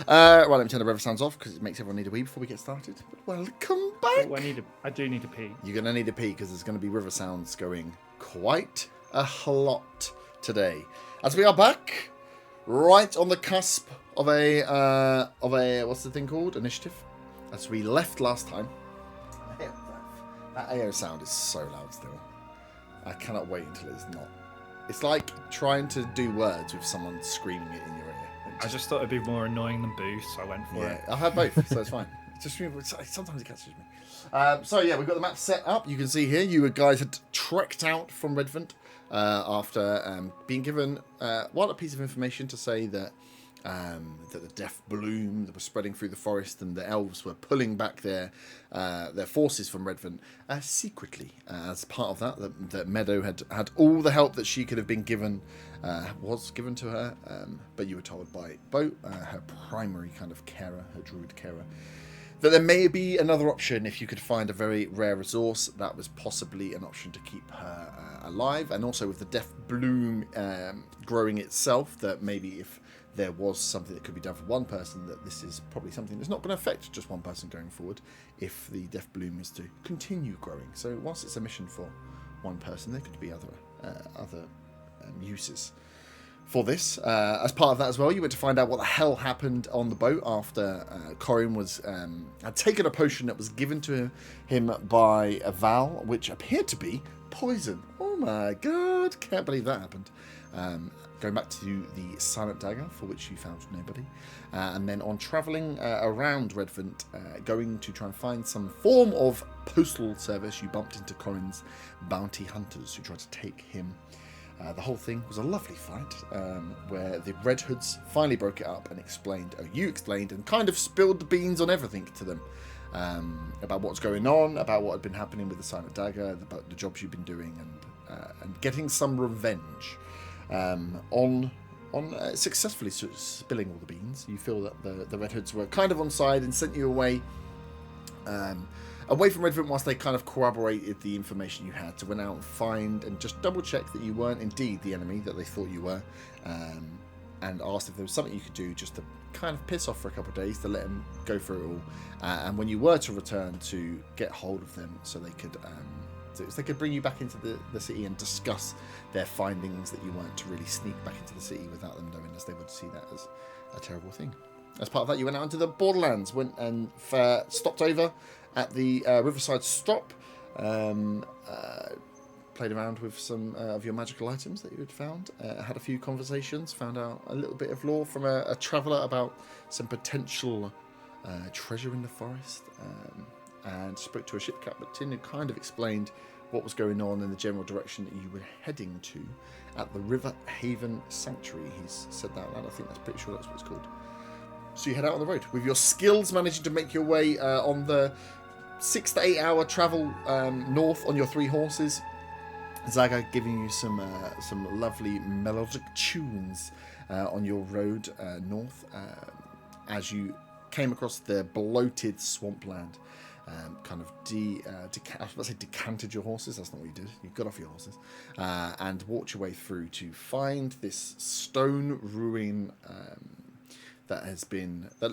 Right, let me turn the river sounds off because it makes everyone need a wee before we get started. But welcome back. Oh, I do need to pee. You're going to need a pee because there's going to be river sounds going quite a lot today. As we are back, right on the cusp of a what's the thing called? Initiative. As we left last time. That AO sound is so loud still. I cannot wait until it's not. It's like trying to do words with someone screaming it in your ear. I just thought it'd be more annoying than boost, so I went for it. I've had both, so it's fine. Sometimes it catches me. So yeah, we've got the map set up. You can see here, you guys had trekked out from Redvant after being given a piece of information to say that the death bloom that was spreading through the forest and the elves were pulling back their forces from Redvant secretly. As part of that Meadow had all the help that she could have been given, was given to her, but you were told by Boat, her primary kind of carer, her druid carer, that there may be another option if you could find a very rare resource that was possibly an option to keep her alive, and also with the death bloom growing itself, that maybe if there was something that could be done for one person, that this is probably something that's not going to affect just one person going forward if the death bloom is to continue growing. So whilst it's a mission for one person, there could be other uses for this. As part of that as well, you went to find out what the hell happened on the boat after Corin had taken a potion that was given to him by a Val, which appeared to be poison. Oh my god, can't believe that happened. Going back to the Silent Dagger, for which you found nobody. And then on travelling around Redvant, going to try and find some form of postal service, you bumped into Corin's bounty hunters who tried to take him. The whole thing was a lovely fight, where the Red Hoods finally broke it up and you explained and kind of spilled the beans on everything to them. About what's going on, about what had been happening with the Silent Dagger, about the jobs you've been doing, and getting some revenge. On successfully spilling all the beans. You feel that the Red Hoods were kind of on side and sent you away from Redvant whilst they kind of corroborated the information you had. So went out and find and just double check that you weren't indeed the enemy that they thought you were, and asked if there was something you could do just to kind of piss off for a couple of days to let them go through it all. And when you were to return, to get hold of them so they could bring you back into the city and discuss their findings, that you weren't to really sneak back into the city without them knowing, as they would see that as a terrible thing. As part of that, you went out into the borderlands, went and stopped over at the riverside stop, played around with some of your magical items that you had found, had a few conversations, found out a little bit of lore from a traveller about some potential treasure in the forest, and spoke to a ship captain who kind of explained what was going on in the general direction that you were heading to at the River Haven Sanctuary. He's said that loud. I think that's pretty sure that's what it's called. So you head out on the road with your skills, managing to make your way on the 6 to 8 hour travel north on your 3 horses. Zaga giving you some lovely melodic tunes on your road north as you came across the bloated swampland. Kind of I was about to say decanted your horses. That's not what you did. You got off your horses and walked your way through to find this stone ruin there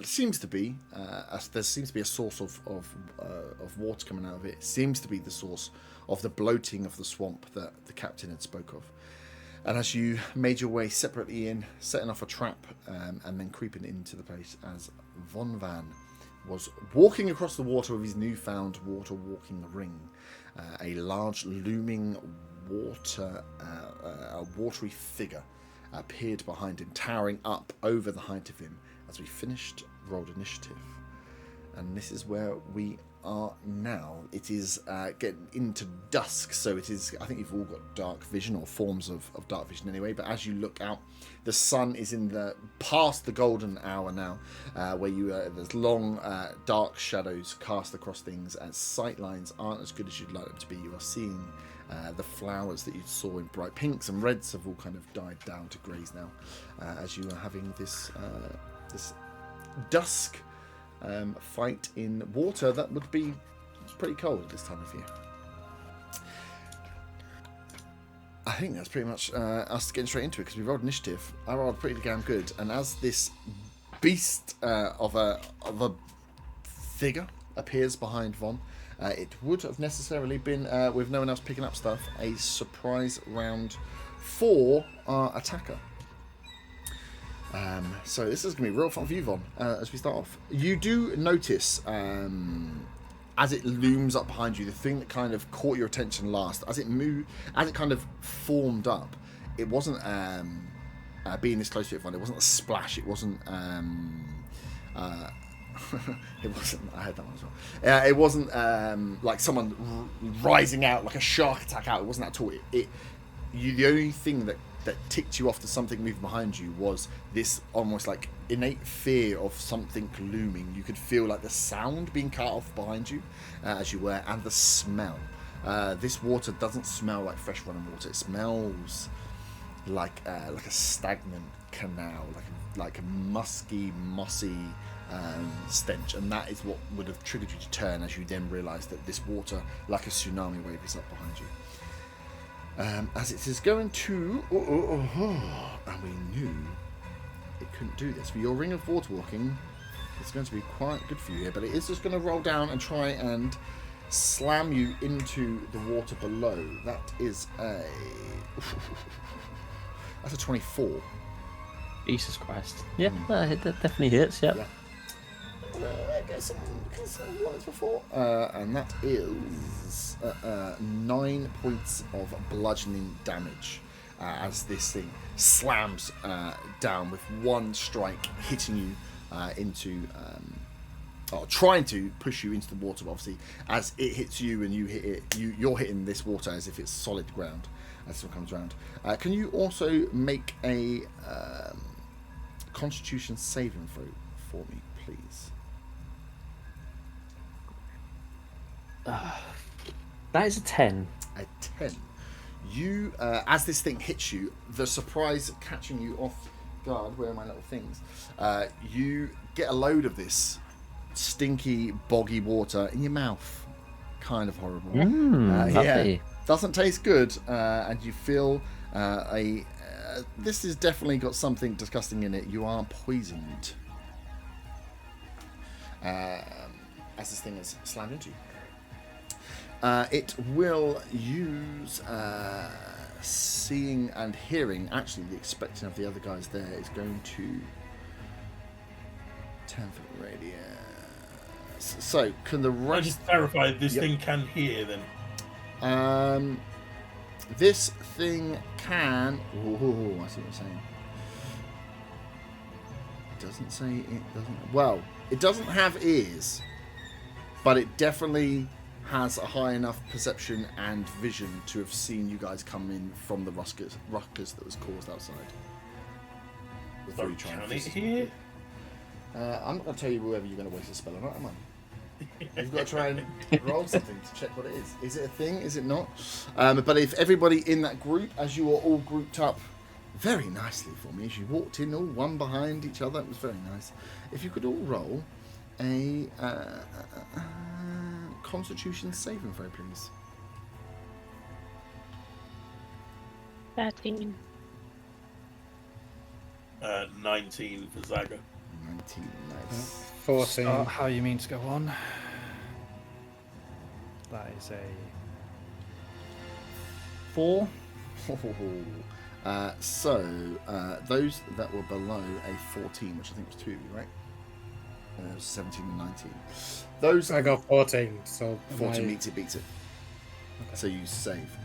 seems to be a source of water coming out of it. It seems to be the source of the bloating of the swamp that the captain had spoke of. And as you made your way separately in, setting off a trap and then creeping into the place, as Von Van was walking across the water with his newfound water walking ring, a large looming watery figure appeared behind him, towering up over the height of him. As we finished rolled initiative, and this is where we are now. It is getting into dusk, so it is. I think you've all got dark vision, or forms of dark vision anyway. But as you look out, the sun is past the golden hour now, where there's long dark shadows cast across things, and sight lines aren't as good as you'd like them to be. You are seeing the flowers that you saw in bright pinks and reds have all kind of died down to greys now, as you are having this dusk fight in water that would be pretty cold at this time of year. I think that's pretty much us getting straight into it, because we rolled initiative. I rolled pretty damn good, and as this beast of a figure appears behind Von. It would have necessarily been, with no one else picking up stuff, a surprise round for our attacker. So this is going to be real fun for you, Von, as we start off. You do notice, as it looms up behind you, the thing that kind of caught your attention last, as it kind of formed up, it wasn't being this close to it, Von. It wasn't a splash. It wasn't. It wasn't. I heard that one as well. It wasn't like someone rising out like a shark attack out. It wasn't that at all. The only thing that ticked you off to something moving behind you was this almost like innate fear of something looming. You could feel like the sound being cut off behind you as you were, and the smell. This water doesn't smell like fresh running water. It smells like a stagnant canal, like a musky, mossy stench, and that is what would have triggered you to turn as you then realised that this water, like a tsunami wave, is up behind you. As it is going to... and we knew it couldn't do this. But your ring of water walking is going to be quite good for you here, but it is just going to roll down and try and slam you into the water below. That is a... That's a 24. Jesus Christ. Yeah, that definitely hits, yep. Yeah. Get some ones before. And that is 9 points of bludgeoning damage as this thing slams down with one strike, hitting you into, or trying to push you into the water. Obviously, as it hits you and you hit it, you're hitting this water as if it's solid ground as it comes around. Can you also make a Constitution saving throw for me, please? That is a 10. A 10. You, as this thing hits you, the surprise catching you off guard, where are my little things? You get a load of this stinky, boggy water in your mouth. Kind of horrible. Yeah, doesn't taste good, and you feel this has definitely got something disgusting in it. You are poisoned. As this thing is slammed into you. It will use seeing and hearing. Actually, the expecting of the other guys there is going to 10-foot radius. So, can the rest... I just clarified, this thing can hear then? This thing can... Oh, I see what you're saying. It doesn't say it doesn't... Well, it doesn't have ears, but it definitely has a high enough perception and vision to have seen you guys come in from the ruckus that was caused outside. So can it hear? I'm not going to tell you whether you're going to waste a spell or not, am I? You've got to try and roll something to check what it is. Is it a thing? Is it not? But if everybody in that group, as you were all grouped up very nicely for me, as you walked in all one behind each other, it was very nice. If you could all roll a Constitution saving throw, please. 13. 19 for Zaga. 19, nice. 14. How you mean to go on? That is a 4. Those that were below a 14, which I think was 2 of you, right? 17 and 19. Those I got 14, so 14 beats it. Okay. So you save.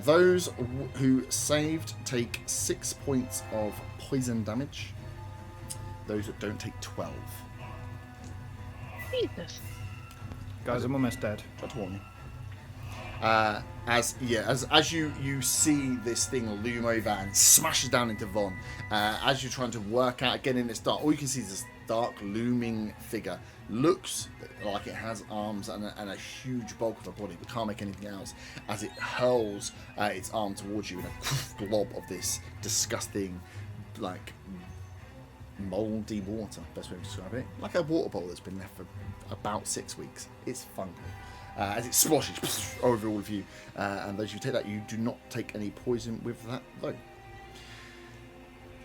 Those who saved take 6 points of poison damage. Those that don't take 12. Jesus. Guys, I'm almost dead. Try to warn you. As you see this thing loom over and smashes down into Von, as you're trying to work out again in this dark, all you can see is this dark looming figure. Looks like it has arms and a huge bulk of a body, but can't make anything else. As it hurls its arm towards you in a glob of this disgusting, like, mouldy water, best way to describe it. Like a water bowl that's been left for about 6 weeks. It's funky. As it splashes over all of you, and as you take that, you do not take any poison with that, though.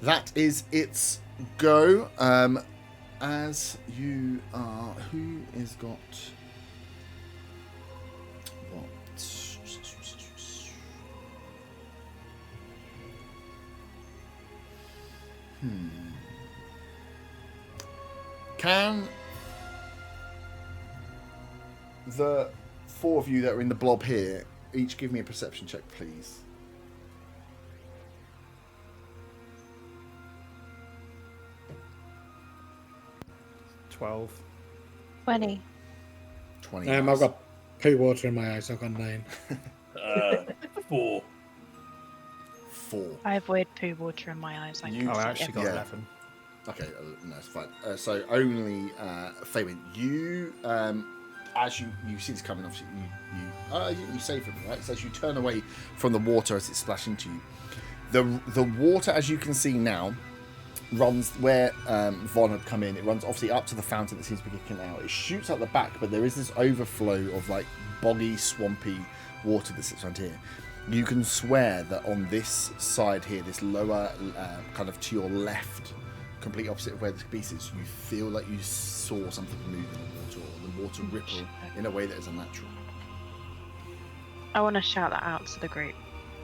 That is its go. as you are, who is got what? Can the four of you that are in the blob here each give me a perception check, please? 12. 20. 20. I've got poo water in my eyes. I've got 9. 4. 4. I avoid poo water in my eyes. You- Oh, I actually got Yeah. 11. Okay, no, it's fine. So only Fabian, you as you see this coming, obviously you save him, right? So as you turn away from the water as it's splashing into you, the water, as you can see now, runs where Von had come in. It runs obviously up to the fountain that seems to be kicking out. It shoots out the back, but there is this overflow of like boggy, swampy water that sits around here. You can swear that on this side here, this lower kind of to your left, complete opposite of where the beast is, you feel like you saw something move in the water, or the water ripple in a way that is unnatural. I want to shout that out to the group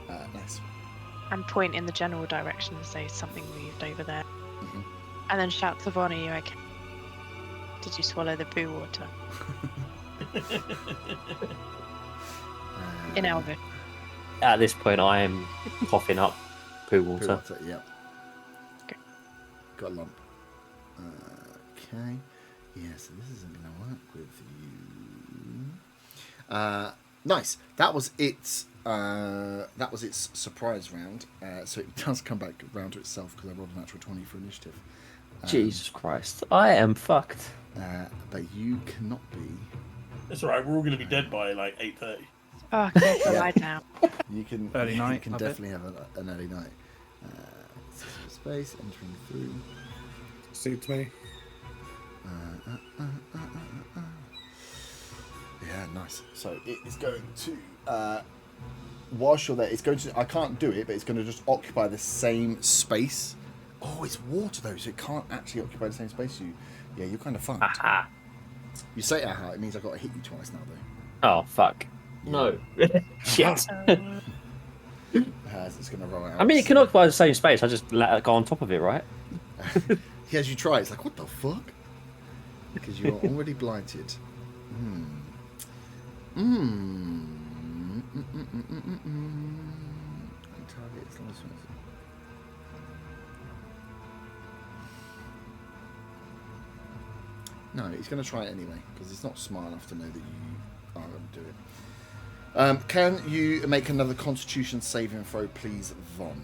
Nice. and point in the general direction and say something moved over there. Mhm. And then shout to Von, are you okay? Did you swallow the poo water? In Elvish. At this point, I am coughing up poo water. Water, yeah. Okay. Got a lump. Okay. Yeah, so this isn't going to work with you. Nice. That was its surprise round. So it does come back round to itself because I rolled a natural 20 for initiative. Jesus Christ, I am fucked. But you cannot be. It's alright, we're all going to be dead by like 8:30. Oh, okay, so lie down. You can Early you night, can I bet. definitely have an early night. Space entering through. Suits me. Yeah, nice. So it is going to, whilst you're there, it's going to. I can't do it, but it's going to just occupy the same space. Oh, it's water though, so it can't actually occupy the same space. You're kind of fucked. Aha. You say aha, it means I've got to hit you twice now though. Oh, fuck. No. Shit. It's going to roll out. I mean, it can occupy the same space. I just let it go on top of it, right? Yeah, as you try, it's like, what the fuck? Because you are already blighted. Target is last one. No, he's going to try it anyway, because he's not smart enough to know that you are going to do it. Can you make another Constitution saving throw, please, Von?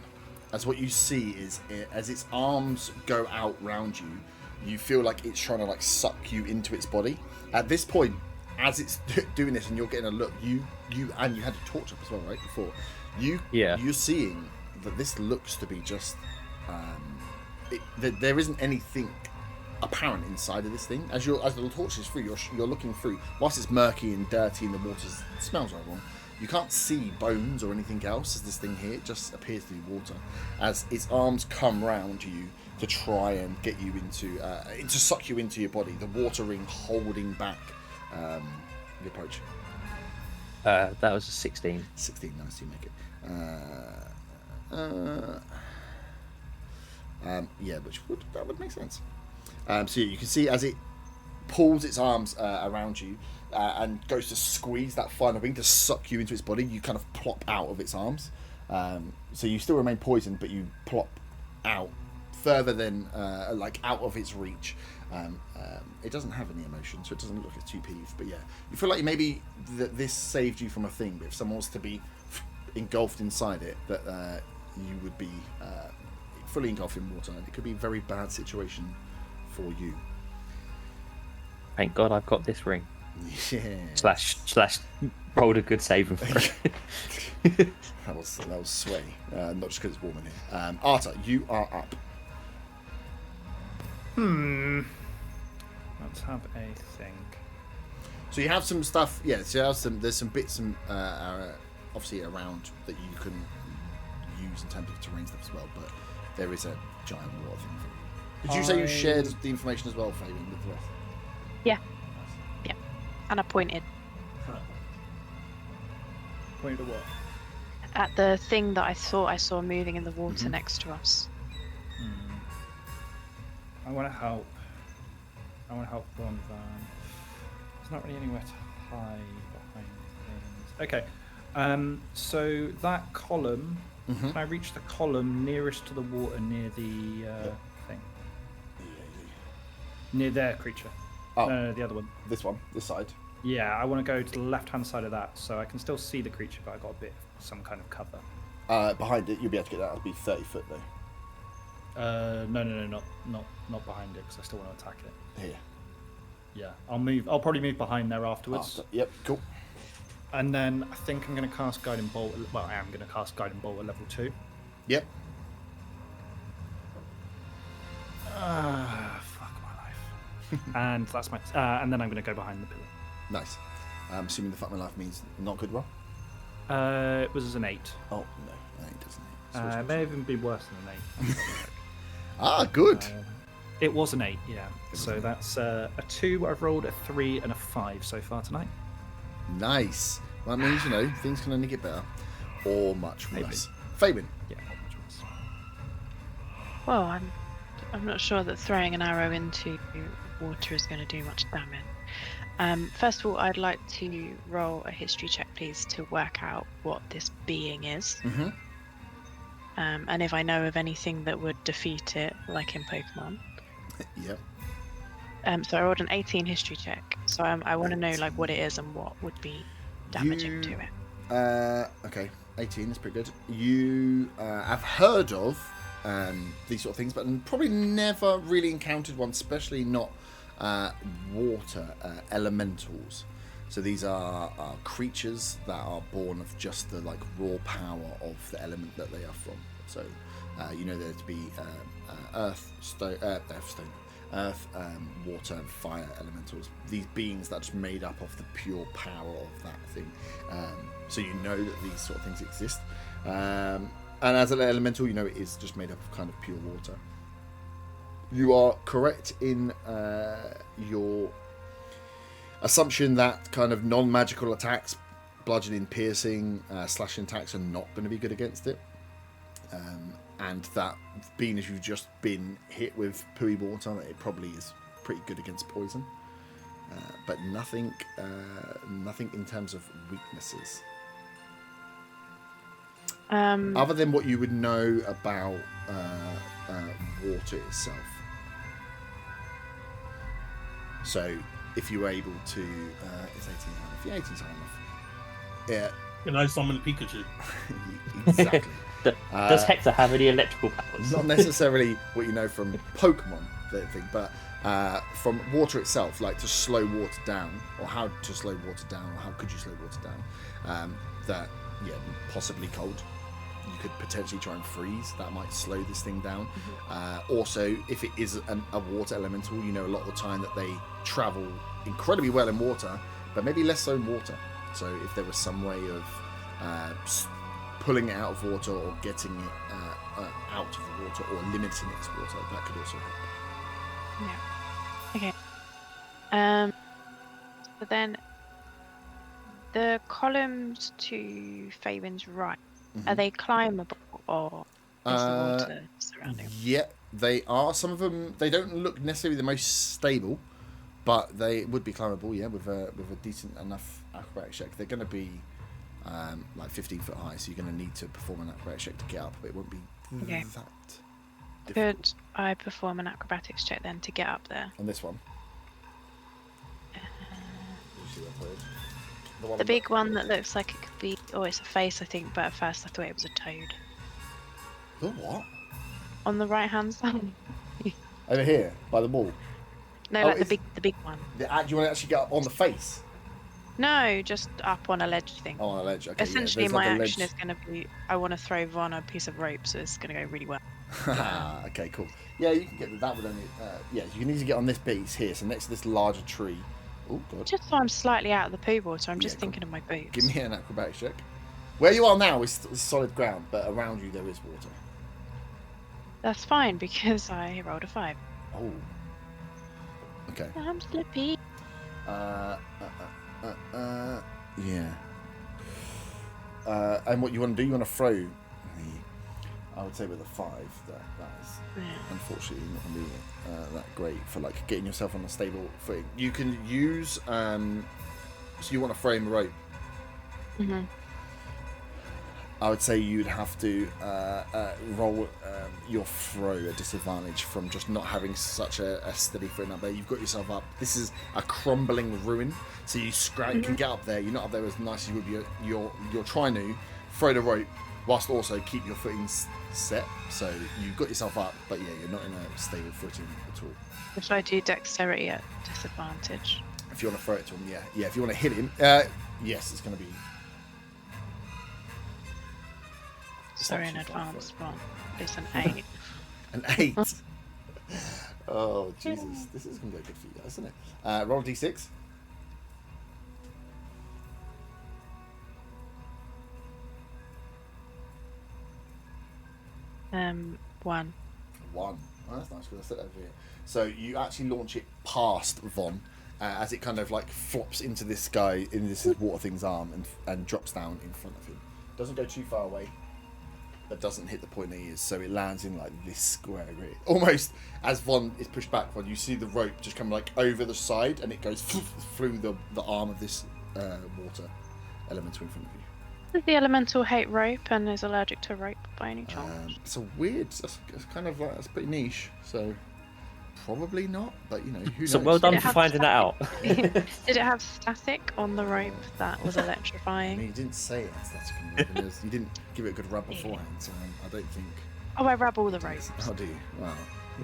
As what you see is, as its arms go out round you, you feel like it's trying to like suck you into its body. At this point, as it's doing this, and you're getting a look, you had a torch up as well, right? Before you're seeing that this looks to be just there isn't anything apparent inside of this thing. As the torch is through, you're looking through. Whilst it's murky and dirty and the water smells horrible, you can't see bones or anything else as this thing here. It just appears to be water. As its arms come round you to try and get you to suck you into your body, the water ring holding back the approach. That was a 16. 16, nice, you make it. Yeah, that would make sense. So you can see as it pulls its arms around you and goes to squeeze that final ring to suck you into its body, you kind of plop out of its arms. So you still remain poisoned, but you plop out further than like out of its reach. It doesn't have any emotion, so it doesn't look like it's too peeved. But yeah, you feel like maybe that this saved you from a thing. But if someone was to be engulfed inside it, that you would be fully engulfed in water, and it could be a very bad situation for you. Thank God I've got this ring. Yeah. Slash rolled a good saving throw. That was sweaty. Not just because it's warm in here. Arta, you are up. Let's have a think. So you have some stuff. Yeah. So you have there's some bits obviously around that you can use in terms of terrain stuff as well. But there is a giant water thing for you. Did you say you shared the information as well, Fabian, with the rest? Yeah. And I pointed Point to what? at the thing that I thought I saw moving in the water Mhm. next to us. I want to help. I want to help Von Van. There's not really anywhere to hide behind things. Okay. So that column. Mm-hmm. Can I reach the column nearest to the water near the thing? Near their creature. Oh, No, the other one. this one, this side. Yeah, I want to go to the left-hand side of that, so I can still see the creature, but I got a bit some kind of cover. Behind it, you'll be able to get that. It'll be 30 foot though. No, not behind it, because I still want to attack it. Here. Yeah, I'll probably move behind there afterwards. Yep, cool. And then I think I'm going to cast Guiding Bolt. Well, I am going to cast Guiding Bolt at level 2. Yep. Fuck my life. And that's my. And then I'm going to go behind the pillar. Nice. I'm assuming the fuck my life means not good roll. It was an 8. Oh no, it doesn't. It may even be worse than an 8. Good. It was an 8, yeah. So that's a 2. I've rolled a 3 and a 5 so far tonight. Nice. Well, that means things can only get better, or much Maybe. worse. Fabian. Yeah, not much worse. Well, I'm not sure that throwing an arrow into water is going to do much damage. First of all, I'd like to roll a history check, please, to work out what this being is. Mm-hmm. And if I know of anything that would defeat it, like in Pokemon. Yep. So I rolled an 18 history check. So I want to know like what it is and what would be damaging to it. Okay. 18 is pretty good. You have heard of these sort of things, but probably never really encountered one, especially not water elementals. So these are creatures that are born of just the like raw power of the element that they are from. So there to be earth, water, and fire elementals. These beings that are just made up of the pure power of that thing. So you know that these sort of things exist. And as an elemental, it is just made up of kind of pure water. You are correct in your assumption that kind of non-magical attacks, bludgeoning, piercing, slashing attacks are not going to be good against it. And that being as you've just been hit with pooey water, it probably is pretty good against poison. But nothing in terms of weaknesses. Other than what you would know about water itself. So if you were able to, it's 18 enough. If you're 18 high enough, yeah. Can I summon Pikachu? Exactly. Does Hector have any electrical powers? Not necessarily what you know from Pokemon, but from water itself, like to slow water down, or how to slow water down, or how could you slow water down? Possibly cold. You could potentially try and freeze. That might slow this thing down. Also, if it is a water elemental, a lot of the time that they travel incredibly well in water, but maybe less so in water. So if there was some way of pulling it out of water or getting it out of the water or limiting its water, that could also help. Yeah. Okay. But then the columns to Fabian's right, are they climbable or is the water surrounding them? Yeah, they are. Some of them, they don't look necessarily the most stable, but they would be climbable, yeah, with a decent enough acrobatics check. They're going to be like 15 foot high, so you're going to need to perform an acrobatics check to get up, but it won't be Okay. that difficult. Could I perform an acrobatics check then to get up there? On this one. Did you see that played? The big one that looks like it could be, it's a face I think, but at first I thought it was a toad. The what? On the right hand side. Over here, by the wall. No, Oh, like is- the big one. Do you want to actually get up on the face? No, just up on a ledge thing. Oh, on a ledge. Okay, Essentially, yeah, my there's like action is going to be, I want to throw Von a piece of rope, so it's going to go really well. Okay, cool. Yeah, you can get that with only. You need to get on this piece here, so next to this larger tree. Oh god. Just so I'm slightly out of the poo water, I'm just Yeah, thinking of my boots. Give me an acrobatics check. Where you are now is solid ground, but around you there is water. That's fine because I rolled a 5. Oh. Okay. I'm slippy. Yeah. And what you want to do? You want to throw the. I would say with a 5, that is unfortunately not going to be that great for like getting yourself on a stable footing. You can use. So you want to frame rope. Mhm. I would say you'd have to roll your throw at disadvantage from just not having such a steady footing up there. You've got yourself up. This is a crumbling ruin, so you can get up there. You're not up there as nice as you would be. You're trying to throw the rope whilst also keep your footing set. So you've got yourself up, but yeah, you're not in a stable footing at all. Should I do dexterity at disadvantage? If you want to throw it to him, yeah. If you want to hit him, yes, it's going to be. Sorry in advance, but it's an 8. An 8. Oh Jesus, this is going to go good for you guys, isn't it? Roll a d6. One. 1. Oh, that's nice because I set that over here. So you actually launch it past Von as it kind of like flops into this guy in this water thing's arm and drops down in front of him. Doesn't go too far away, but doesn't hit the point that he is. So it lands in like this square area. Almost as Von is pushed back, Von, you see the rope just come like over the side and it goes through the arm of this water elemental in front of you. Does the elemental hate rope and is allergic to rope by any chance? It's a weird. It's kind of like that's pretty niche. So probably not. But you know, who So knows? well done Did it for have finding that out. Did it have static on the rope that was I electrifying? mean, you didn't say it. You didn't give it a good rub beforehand. So I don't think. Oh, I rub all the ropes. How do you? Wow.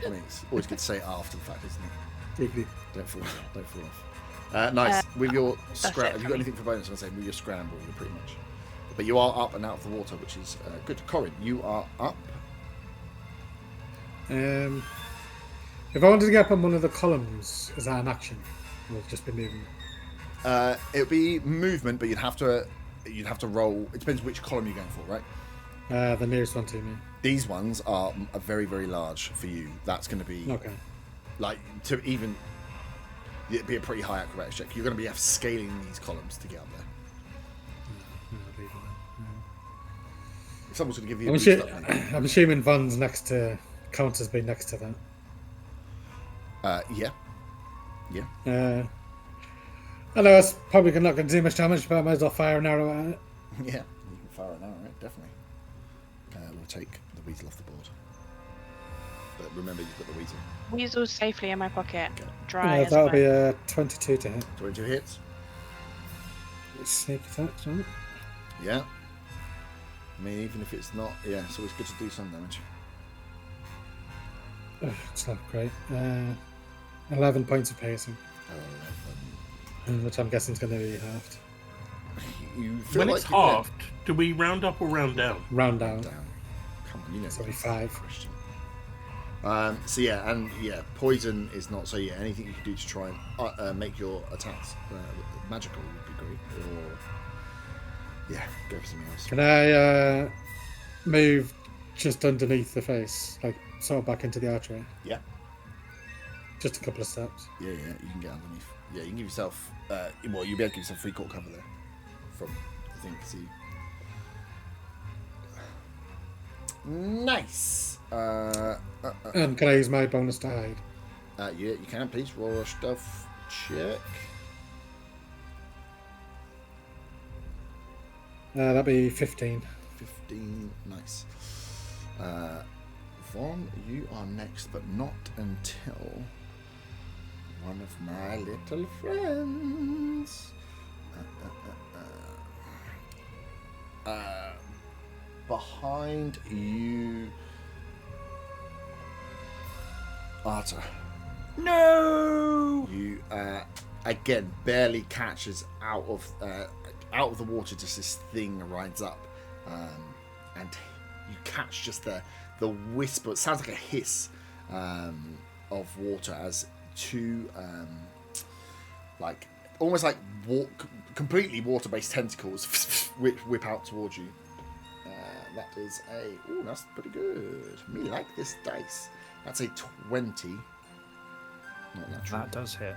I mean, it's always good to say it after the fact, isn't it? Quickly. Don't fall off. Nice. With your scramble, it have you for got me. anything for bonus? I'm saying with your scramble, you're pretty much. But you are up and out of the water, which is good. Corin, you are up. If I wanted to get up on one of the columns, is that an action? Or will it just be moving? It'll be movement, but you'd have to roll. It depends which column you're going for, right? The nearest one to me. These ones are very, very large for you. That's going to be Okay. like to even. It'd be a pretty high acrobatics check. You're going to be scaling these columns to get up there. I'll leave it then. If someone's going to give you a boost up, mate. I'm assuming Van's next to counter's been next to that. Yeah. I know it's probably not going to do much damage, but I might as well fire an arrow at it. Yeah, you can fire an arrow, right? Definitely. We'll take the weasel off the board. But remember, you've got the weasel. Weasel's safely in my pocket. Okay. Dry as That'll bone. be a 22 to hit. 22 hits. Sneak attacks, right? Yeah. I mean, even if it's not, yeah, it's always good to do some damage. It's not great. 11 points of piercing, which I'm guessing is going to be halved. You feel When like it's you can halved, do we round up or round down? Round down. down. Come on, you know. It's only that's 5. the question. So yeah, and yeah, poison is not. So yeah, anything you can do to try and make your attacks magical would be great. Or yeah, go for something else. Can I move just underneath the face, like sort of back into the archway? Yeah. Just a couple of steps. Yeah, you can get underneath. Yeah, you can give yourself. Well, you'll be able to give yourself free court cover there from the thing. See. Nice. And can I use my bonus to hide? Yeah, you can. Please roll a stealth check. That'd be 15. 15. Nice. Vaughn, you are next, but not until one of my little friends. Behind you, Arthur. No! You again barely catches out of the water. Just this thing rides up, and you catch just the whisper. It sounds like a hiss of water as two like almost like completely water-based tentacles whip out towards you. That is that's pretty good. Me like this dice. That's a 20 Not natural. That does hit.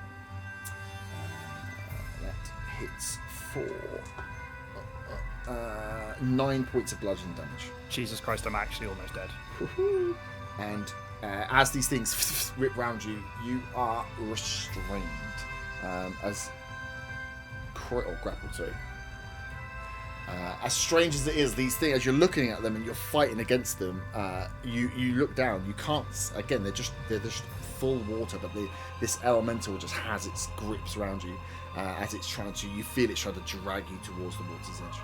That hits for 9 points of bludgeoning damage. Jesus Christ, I'm actually almost dead. And as these things rip round you, you are restrained. Or grappled, sorry. As strange as it is, these things, as you're looking at them and you're fighting against them, you look down. You can't. Again, they're just full water, but this elemental just has its grips around you as it's trying to. You feel it's trying to drag you towards the water's edge.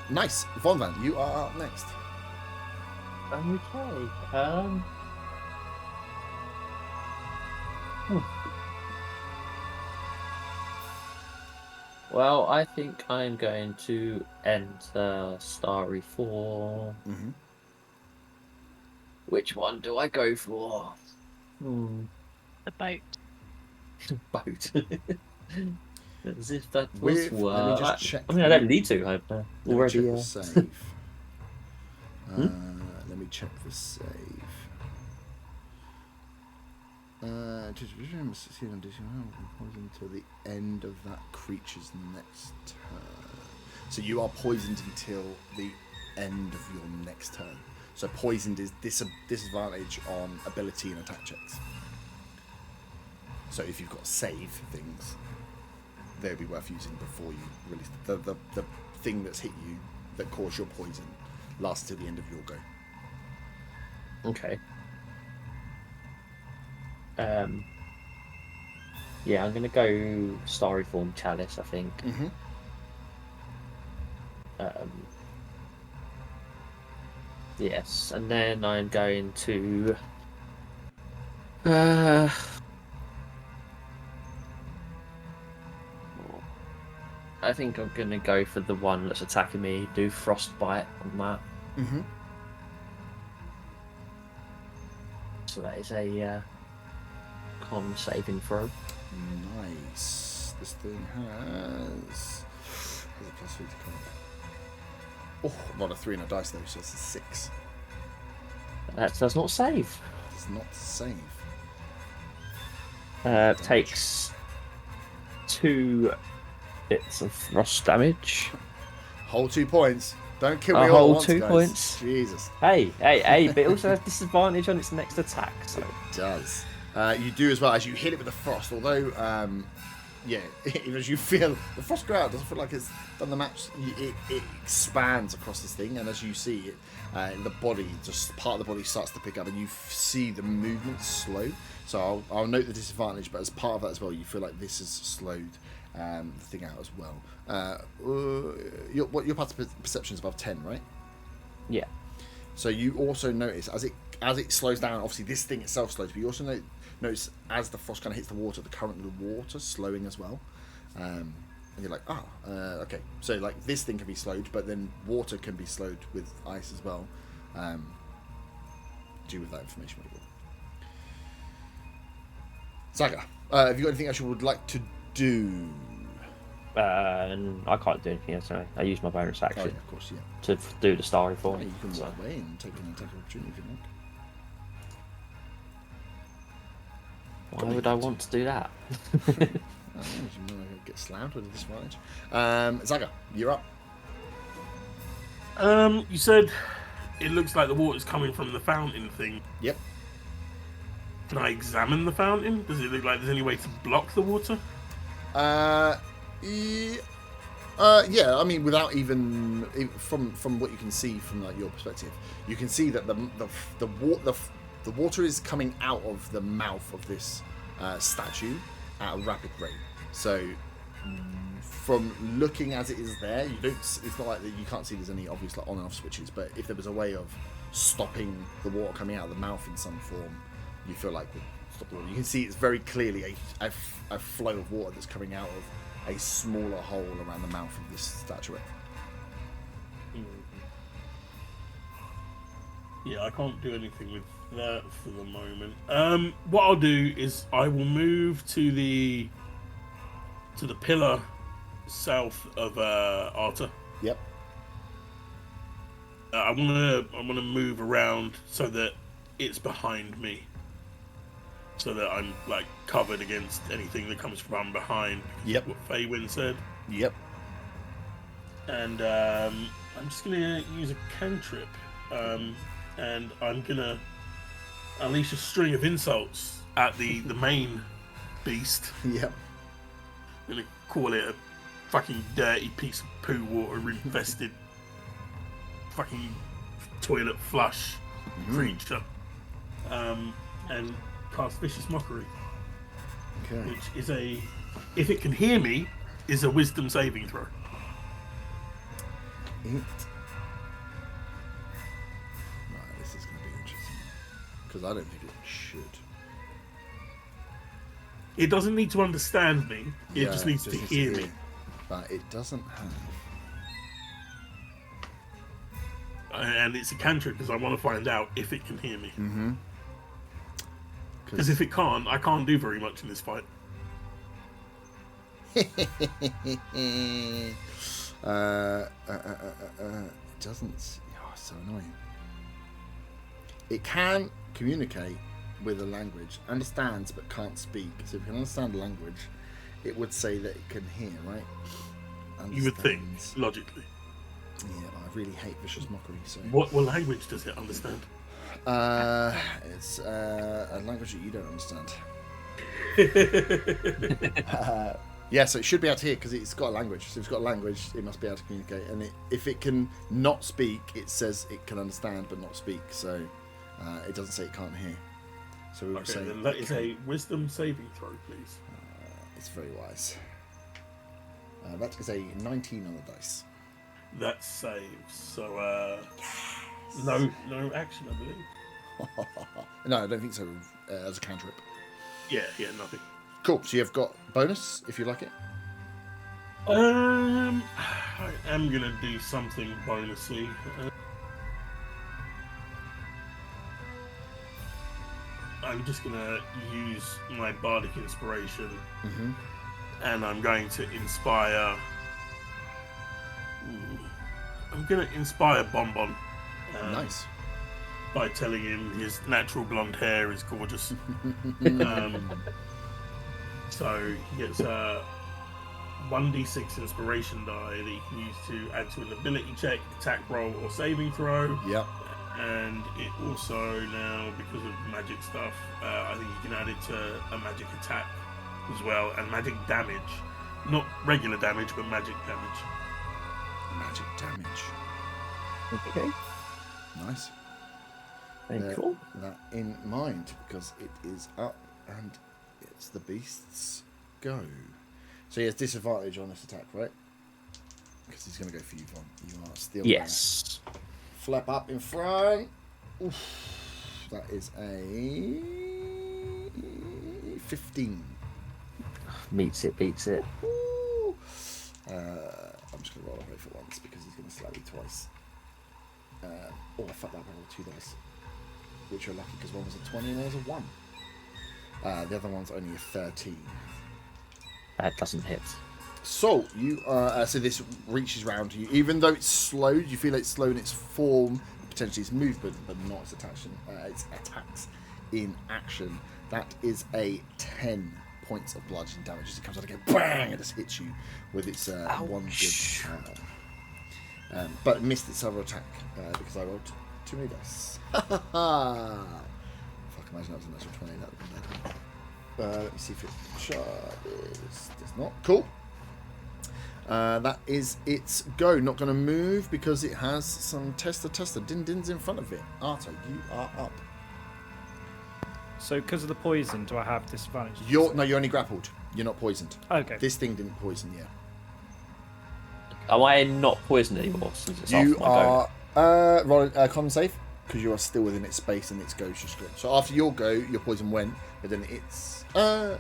Nice, Vonvan, you are up next. Okay. Well, I think I'm going to enter Starry form. Mm-hmm. Which one do I go for? The boat. Boat. As if that Let was me just check. I mean, I don't need to. I've Let already. me check the save. Let me check the save. Until the end of that creature's next turn. So you are poisoned until the end of your next turn. So poisoned is disadvantage on ability and attack checks. So if you've got save things, they'll be worth using before you release the thing that's hit you that caused your poison lasts till the end of your go. Okay. Yeah, I'm gonna go Starry form Chalice, I think. Mm-hmm. Yes, and then I'm going to. I think I'm gonna go for the one that's attacking me. Do frostbite on that. Mm-hmm. So that is a con saving throw. Nice. This thing has a plus 3 to con. Oh, not a 3 on a dice though, so it's a 6. That does not save. Does not save. Takes 2 bits of frost damage. Whole 2 points. Don't kill A me all whole at once, 2 guys. points. Jesus. Hey, but it also has disadvantage on its next attack. So It does. You do as well as you hit it with the frost. Although, even as you feel the frost go out, doesn't feel like it's done the match. It expands across this thing, and as you see it, the body, just part of the body starts to pick up, and you see the movement slow. So I'll note the disadvantage, but as part of that as well, you feel like this has slowed the thing out as well. Your perception is above 10, right? yeah. So you also notice as it slows down. Obviously, this thing itself slows, but you also notice as the frost kind of hits the water, the current of the water slowing as well. And you're like, okay. So like this thing can be slowed, but then water can be slowed with ice as well. Do with that information what you will. Saga, have you got anything else you would like to do? And I can't do anything else. So I use my bonus Oh, action yeah, of course, yeah. to do the Starry form. Yeah, you can So- walk away and take an opportunity if you like. Why would I want to do that? I don't know, you want to get slammed with a disadvantage. Zaga, you're up. You said it looks like the water's coming from the fountain thing. Yep. Can I examine the fountain? Does it look like there's any way to block the water? Yeah. I mean, without even from what you can see from like your perspective, you can see that the water is coming out of the mouth of this statue at a rapid rate. So, from looking as it is there, you don't. It's not like that. You can't see there's any obvious like on and off switches. But if there was a way of stopping the water coming out of the mouth in some form, you feel like would stop the water. You can see it's very clearly a flow of water that's coming out of a smaller hole around the mouth of this statuette. Yeah, I can't do anything with that for the moment. What I'll do is I will move to the pillar south of Arta. Yep. I want to move around so that it's behind me, so that I'm like covered against anything that comes from behind. Yep. What Faywin said. Yep. And I'm just gonna use a cantrip, and I'm gonna unleash a string of insults at the main beast. Yep. I'm gonna call it a fucking dirty piece of poo water infested fucking toilet flush creature, and cast vicious mockery, Okay. which is if it can hear me, is a wisdom saving throw. Right, this is going to be interesting because I don't think it should. It doesn't need to understand me. It just needs to hear me. But it doesn't have. And it's a cantrip because I want to find out if it can hear me. Mm-hmm. Because if it can't, I can't do very much in this fight. It doesn't. Oh, it's so annoying. It can communicate with a language, understands but can't speak. So if it can understand the language, it would say that it can hear, right? You would think, Understands. logically. Yeah, I really hate vicious mockery. So What language does it understand? it's a language that you don't understand. Yeah, so it should be able to hear because it's got a language. So if it's got a language, it must be able to communicate. And if it can not speak, it says it can understand but not speak. So it doesn't say it can't hear. So we would Okay, say then that is a wisdom saving throw, please. it's very wise. That is a 19 on the dice. That saves. So no action, I believe. No, I don't think so. As a cantrip. Yeah, nothing. Cool. So you've got bonus if you like it. I am gonna do something bonusy. I'm just gonna use my bardic inspiration, and I'm going to inspire. I'm gonna inspire Bonbon. Nice. By telling him his natural blonde hair is gorgeous. So he gets a 1d6 inspiration die that he can use to add to an ability check, attack roll, or saving throw. Yep. And it also now, because of magic stuff, I think you can add it to a magic attack as well, and magic damage. Not regular damage, but magic damage. Magic damage. Okay. Nice. Very cool. That in mind because it is up and it's the beast's go. So he has disadvantage on this attack, right? Because he's going to go for you, Von. You are still Yes. there. Flap up in front. Oof. That is a 15. Beats it. Ooh. I'm just going to roll away for once because he's going to slap you twice. Oh, I fucked that. I rolled 2 dice. Which are lucky because one was a 20 and one was a 1. The other one's only a 13. That doesn't hit. So you are. So this reaches round to you, even though it's slowed. You feel it's slow in its form, potentially its movement, but not its its attacks in action. That is a 10 points of bludgeoning damage as it comes out again. Bang! And just hits you with its one good. But it missed its other attack because I rolled too many dice. Fuck! Imagine that was a natural 20. That would be bad. Let me see if it charges. Does not. Cool. That is its go. Not going to move because it has some tester din-dins in front of it. Arto, you are up. So, because of the poison, do I have disadvantage? You're only grappled. You're not poisoned. Okay. This thing didn't poison you. Am I not poisoned anymore since it's You after my go? are roll a con save because you are still within its space and its go's just gone. So after your go, your poison went, but then it's after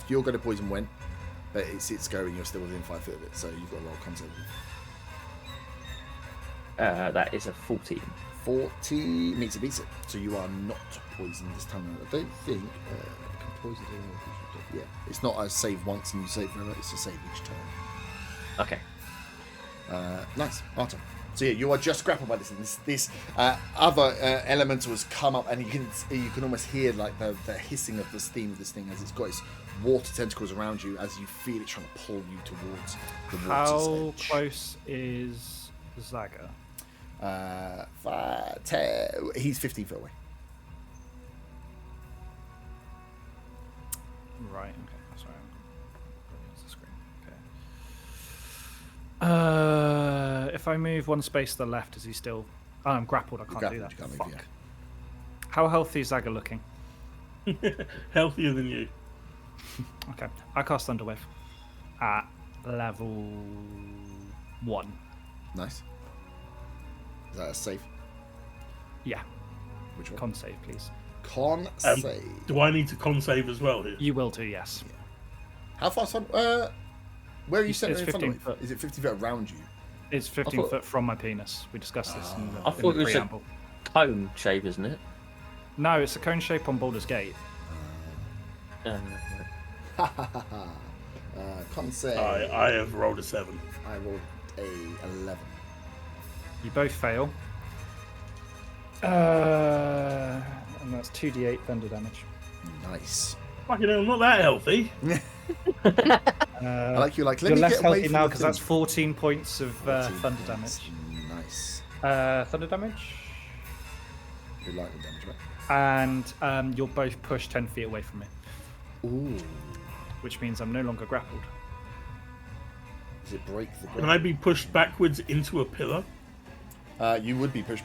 your go, the poison went, but it's go and you're still within 5 foot of it. So you've got to roll con save. That is a 14. 40 meets it, beats it. So you are not poisoned this time around. I don't think can poison do. Yeah, it's not a save once and you save forever. It's a save each turn. Okay. Nice, Arthur. So yeah, you are just grappled by this, and this other elemental has come up, and you can almost hear like the hissing of the steam of this thing as it's got its water tentacles around you as you feel it trying to pull you towards the water's How edge. close is Zaga? 5, 10, he's 15 feet away. Right. Okay. Sorry. I'm the screen. Okay. If I move one space to the left, is he still? Oh, I'm grappled. I can't do that. You can't move, Fuck. yeah. How healthy is Zaga looking? Healthier than you. Okay. I cast Thunderwave at level 1. Nice. Is that a save? Yeah. Which one? Con save, please. Con save. Do I need to con save as well here? You will do, yes. How far? Where are you set? It's in 15 Thunderwave? foot. Is it 50 feet around you? It's 15 thought- foot from my penis. We discussed this in the, I thought in the it was preamble. Cone shape, isn't it? No, it's a cone shape on Baldur's Gate. Con save. I have rolled a 7. I rolled a 11. You both fail. And that's 2d8 thunder damage. Nice. Fucking hell, I'm not that healthy. I like you. Like, let You're me less get away healthy from now the because thing. that's 14 points of 14 thunder points. damage. Nice. Thunder damage. Good lightning damage, right? And you're both pushed 10 feet away from me, Ooh. which means I'm no longer grappled. Does it break the Can ground? I be pushed backwards into a pillar? You would be pushed.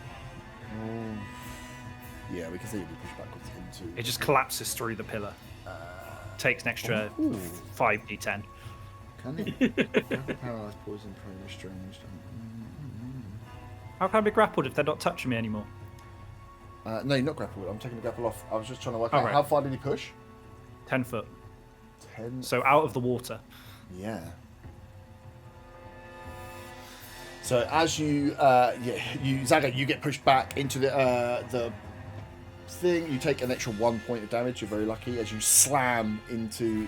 Yeah, we can say you'd be pushed backwards into. It just collapses through the pillar. Takes an extra 5d10. Can it? Paralyzed, poison, prone, restrained. How can I be grappled if they're not touching me anymore? No, you're not grappled. I'm taking the grapple off. I was just trying to work Oh, out right. how far did he push? 10 foot. 10. So out of the water. Yeah. So as you, Zaga, you get pushed back into the thing. You take an extra 1 point of damage. You're very lucky as you slam into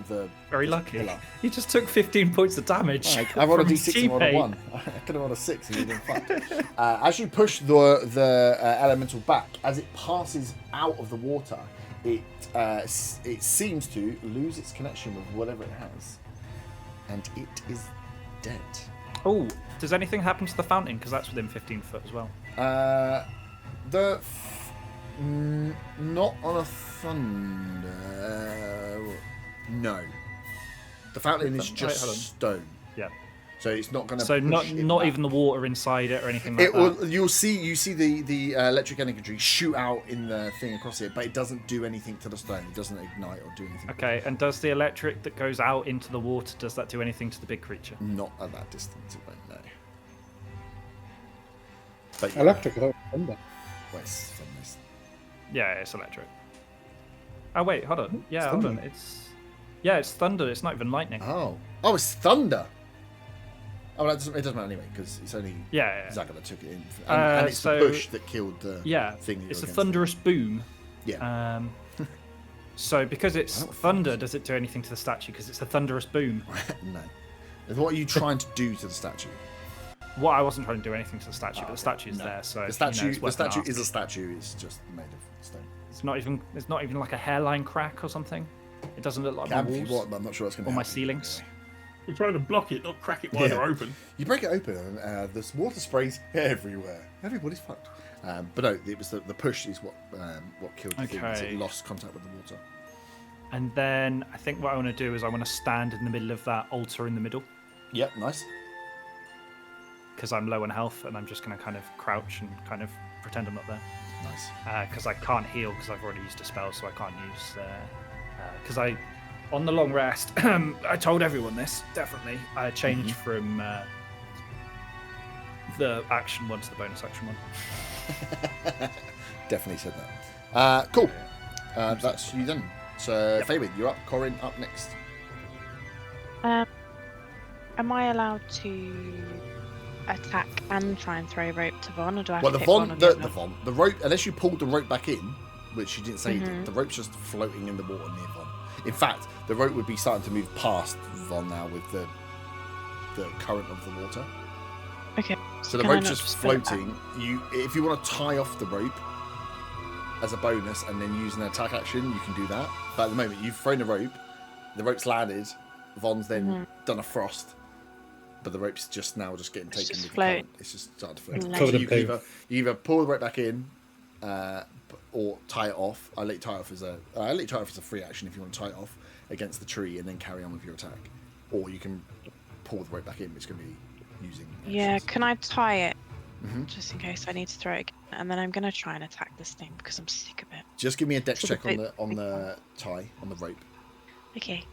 the. Very lucky. pillar. You just took 15 points of damage. I rolled a from his d6 and rolled a teammate. 1. I could have rolled a 6 and you'd been fucked. As you push the elemental back, as it passes out of the water, it seems to lose its connection with whatever it has, and it is dead. Oh, does anything happen to the fountain? Because that's within 15 foot as well. Not on a thunder. No, the fountain is Wait, just hold on. stone, Yeah. so it's not going to. So not even the water inside it or anything like It that. will. You see the electric energy shoot out in the thing across it, but it doesn't do anything to the stone. It doesn't ignite or do anything. Okay, and does the electric that goes out into the water, does that do anything to the big creature? Not at that distance, it won't. No. But yeah, Electric, though. Thunder. well, it's from this. Yeah, it's electric. Oh wait, hold on. Yeah, It's hold on. thunder. It's thunder. It's not even lightning. Oh, it's thunder. Oh, well, it doesn't matter anyway because it's only Yeah. Zaga that took it in, and it's so- the push that killed the Yeah. thing. that It's a you're against. thunderous boom. Yeah. So because it's I don't thunder, think does it do anything to the statue? Because it's a thunderous boom. No. What are you trying to do to the statue? What I wasn't trying to do anything to the statue, but the statue's No. there. So The statue, it's the worth an statue ask. is a statue. It's just made of stone. It's not even like a hairline crack or something. It doesn't look like my Can if you walls want, but I'm not sure that's going to or my happen. ceilings. You're trying to block it, not crack it wider Yeah. open. You break it open, and this water sprays everywhere. Everybody's fucked. But no, it was the push is what killed the thing. As Okay. it lost contact with the water. And then I think what I want to do is I want to stand in the middle of that altar in the middle Yep, nice. because I'm low on health and I'm just going to kind of crouch and kind of pretend I'm not there. Nice. Because I can't heal because I've already used a spell, so I can't use. Because on the long rest, I told everyone this. Definitely, I changed from the action one to the bonus action one. Definitely said that. Cool. That's you then. So, Fabian, you're up. Corin up next. Am I allowed to attack and try and throw a rope to Von, or do I have Well, to the pick one Von, or the other? Von, the rope. Unless you pulled the rope back in, which you didn't say, you did, the rope's just floating in the water near Von. In fact, the rope would be starting to move past Von now with the current of the water. Okay. So the Can I rope's not just pull it back? floating. If you want to tie off the rope as a bonus and then use an attack action, you can do that. But at the moment, you've thrown the rope's landed, Von's then done a frost, but the rope's just now getting taken just with the float. current. It's just starting to float. Float. So Covered in you can poo. either pull the rope back in, or tie it off. I let you tie it off as a free action if you want to tie it off against the tree and then carry on with your attack, or you can pull the rope back in, which is going to be using. Yeah, actions. can I tie it? Mhm. Just in case I need to throw it again. And then I'm going to try and attack this thing because I'm sick of it. Just give me a dex So check on the the tie on the rope. Okay.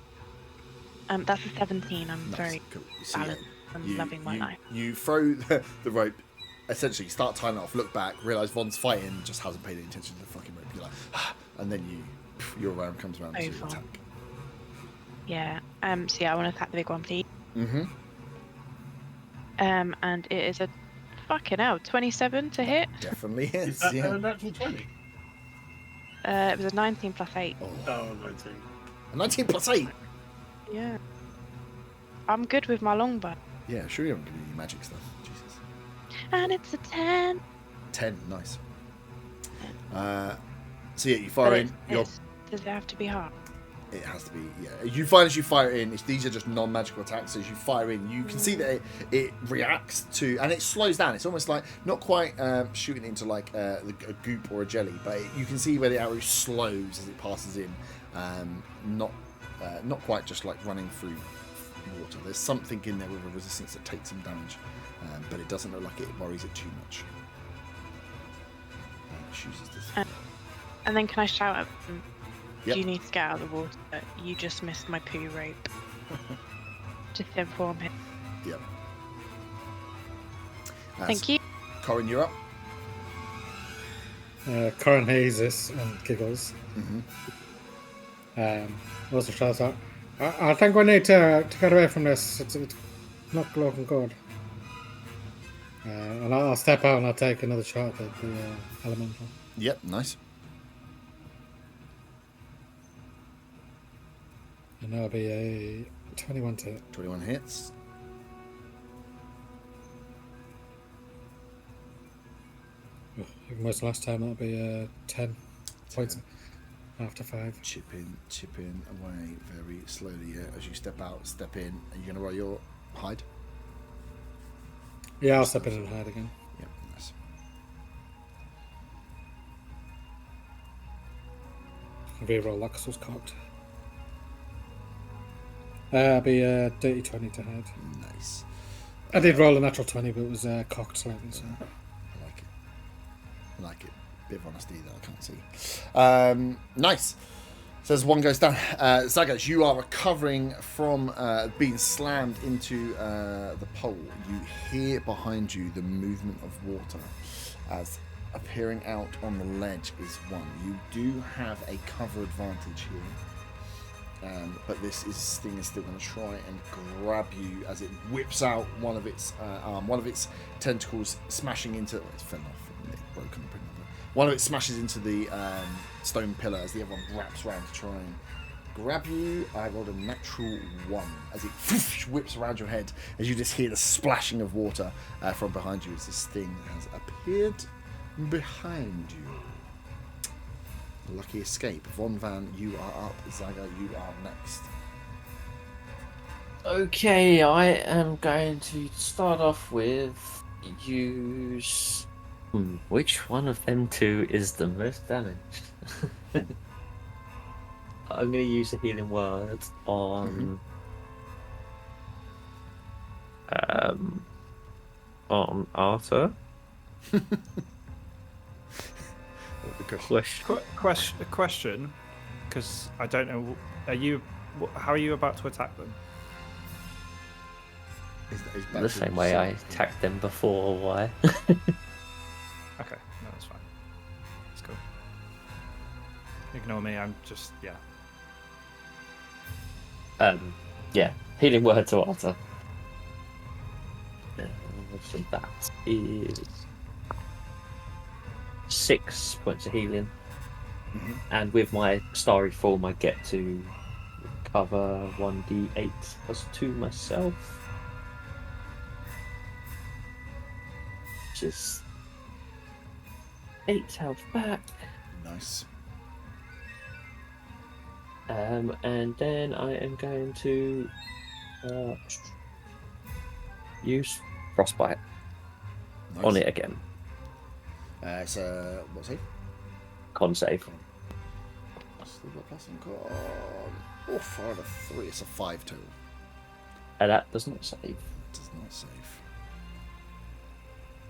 That's a 17. I'm Nice. very Cool. So, yeah, balanced. I'm loving my life. You throw the rope, essentially start tying it off, look back, realise Von's fighting, just hasn't paid any attention to the fucking rope. You're like, and then your round comes around to Von. attack. Yeah. So yeah, I want to attack the big one, please. Mm-hmm. And it is a fucking hell 27 to hit. Definitely Is hits. that Yeah. a natural 20? It was a 19 plus 8. Oh, Oh, 19. a 19 plus 8. Yeah. I'm good with my longbow. Yeah, sure you haven't given me any magic stuff. Jesus. And it's a 10. 10, nice. So yeah, you fire in. Does it have to be hard? It has to be, yeah. You find as you fire in, these are just non-magical attacks. So as you fire in, you can see that it reacts to, and it slows down. It's almost like not quite shooting into like a goop or a jelly, but you can see where the arrow slows as it passes in. Not quite just like running through water. There's something in there with a resistance that takes some damage, but it doesn't look like it worries it too much. Chooses this. And then can I shout at them? Yep. Do you need to get out of the water? You just missed my poo rope. Just inform him. Yep. Thank you. Corin, you're up. Corin hazes and giggles. Mm-hmm. Also shouts out, I think we need to get away from this. It's not looking good. And I'll step out and I'll take another shot at the elemental. Yep, nice. And that'll be a 21 to hit. 21 hits. Even worse last time, that'll be 10 points after 5. Chip in away very slowly. Yeah, as you step out, step in. Are you going to roll your hide? Yeah, I'll step in and hide again. Yep, nice. Reroll that because it was cocked. It'll be a dirty 20 to hide. Nice. I did roll a natural 20, but it was cocked slightly. So. I like it. I like it. Bit of honesty that I can't see. Nice. So as one goes down, Zagos, you are recovering from being slammed into the pole. You hear behind you the movement of water as appearing out on the ledge is one. You do have a cover advantage here, but this thing is still going to try and grab you as it whips out one of its tentacles, smashing into. It's fell off. It's broken. One of it smashes into the stone pillar as the other one wraps around to try and grab you. I rolled a natural 1 as it whips around your head as you just hear the splashing of water from behind you as this thing has appeared behind you. Lucky escape. Von Van, you are up. Zaga, you are next. Okay, I am going to start off with use. Which one of them two is the most damaged? I'm going to use a healing word on Arthur. Question, because I don't know. How are you about to attack them? The same way I attacked them before. Why? Okay, no, that's fine. That's cool. Ignore me. I'm just Yeah. Healing word to Arthur. So that is 6 points of healing. And with my starry form, I get to recover 1d8 plus 2 myself. which is 8 health back. Nice. And then I am going to use Frostbite Nice. on it again. It's what save? Con save. Still got plus on con. Oh, 4 out of 3. It's a 5 total. And that does not save. Does not save.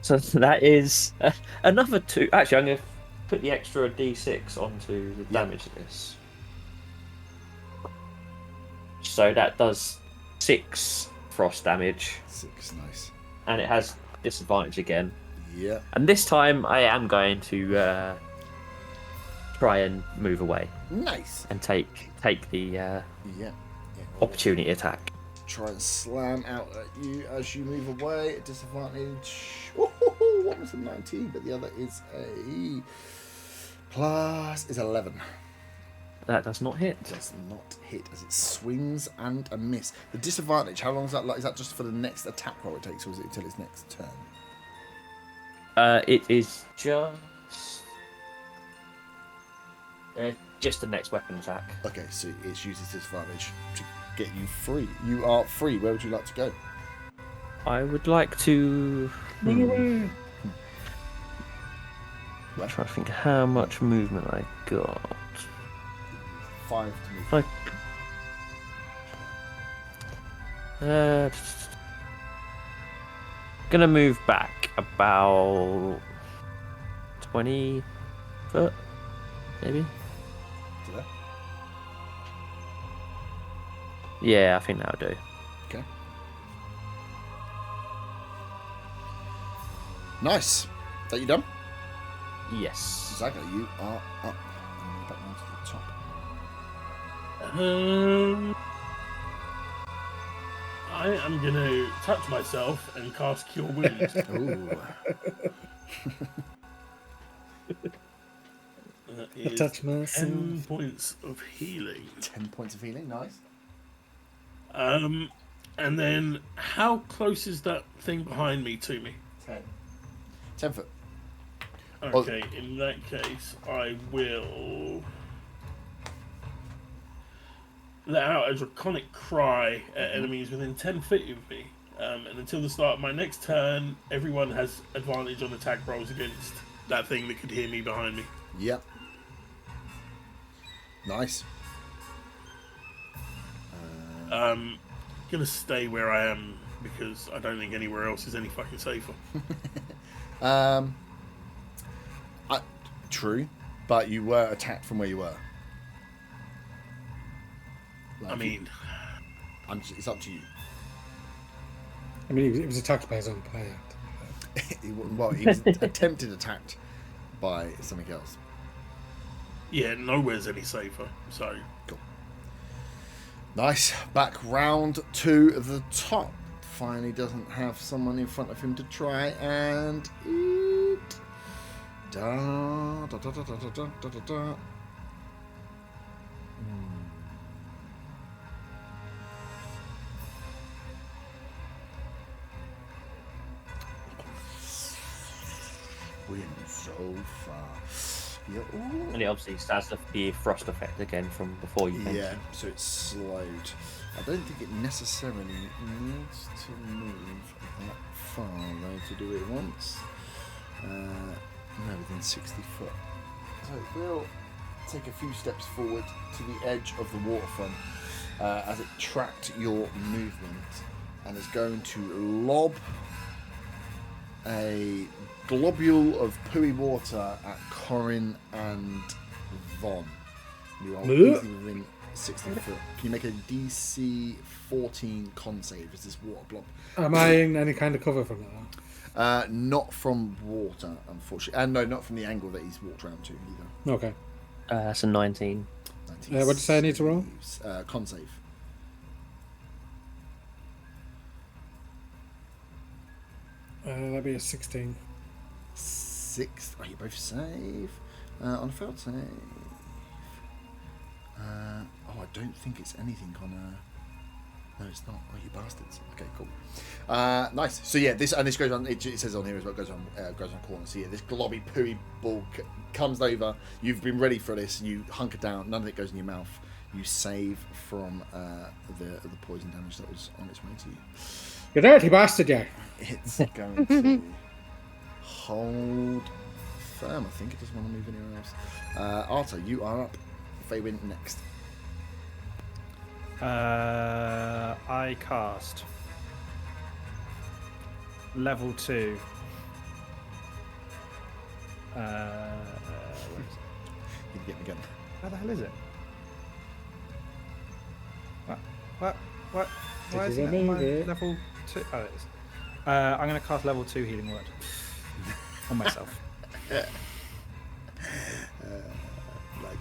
So that is another 2. Actually, I'm going to put the extra d6 onto the damage of this. So that does 6 frost damage. 6, nice. And it has disadvantage again. Yeah. And this time I am going to try and move away Nice. and take the Yeah. opportunity attack. Try and slam out at you as you move away at disadvantage. One was a 19, but the other is a plus is 11. That does not hit. Does not hit as it swings and a miss. The disadvantage, how long is that? Like, is that just for the next attack roll it takes, or is it until its next turn? It is just the next weapon attack. Okay, so it uses disadvantage to get you free. You are free. Where would you like to go? I would like to. Run away. I'm trying to think how much movement I got. 5 to move. Like, gonna move back about 20 foot, maybe. To there. Yeah, I think that'll do. Okay. Nice. That you done? Yes. Exactly. You are up. And we're back down to the top. I am going to touch myself and cast Cure Wounds. Ooh. That is Touch myself. 10 points of healing. 10 points of healing. Nice. And then how close is that thing behind me to me? 10. 10 foot. Okay, in that case, I will let out a draconic cry at enemies within 10 feet of me. And until the start of my next turn, everyone has advantage on attack rolls against that thing that could hear me behind me. Yep. Nice. Gonna stay where I am because I don't think anywhere else is any fucking safer. True, but you were attacked from where you were. Like, I mean, it's up to you. I mean, he was attacked by his own player. Well, he was attempted attacked by something else. yeah, nowhere's any safer. So Cool. Nice. Back round to the top. Finally doesn't have someone in front of him to try and eat. Da, da, da, da, da, da, da, da, da. Win so far. Yeah. Ooh. And it obviously starts the frost effect again from before you mentioned. Yeah, so it's slowed. I don't think it necessarily needs to move that far though to do it once. No, within 60 foot. So it will take a few steps forward to the edge of the waterfront as it tracked your movement and is going to lob a globule of pooey water at Corin and Von. You are easily within 60 foot. Can you make a DC 14 con save as this water blob? Am I in any kind of cover from that? Not from water, unfortunately. And no, not from the angle that he's walked around to either. Okay. That's a 19. What did you say I need to roll? Con save. That'd be a 16. 6. Oh, you both save. On a failed save. I don't think it's anything on a. No, it's not. Oh, you bastards. Okay, cool. Nice. So yeah, this goes on. It says on here as well. Goes on corner. So yeah, this globby pooey ball comes over. You've been ready for this. You hunker down. None of it goes in your mouth. You save from the poison damage that was on its way to you. You dirty bastard, you. It's going to hold firm. I think it doesn't want to move anywhere else. Arta, you are up. Faywin next. I cast level 2. Where is it? You can get me gun. How the hell is it? What? Why is it at my level 2? Oh, it is. I'm going to cast level 2 healing word on myself. Like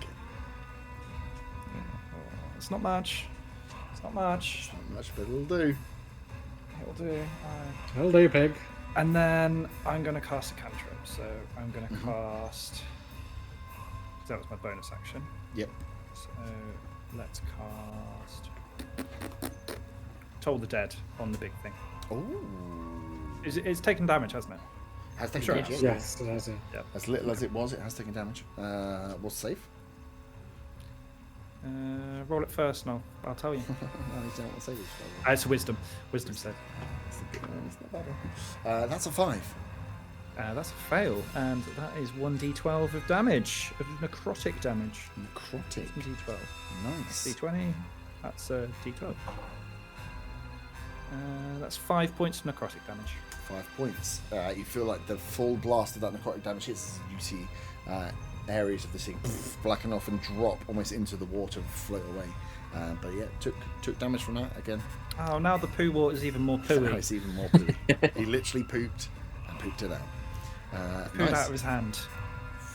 it. It's not much. It's not much. Not much, but it'll do. It'll do. Will do, pig. And then I'm going to cast a cantrip. So I'm going to cast. That was my bonus action. Yep. So let's cast Toll the Dead on the big thing. Oh. It's taken damage, hasn't it? Has taken Sure. damage. Yes, it has it. Yep. As little as it was, it has taken damage. What's safe? Roll it first, and I'll tell you. No, he's not save this. It's wisdom. Wisdom save. It's not bad. That's a 5. That's a fail, and that is 1d12 of damage, of necrotic damage. Necrotic. D12. Nice. D20. That's d12. That's 5 points of necrotic damage. 5 points. You feel like the full blast of that necrotic damage hits. You see areas of the sea blacken off and drop almost into the water and float away. But yeah, took damage from that again. Oh, now the poo water is even more Now pooey. it's even more pooey. He literally pooped and pooped it out. Pooed Nice. out of his hand.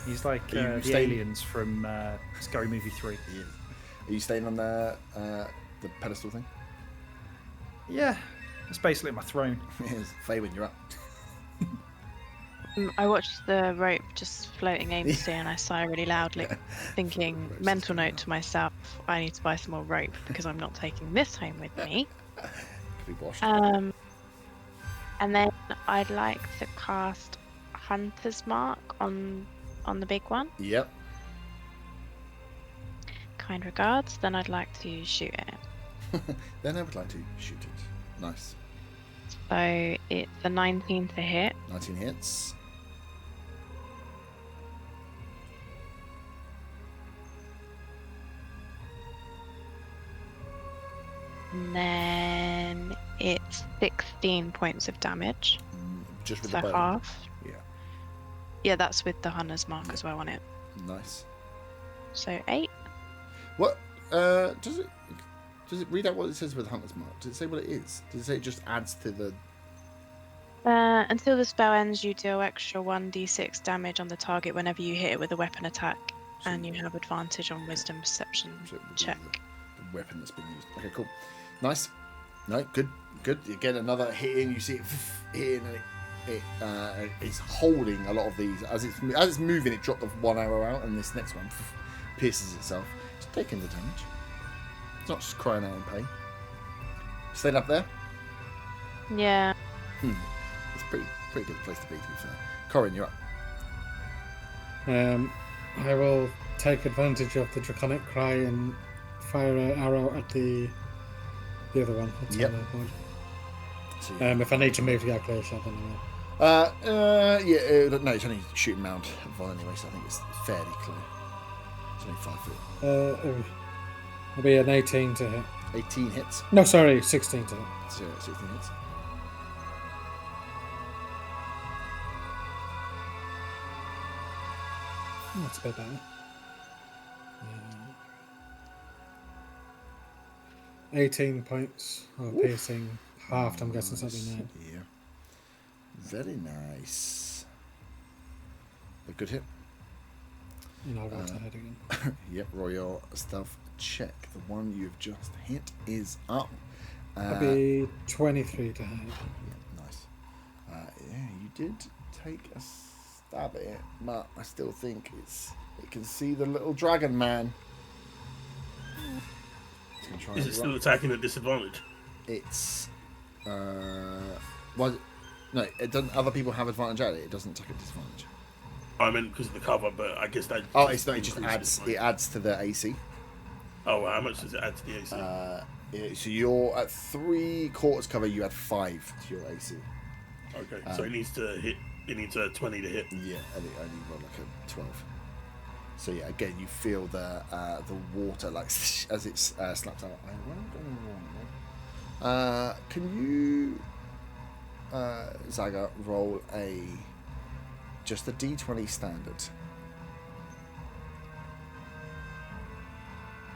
He's like Are you the staying- aliens from Scary Movie 3. He is. Are you staying on the pedestal thing? Yeah, it's basically my throne. Yes. Faywin, you're up. I watched the rope just floating aimlessly and I sigh really loudly, thinking, mental note to myself, I need to buy some more rope because I'm not taking this home with me. Could be washed. And then I'd like to cast Hunter's Mark on the big one. Yep. Kind regards. Then I'd like to shoot it. Then I would like to shoot it. Nice. So it's a 19 to hit. 19 hits. And then it's 16 points of damage. Just with So the bow. half. Yeah. Yeah, that's with the Hunter's Mark as well on it. Nice. So 8. What? Does it read out what it says with Hunter's Mark? Does it say what it is? Does it say it just adds to the... Until the spell ends, you deal extra 1d6 damage on the target whenever you hit it with a weapon attack, and you have advantage on Wisdom Perception So it would be check. the weapon that's been used. Okay, cool. Nice. No, good. You get another hit in, you see it hit in, and it's holding a lot of these. As it's moving, it dropped off one arrow out, and this next one pierces itself. It's taking the damage. It's not just crying out in pain. Staying up there? Yeah. It's a pretty good place to be fair. Corin, you're up. I will take advantage of the Draconic Cry and fire an arrow at the other one. That's Yep. on the board. So, If I need to move, yeah, clear shot, then I will. no, it's only shooting mount vol anyway, so I think it's fairly clear. It's only 5 foot. It'll be an 18 to hit. 18 hits. No, sorry, 16 to hit. So 16 hits. That's a bit better. 18 points of piercing, halved, I'm guessing something there. Yeah. Very nice. A good hit. And I'll roll to hit again. Yep, roll your stealth check. The one you've just hit is up. That'll be 23 to hit. Yeah, nice. Yeah, you did take a stab at it, but I still think it can see the little dragon man. It's gonna try Is and it still run. attacking at disadvantage? it's well, no, it doesn't. Other people have advantage at it. It doesn't take a disadvantage. I meant because of the cover, but I guess that. Oh, it's not. It just increases adds. my- It adds to the AC. Oh, how much does it add to the AC? So you're at 3/4 cover. You add 5 to your AC. Okay, so it needs to hit. It needs a 20 to hit. Yeah, and it only rolled like a 12. So yeah, again, you feel the water like as it slaps out. Can you, Zaga, roll just a D20 standard?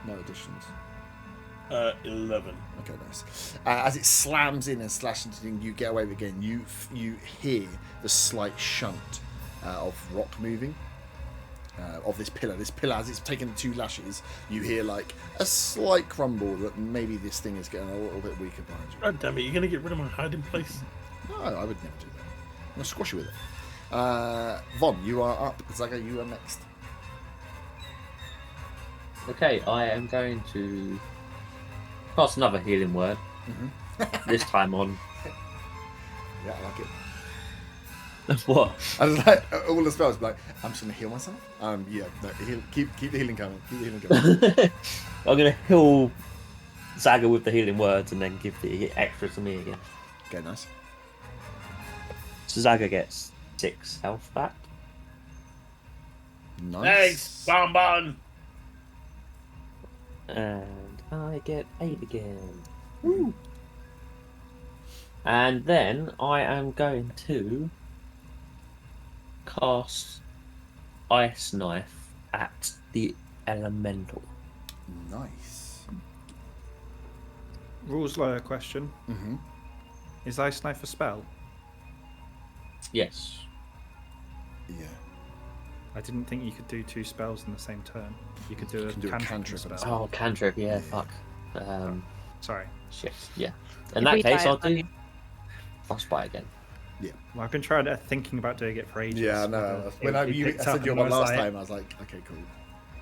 No additions. 11. Okay, nice. As it slams in and slashes in, you get away with it again. You hear the slight shunt of rock moving of this pillar. This pillar, as it's taken 2 lashes, you hear like a slight crumble that maybe this thing is getting a little bit weaker behind you. God damn it! You're gonna get rid of my hiding place. No, I would never do that. I'm gonna squash you with it. Von, you are up. Zaga, you are next. Okay, I am going to cast another healing word. This time on. Yeah, I like it. What? I was like, all the spells, like, I'm just gonna heal myself. Yeah, no, keep the healing coming. Keep the healing coming. I'm going to heal Zaga with the healing words and then give the extra to me again. Okay, nice. So Zaga gets 6 health back. Nice. Thanks, Bonbon. And I get 8 again. Woo. And then I am going to cast Ice Knife at the Elemental. Nice. Rules lawyer question. Mm-hmm. Is Ice Knife a spell? Yes. Yeah. I didn't think you could do 2 spells in the same turn. You could do You a can do a cantrip cantrip and a and a spell. Oh, cantrip, yeah, Yeah. fuck. Sorry. Shit, yeah. In If that we case, die I'll of do money- Frostbite again. Well, I've been thinking about doing it for ages. Yeah, no. whether When it I would be picked said up you and were I was last like, time, I was like, okay, cool.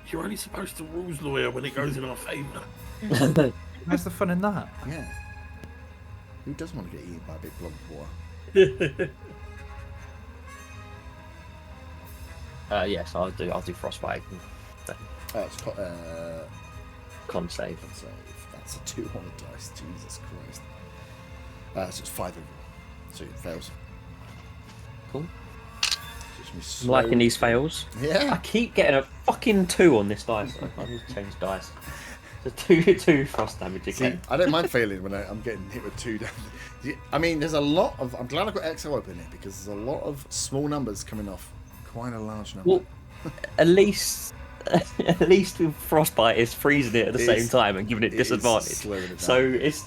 You're only supposed to rules lawyer when it goes in our favour. Where's the fun in that? Yeah. Who doesn't want to get eaten by a big blob of water? Yes, I'll do Frostbite. It's Con save. so that's a 2 on the dice. Jesus Christ. So it's 5 overall. So it fails. Cool. So it's gonna be I'm liking these fails. I Yeah. keep getting a fucking 2 on this dice. Though. I need to change dice. So 2 frost damage See, again. I don't mind failing when I'm getting hit with 2 damage. I mean, there's a lot of. I'm glad I've got XO open here because there's a lot of small numbers coming off quite a large number. Well, at least with Frostbite, it's freezing it at the It same is- time and giving it it is disadvantage. slowing it down. So it's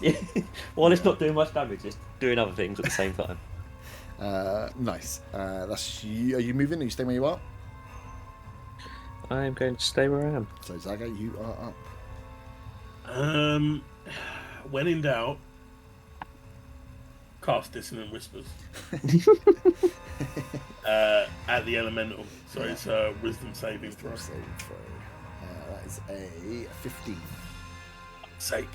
while it's not doing much damage, it's doing other things at the same time. Nice. That's you. Are you moving? Are you staying where you are? I'm going to stay where I am. So Zaga, you are up. When in doubt, cast Dissonant Whispers at the elemental. So it's a wisdom saving throw. Saving throw. That is a 15. Sake.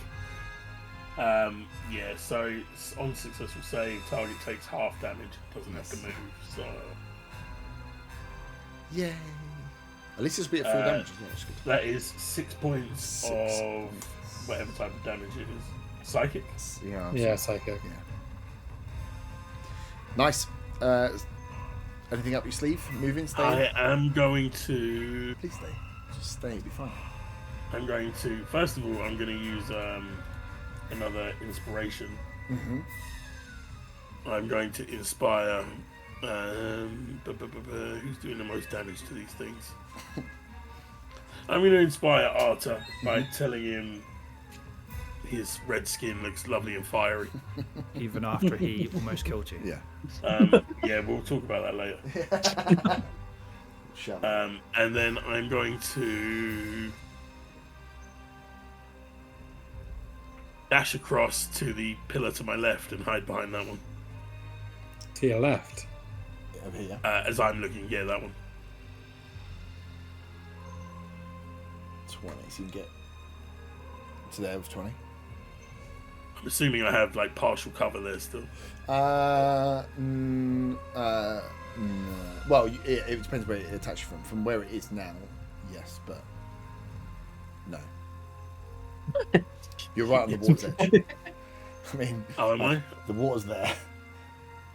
Yeah. So on successful save, target takes half damage. Doesn't have to Yes. move. So Yay! At least it's be at full damage as well. That's good. that is 6 points 6 of whatever type of damage it is. Psychic. Yeah. Yeah, psychic. Yeah. Nice. Anything up your sleeve? Moving? Stay? I am going to. Please stay. Just stay. It'll be fine. I'm going to. First of all, I'm going to use another inspiration. Mm-hmm. I'm going to inspire. Who's doing the most damage to these things? I'm going to inspire Arta by telling him his red skin looks lovely and fiery. Even after he almost killed you. Yeah. Yeah, we'll talk about that later. Shut up. And then I'm going to dash across to the pillar to my left and hide behind that one. To your left. Over here. As I'm looking, yeah, that one. 20. So you can get to there with 20. I'm assuming I have like partial cover there still. No. Well, it depends where it attached from. From where it is now, yes, but no. You're right on the water's edge. I mean, Oh, am I? the water's there.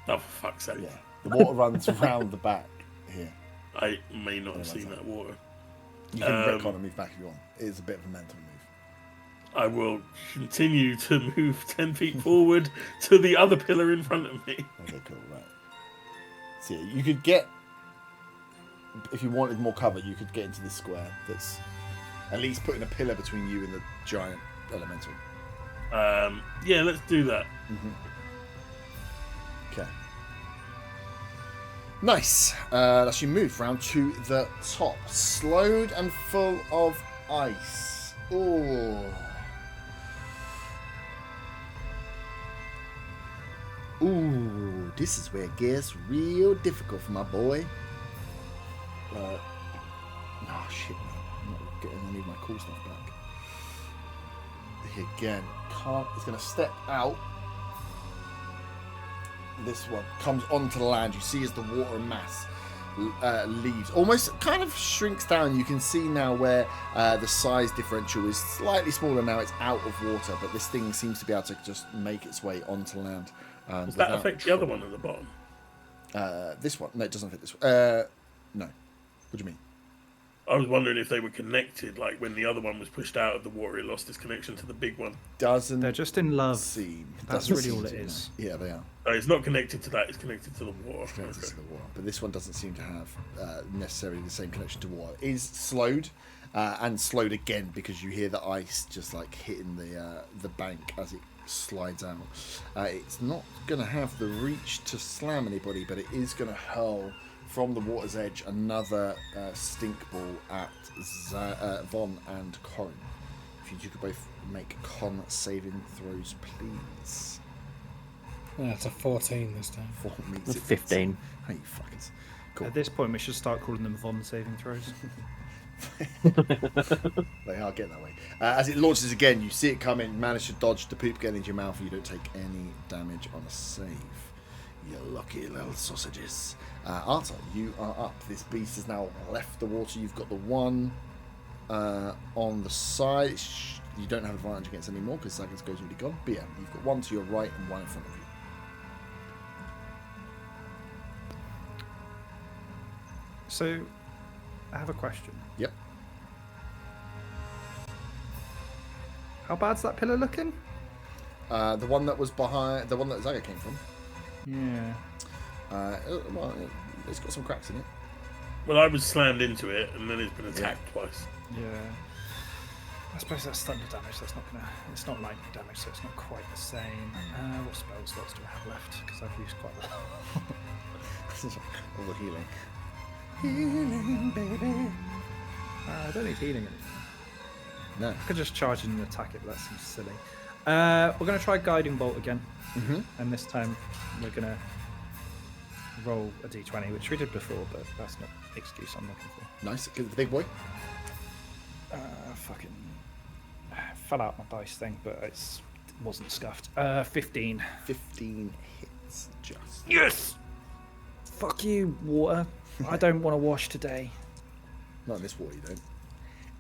Oh, for fuck's sake. Yeah, the water runs around the back here. I may not have seen that water. You can retcon and move back if you want. It is a bit of a mental move. I will continue to move 10 feet forward to the other pillar in front of me. Okay, cool, right. So yeah, you could get, if you wanted more cover, you could get into this square that's at least putting a pillar between you and the giant elemental. Yeah, let's do that. Okay. Nice. That's you move round to the top. Slowed and full of ice. Oh. Ooh, this is where it gets real difficult for my boy. Oh shit, man. I'm not getting any of my cool stuff back. Here again, it's going to step out. This one comes onto the land. You see as the water mass leaves, almost kind of shrinks down. You can see now where the size differential is slightly smaller now. It's out of water, but this thing seems to be able to just make its way onto land. Does that affect the other one at the bottom? This one? No, it doesn't affect this one. No. What do you mean? I was wondering if they were connected, like when the other one was pushed out of the water, it lost its connection to the big one. Doesn't. They're just in love. That's really all it is. Yeah, they are. It's not connected to that, it's connected to the water. Connected to the water. But this one doesn't seem to have necessarily the same connection to water. It is slowed, and slowed again because you hear the ice just like hitting the bank as it slides out. It's not going to have the reach to slam anybody, but it is going to hurl from the water's edge another stink ball at Von and Corin. If you two could both make con saving throws, please. It's a 14 this time. 4 meets it. 15. Hey, you fuckers. Cool. At this point, we should start calling them Von saving throws. They are getting that way. As it launches again, you see it come in, manage to dodge the poop getting into your mouth, and you don't take any damage on a save. You lucky little sausages. Arta, you are up. This beast has now left the water. You've got the one on the side. You don't have advantage against any more because Sagan's goes already gone. But yeah, you've got one to your right and one in front of you. So, I have a question. Yep. How bad's that pillar looking? The one that was behind, the one that Zaga came from. Yeah. Well, it's got some cracks in it. Well, I was slammed into it, and then it's been attacked twice. Yeah. I suppose that's thunder damage. That's not gonna. It's not lightning damage, so it's not quite the same. What spell slots do I have left? Because I've used quite a lot. All the healing. Healing, baby. I don't need healing anymore. No. I could just charge in and attack it, but that seems silly. We're going to try Guiding Bolt again. Mm-hmm. And this time we're going to roll a d20, which we did before, but that's not the excuse I'm looking for. Nice. Get the big boy. Fucking fell out my dice thing, but it wasn't scuffed. 15. 15 hits just. Yes! Fuck you, water. I don't want to wash today. Not in this water, you don't.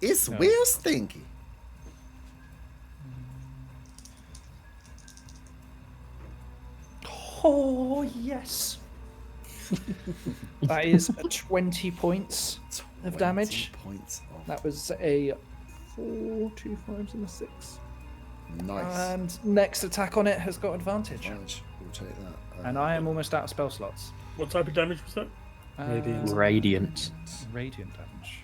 It's No. real stinky. Oh, yes. That is 20 points of damage. 20 points of That was a 4, 2 5s, and a 6. nice. And next attack on it has got advantage. Advantage. We'll take that. And I am almost out of spell slots. What type of damage was that? Radiant. Radiant. Radiant damage.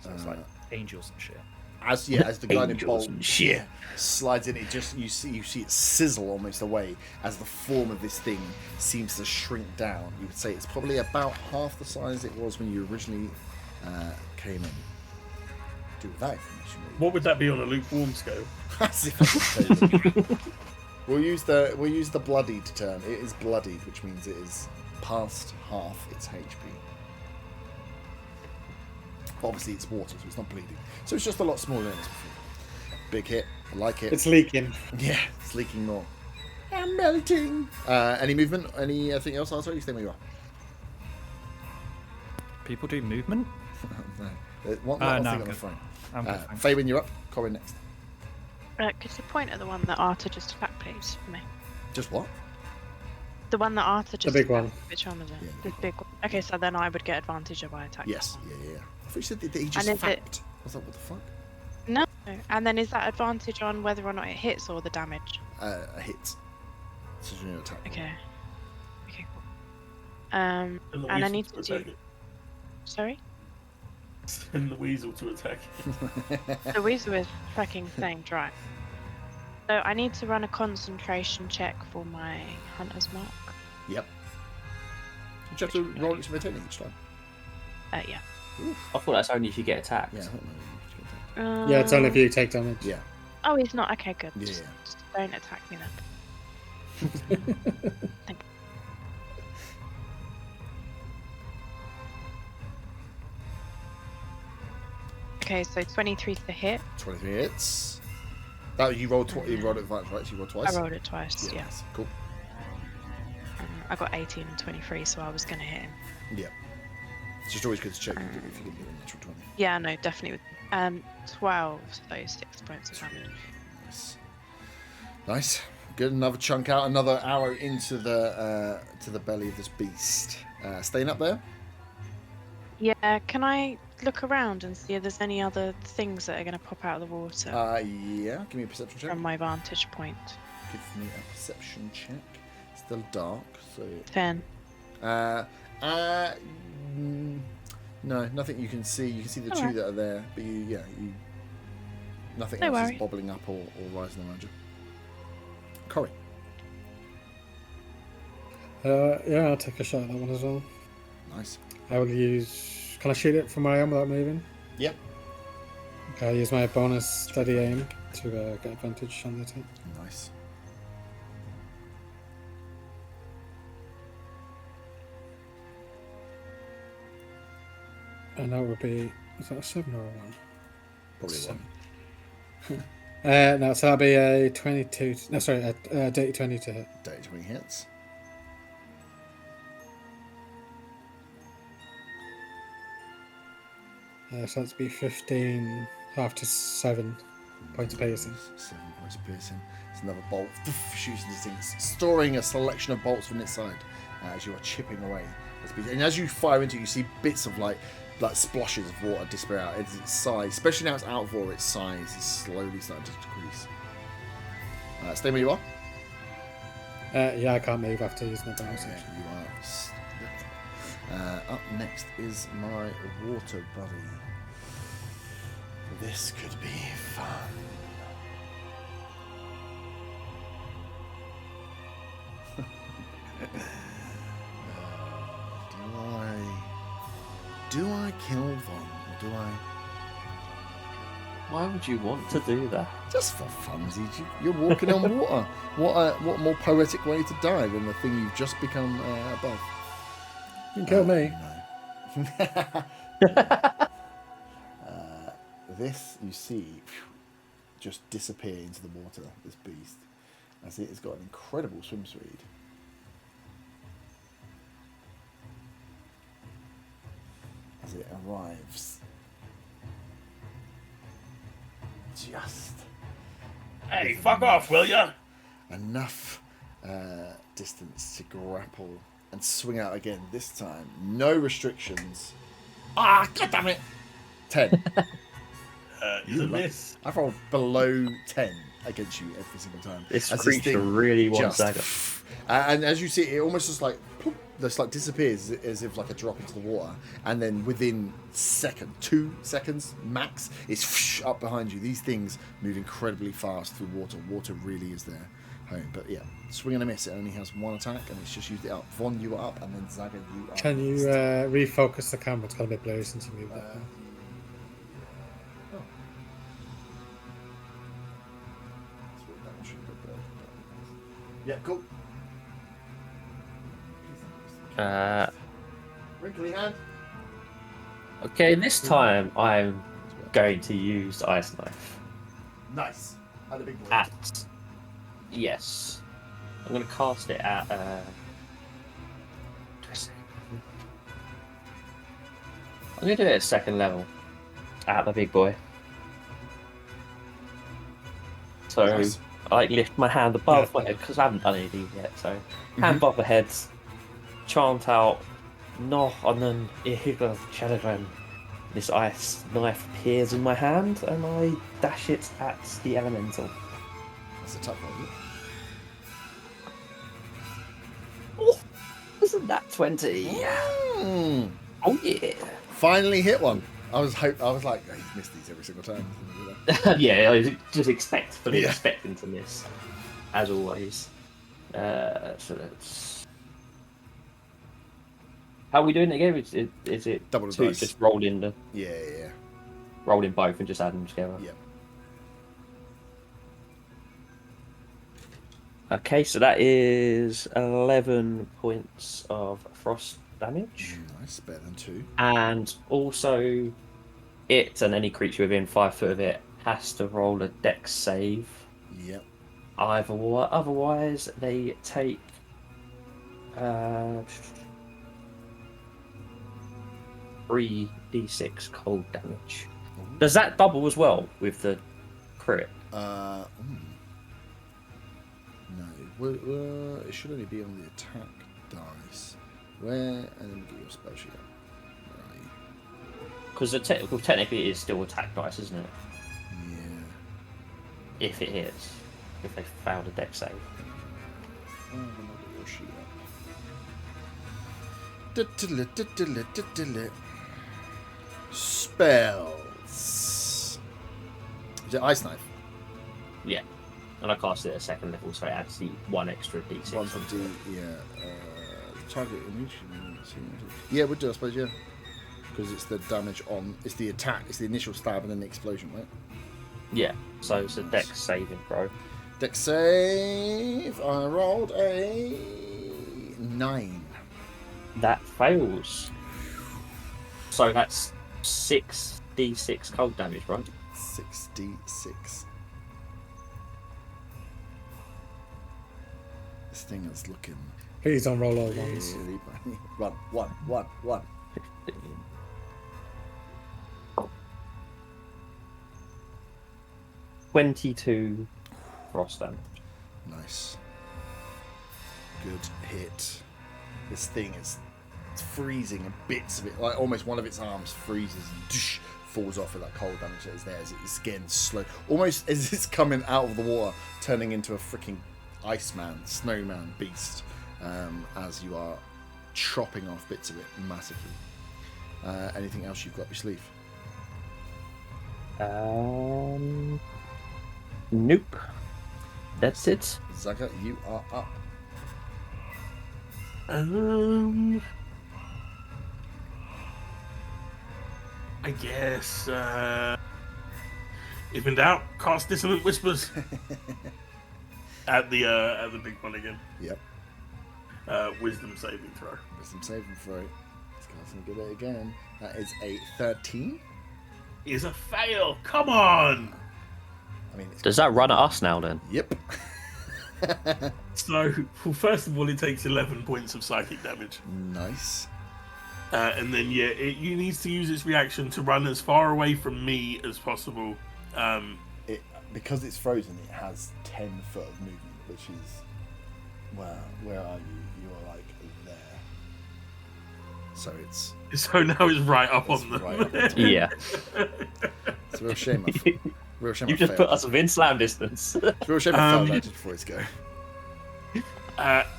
So it's like angels and shit. As the guiding Angels bolt and shit. slides in, it just you see it sizzle almost away as the form of this thing seems to shrink down. You would say it's probably about half the size it was when you originally came in. Do with that information. What would that be on a lukewarm scale? As if I could tell you. We'll use the bloodied term. It is bloodied, which means it is past half its HP. Obviously, it's water, so it's not bleeding. So it's just a lot smaller than it's before. Big hit. I like it. It's leaking. Yeah, It's leaking more. I'm melting. Any movement? Anything else? I'll you stay where you are. People do movement? No. One thing no, on I'm the good. front. I'm good, thanks. Faywin, you're up. Corin next. Could you point at the one that Arthur just attacked, please, for me? Just what? The one that Arthur just big attacked. one. Which one was it? Yeah, The big one. Okay, so then I would get advantage if I attack. Yes. Yeah. I thought you said that he just And is it- fapped. I was like, what the fuck? No. And then is that advantage on whether or not it hits or the damage? A hit. So you're gonna attack. Okay. Okay, cool. And I need to do. Sorry? Send the weasel to attack. The weasel is fucking staying dry. So I need to run a concentration check for my hunter's mark. Yep. You have to roll it to maintain it each time. Yeah. I thought that's only if you get attacked. Yeah, I don't know. Yeah, it's only if you take damage. Yeah. Oh, he's not. Okay, good. Yeah. Just don't attack me then. Thank you. Okay, so 23 to hit. 23 hits. That you rolled. You rolled it twice, right? So you rolled twice. I rolled it twice. Yeah. Nice. Cool. I got 18 and 23, so I was gonna hit him. Yeah. It's just always good to check if you can get a natural 20. Yeah, no, definitely. 12, so 6 points of damage. Nice. Good. Another chunk out. Another arrow into the to the belly of this beast. Staying up there. Yeah, can I look around and see if there's any other things that are going to pop out of the water Yeah. Give me a perception check. from my vantage point? Give me a perception check. It's still dark, so. 10. No, nothing you can see. You can see the two Alright. that are there, but nothing No else worry. is bobbling up or rising around you. Corey. Yeah, I'll take a shot at that one as well. Nice. I will use. Can I shoot it from where I am without moving? Yep. Okay, I'll use my bonus steady aim to get advantage on the attack. Nice. And that would be. Is that a 7 or a 1? Probably one. No, so that'll be a 22. No, sorry, a dirty 20 to hit. Dirty 20 hits. So that's be 15, half to 7 points of piercing. 7 points of piercing. It's another bolt shooting these things, storing a selection of bolts from its side as you are chipping away. And as you fire into it, you see bits of like splashes of water disappear out. Its size, especially now it's out of water, its size is slowly starting to decrease. Stay where you are. Yeah, I can't move after using the bonus Yeah, action. you are stuck. Up next is my water buddy. This could be fun. Do I kill Von, or do I? Why would you want to do that? Just for funsies. You're walking on water. What more poetic way to die than the thing you've just become above? You can kill me. No. This, you see, just disappear into the water, this beast, as it has got an incredible swim speed. As it arrives just Hey, fuck off, will ya? enough distance to grapple and swing out again. This time, no restrictions. Ah, god damn it! 10. It's a miss. I've rolled below 10 against you every single time. This As creature thing really wants just- dagger. And as you see, it almost just like poof, just like disappears as if like a drop into the water, and then within 2 seconds max, it's up behind you. These things move incredibly fast through water. Water really is their home. But yeah, swing and a miss. It only has one attack, and it's just used it up. Von, you are up, and then Zaga, you are. Can you next. refocus the camera? It's got a bit blurry since you moved that. Yeah, cool. Wrinkly hand. Okay, this time I'm going to use Ice Knife Nice. Had a big boy. at Yes. I'm going to cast it at... I'm going to do it at second level. At the big boy. So, Nice. I lift my hand above my head, because I haven't done any of these yet, so... Hand above the head, chant out, No, and then Ihiga Chalagram. This ice knife appears in my hand, and I dash it at the elemental. That's a tough one, isn't it? Oh, isn't that 20? Mm. Oh yeah. Finally hit one. I was like, oh, you missed these every single time. Yeah, I was just fully Yeah. expecting to miss, as always. So that's. How are we doing it again? Is it Double the two, dice. just rolling the Yeah. rolling both and just adding them together? Yeah. Okay, so that is 11 points of frost damage. Nice, better than 2. And also, it and any creature within 5 foot of it has to roll a dex save. Yep. Otherwise, they take 3d6 cold damage. Ooh. Does that double as well with the crit? No. Well, it should only be on the attack dice. Where? And then get your spell sheet up. Right. Because technically it is still attack dice, isn't it? Yeah. If it hits. If they failed a dex save. Oh, then I'll get your sheet up. Spells. Is it Ice Knife? Yeah. And I cast it at second level, so it adds the one extra d6. One for D, yeah. Target image. Yeah, it would do, I suppose, yeah. Because it's the damage on. It's the attack, it's the initial stab and then the explosion, right? Yeah, so it's a dex saving throw. Dex save. I rolled a 9. That fails. So that's 6d6 cold damage, right? 6d6. This thing is looking Please don't roll all ones. really bad. One. 22 frost damage. Nice. Good hit. This thing is freezing and bits of it, like almost one of its arms freezes and falls off with that cold damage that is there as it's getting slow. Almost as it's coming out of the water, turning into a freaking Iceman, snowman beast, as you are chopping off bits of it massively. Anything else you've got up your sleeve? Nope. That's it. Zaga, you are up. I guess if in doubt, cast Dissonant Whispers at the big one again. Yep. Wisdom saving throw. Wisdom saving throw. This guy's gonna get it again. That is a 13. Is a fail. Come on. I mean, it's Does that run at us now then? Yep. So, well, first of all, it takes 11 points of psychic damage. Nice. And then, yeah, you needs to use its reaction to run as far away from me as possible. Because it's frozen, it has 10 foot of movement, which is, well, where are you? You're like there. So it's So now it's right up on them. right up on top. Yeah. It's a real shame. Real shame. You I just failed. put us within slam distance. It's a real shame I failed that just before it's go.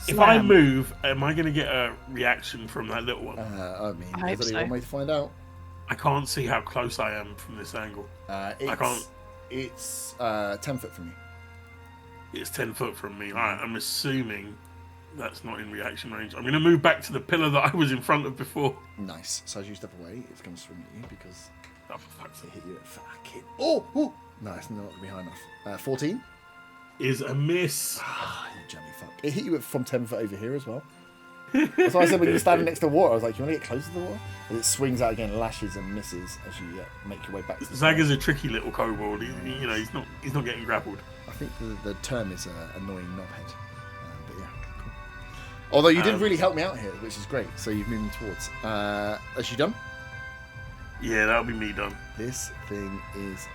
If I move, am I going to get a reaction from that little one? I mean, I hope there's only so. one way to find out. I can't see how close I am from this angle. It's 10 foot from you. It's 10 foot from me. Alright, I'm assuming that's not in reaction range. I'm going to move back to the pillar that I was in front of before. Nice. So as you step away, it's going to swing at you because Oh, for fuck's it sake. hit you at fucking. Oh! No, it's not going to be high enough. 14. Is a miss. Ah, you jammy fuck. It hit you from 10 foot over here as well. That's why I said when you're standing next to water, I was like, do you want to get closer to the water? And it swings out again, lashes and misses as you make your way back to the Zaga's a tricky little kobold. He's not getting grappled. I think the term is annoying knobhead. But yeah, cool. Although you did really help me out here, which is great. So you've moved towards. Are you done? Yeah, that'll be me done. This thing is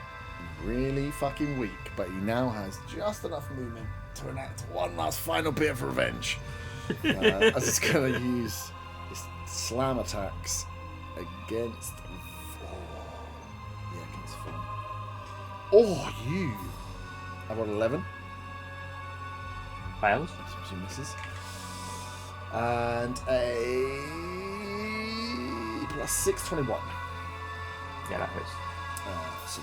really fucking weak, but he now has just enough movement to enact one last final bit of revenge. As it's going to use his slam attacks against. Against 4. Oh, you! I got 11. Fails. She misses. And a plus 6, 21. Yeah, that hurts. So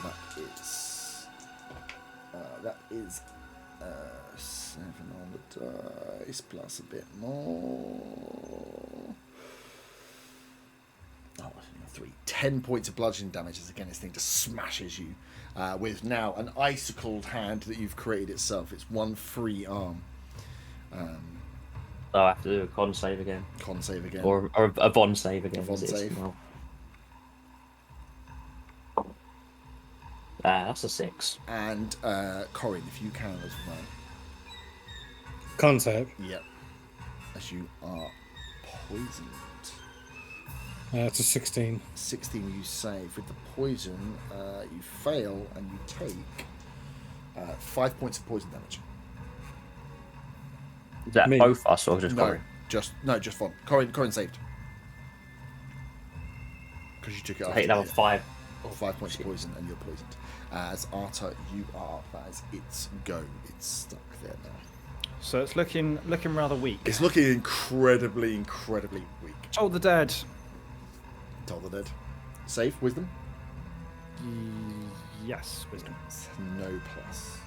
that is 7 on the dice plus a bit more. Oh, 3. 10 points of bludgeoning damage as again this thing just smashes you with now an icicled hand that you've created itself. It's one free arm. So I have to do a con save again. Con save again. Or a Von save again. A Von save. Well. That's a 6. And Corin, if you can as well. Con save. Yep. As you are poisoned. It's a 16. 16 you save. With the poison, you fail and you take 5 points of poison damage. Is that Me. both us or just No, Corin? just Von. Corin saved. Because you took it So off. I hate level 5. 5 points of poison and you're poisoned. As Arta, you are. That is its go. It's stuck there now. So it's looking rather weak. It's looking incredibly weak. Oh, the dead. Tell the dead. Save, wisdom. Yes, wisdom. No plus.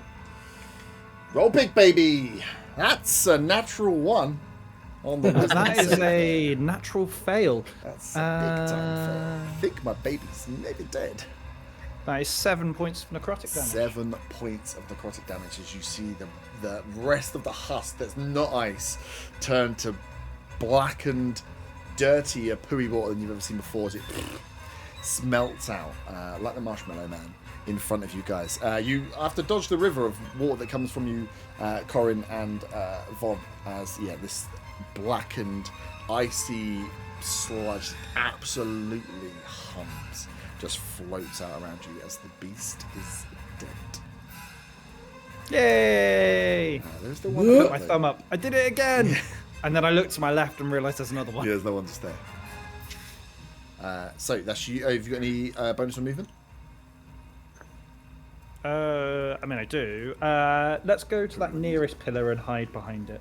Roll big, baby. That's a natural 1 on the wisdom That is save. a natural fail. That's a big time fail. I think my baby's maybe dead. That is 7 points of necrotic damage. 7 points of necrotic damage as you see the rest of the husk that's not ice turn to blackened, dirtier pooey water than you've ever seen before as it smelts out like the Marshmallow Man in front of you guys. You have to dodge the river of water that comes from you, Corin and Von, as this blackened, icy sludge absolutely hums. Just floats out around you as the beast is dead. Yay! There's the I one. put my thumb up. I did it again! And then I looked to my left and realised there's another one. Yeah, there's no one just there. So that's you. Have you got any bonus on movement? I mean, I do. Let's go to that nearest pillar and hide behind it.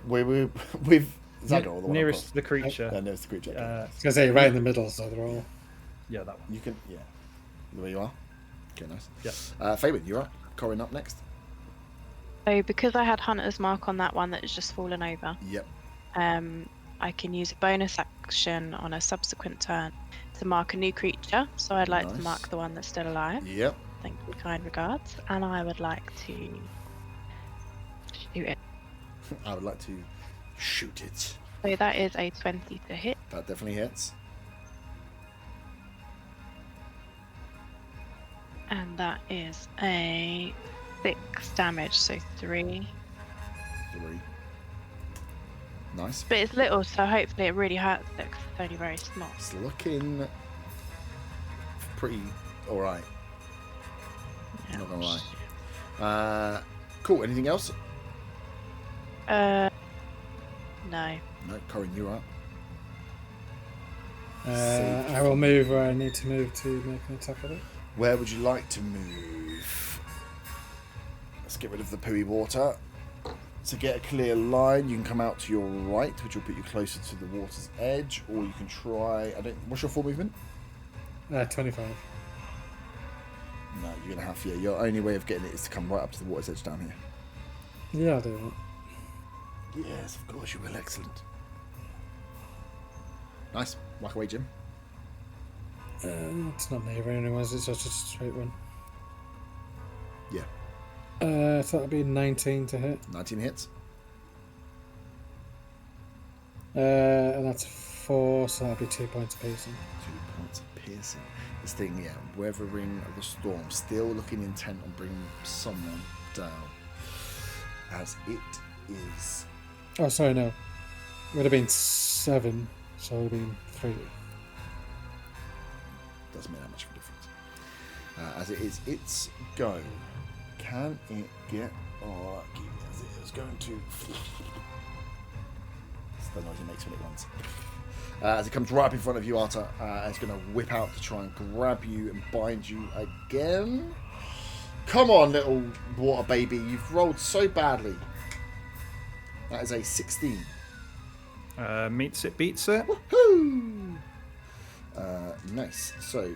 We're with Zagor, or the one Nearest to the creature. nearest to the creature. Okay. I was going to say right in the middle, so they're all. Yeah, that one. You can, the way you are. Okay, nice. Yeah. Faywin, you're up. Corin up next. So because I had Hunter's Mark on that one that has just fallen over, Yep. I can use a bonus action on a subsequent turn to mark a new creature. So I'd like to Nice. mark the one that's still alive. Yep. Thank you, kind regards. And I would like to shoot it. I would like to shoot it. So that is a 20 to hit. That definitely hits. And that is a 6 damage, so 3. 3. Nice. But it's little, so hopefully it really hurts it 'cause it's only very small. It's looking pretty alright. Not gonna lie. Cool. Anything else? No. No. Corin, you're up. I will move where I need to move to make an attack at it. Where would you like to move? Let's get rid of the pooey water. To get a clear line, you can come out to your right, which will put you closer to the water's edge, or you can try. What's your full movement? 25. No, you're gonna have. Your only way of getting it is to come right up to the water's edge down here. Yeah, I'll do Yes, of course you will. Excellent. Nice. Whack away, Jim. that. It's not near anyways, it's just a straight one. Yeah. So that'll be 19 to hit. 19 hits. And that's 4, so that'll be 2 points of piercing. 2 points of piercing. This thing, yeah, weathering the storm, still looking intent on bringing someone down. As it is. Oh, sorry, no. It would have been 7, so it would have been 3. Doesn't make that much of a difference. As it is, its go. Can it get? Oh, as it is going to. It's the noise it makes when it runs. As it comes right up in front of you, Arta, it's going to whip out to try and grab you and bind you again. Come on, little water baby. You've rolled so badly. That is a 16. Meets it, beats it. Woohoo! Nice. So,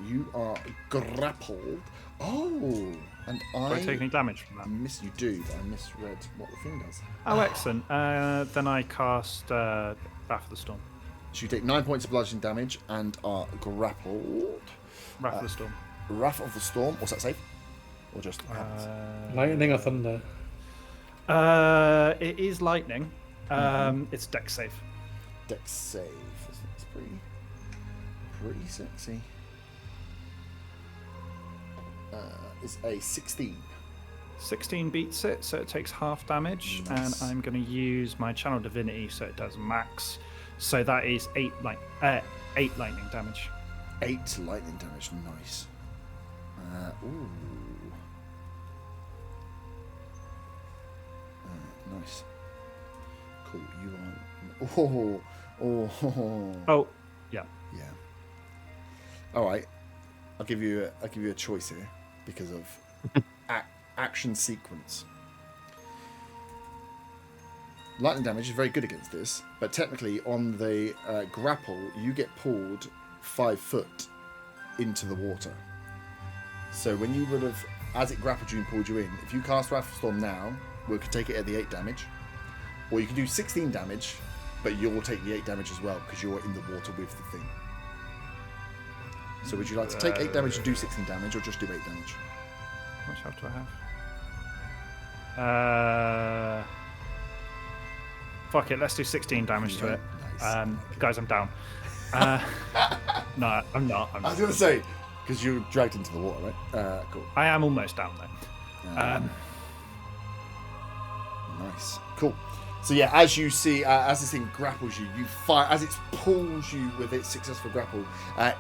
you are grappled. Oh! And Do I take any damage from that? You do, but I misread what the thing does. Oh, excellent. Then I cast Wrath of the Storm. So you take 9 points of bludgeoning damage and are grappled. Wrath of the Storm. Wrath of the Storm. What's that save? Or just happens? Lightning or thunder? It is lightning. It's dex save. Dex save. That's pretty sexy. Is a 16. 16 beats it, so it takes half damage, Nice. and I'm going to use my Channel Divinity, so it does max. So that is 8 lightning damage. 8 lightning damage. Nice. Ooh. Nice. Cool. You are. Oh, yeah. Yeah. All right. I'll give you a choice here because of action sequence. Lightning damage is very good against this, but technically on the grapple you get pulled 5 foot into the water. So when you would have, as it grappled you and pulled you in, if you cast Wrath of Storm now, we could take it at the 8 damage, or you can do 16 damage, but you'll take the 8 damage as well because you're in the water with the thing. So would you like to take 8 damage and do 16 damage, or just do 8 damage? How much health do I have? Fuck it, let's do 16 damage to it. Nice. Guys, I'm down. No, I'm not. I was going to say, because you're dragged into the water, right? Cool. I am almost down though. Nice. Cool. So yeah, as you see, as this thing grapples you, you fire, as it pulls you with its successful grapple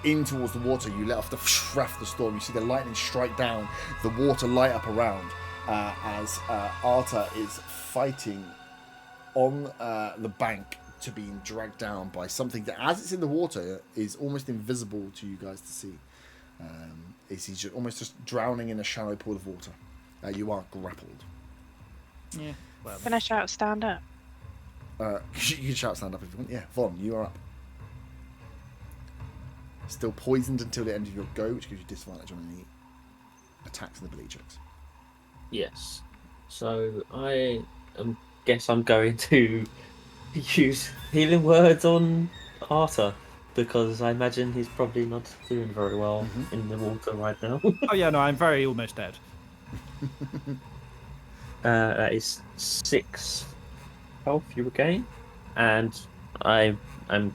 in towards the water, you let off the Wrath of the Storm. You see the lightning strike down, the water light up around, as Arta is fighting on the bank to being dragged down by something that, as it's in the water, is almost invisible to you guys to see. He's almost just drowning in a shallow pool of water. You are grappled. Yeah. Well, Can I shout stand up? You can shout stand up if you want. Yeah, Vaughn, you are up. Still poisoned until the end of your go, which gives you disadvantage on any attacks and ability checks. Yes. So I guess I'm going to use healing words on Arta, because I imagine he's probably not doing very well in the water right now. oh yeah, no, I'm very almost dead. That is 6 health you regain, and I'm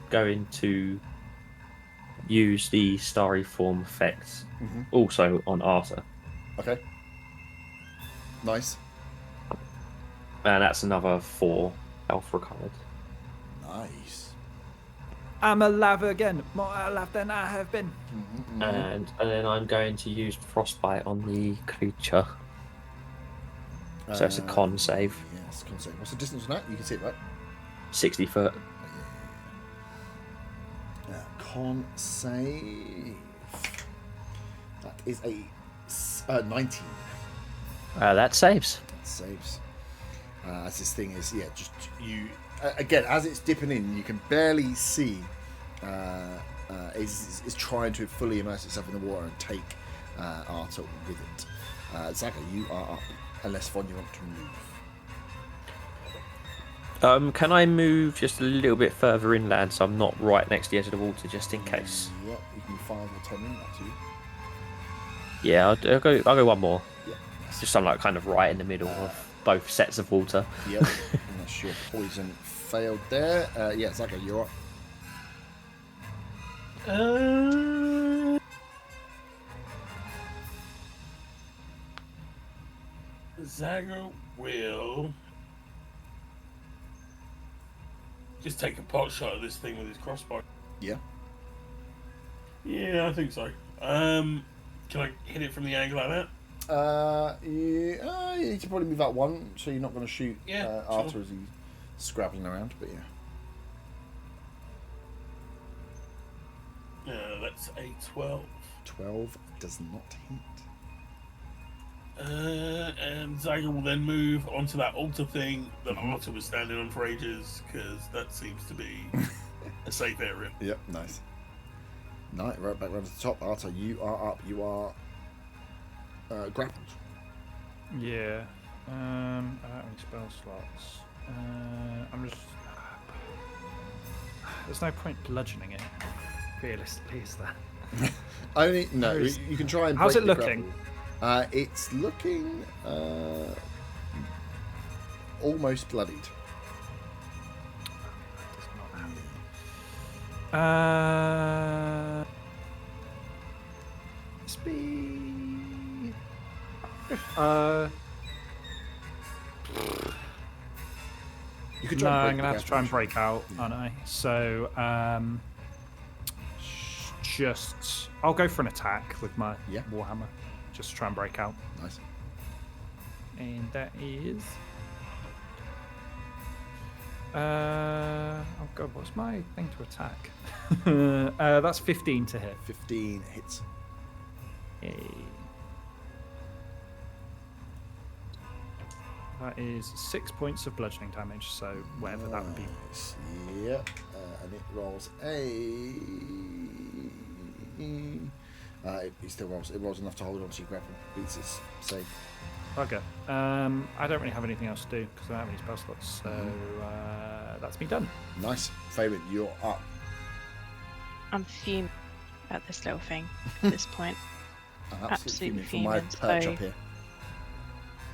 going to use the starry form effect also on Arta. Okay. Nice. And that's another 4 health recovered. Nice. I'm alive again, more alive than I have been. And then I'm going to use frostbite on the creature. So it's a con save. Yes, con save. What's the distance on that? You can see it, right? 60 foot. Con save. That is a 19. That saves. That saves. As this thing is, just you. Again, as it's dipping in, you can barely see. Is trying to fully immerse itself in the water and take Arta with it. Zaka, you are up. Unless Von, you want to move. Can I move just a little bit further inland so I'm not right next to the edge of the water, just in case? Yeah, you can 5 or 10 in that too. Yeah, I'll go one more. Yeah. Just so I'm like kind of right in the middle of both sets of water. Yep. Unless your poison failed there. Zaka, you're up. Zago will just take a pot shot at this thing with his crossbow. Yeah. Yeah, I think so. Can I hit it from the angle like that? You need to probably move that one, so you're not going to shoot Arthur sure. as he's scrabbling around, but yeah. That's a 12. 12 does not hit. And Zaga will then move onto that altar thing that Arthur was standing on for ages, because that seems to be a safe area. Yep, nice. Right, right back round to the top. Arthur, you are up. You are grappled. Yeah. I don't have any spell slots. I'm just. There's no point bludgeoning it. Realistically, is there? Only no. Is- You can try and. How's break it the looking? grapple. It's looking almost bloodied. Does not speed. You could No, try and I'm gonna have to try and break break out, aren't I? So, just I'll go for an attack with my warhammer, just to try and break out. the grapple. Nice. And that is. Oh god, what's my thing to attack? That's 15 to hit. 15 hits. Yay. That is 6 points of bludgeoning damage, so whatever that would be. Nice. Yep. And it rolls a. It still rolls. It rolls enough to hold on to your grapple. Beats its save. Okay. I don't really have anything else to do because I don't have any spell slots, so that's me done. Nice. Fabian, you're up. I'm fuming at this little thing at this point. I'm Absolutely fuming from my fuming, perch so- up here.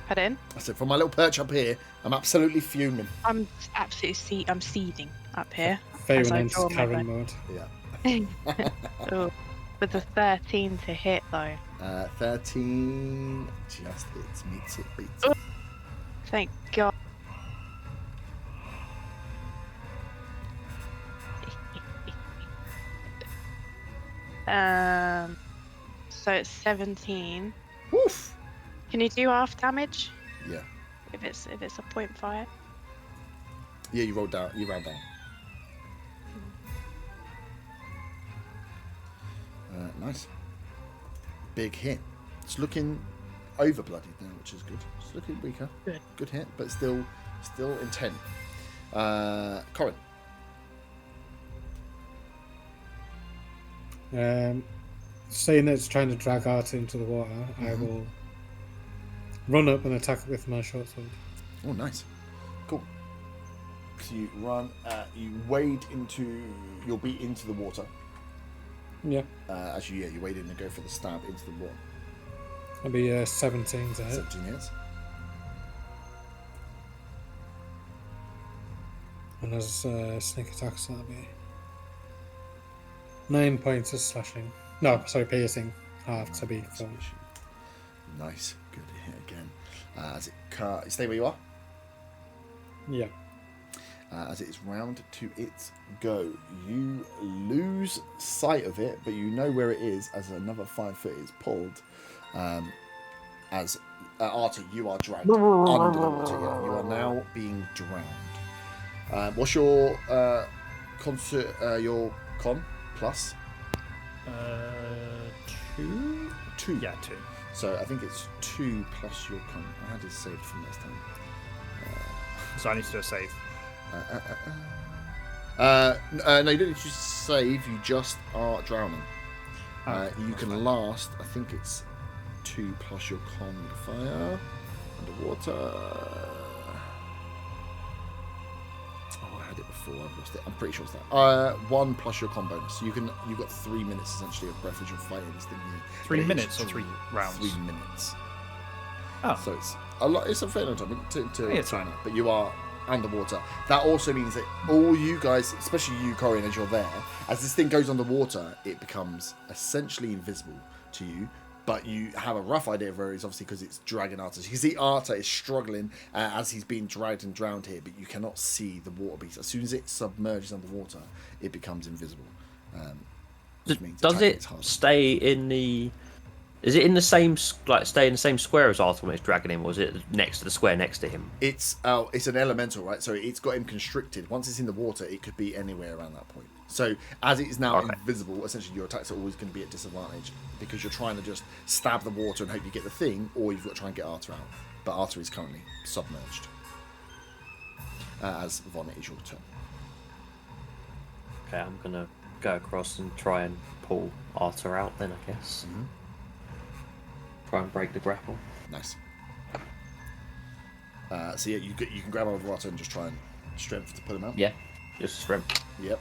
Pardon? I said, from my little perch up here, I'm absolutely fuming. I'm absolutely I'm seething up here. Favorite As I enters draw my Karen bow. mode. Yeah. Oh, with a 13 to hit though. 13 just hits, meets it, beats it. Thank God. So it's 17. Woof! Can you do half damage Yeah. if it's a 0.5? Yeah, you rolled down. You round down. Nice. Big hit. It's looking over bloodied now, which is good. It's looking weaker. Good. Good hit, but still intent. Corin. Seeing it's trying to drag Arthur into the water, I will run up and attack it with my short sword. Oh, nice. Cool. So you run. You wade into. You'll be into the water. Yeah, As you wade in and go for the stab into the water. that'll be 17 to hit. 17 hits. And as sneak attack, so that'll be 9 points of slashing. No, sorry, piercing. Half to be full. Nice. Good hit again. As it stay where you are. Yeah. As it is round to its go, you lose sight of it, but you know where it is as another 5 foot is pulled. As Arthur, you are dragged under the water. Yeah. You are now being drowned. What's your your con plus? 2? 2. Yeah, 2. So I think it's 2 plus your con. I had it saved from last time. So I need to do a save. No, you don't need to save. You just are drowning. You can last. I think it's 2 plus your con modifier. Underwater. Oh, I had it before. I've lost it. I'm pretty sure it's that. 1 plus your con bonus. So you've got 3 minutes essentially of breath as you're fighting this thing. 3 minutes or 3 rounds? 3 minutes. Oh, So it's a lot. It's a fair amount of time to Yeah, it's fine. but you are underwater. That also means that all you guys, especially you, Corian, as you're there, as this thing goes underwater, it becomes essentially invisible to you. but you have a rough idea of where he is, obviously, because it's dragging Arta. So you can see Arta is struggling as he's being dragged and drowned here, but you cannot see the water beast. As soon as it submerges underwater, it becomes invisible. Which means Does attacking it is harder. stay in the? Is it in the same stay in the same square as Arthur when it's dragging him, or is it next to the square next to him? It's an elemental, right? So it's got him constricted. Once it's in the water, it could be anywhere around that point. So as it is now invisible, essentially your attacks are always going to be at disadvantage because you're trying to just stab the water and hope you get the thing, or you've got to try and get Arta out. But Arta is currently submerged. As Von, it is your turn. Okay, I'm gonna go across and try and pull Arthur out then, I guess. Mm-hmm. Try and break the grapple. Nice. So yeah, you can grab hold of Arta and just try and strength to pull him out. Yeah, just strength. Yep.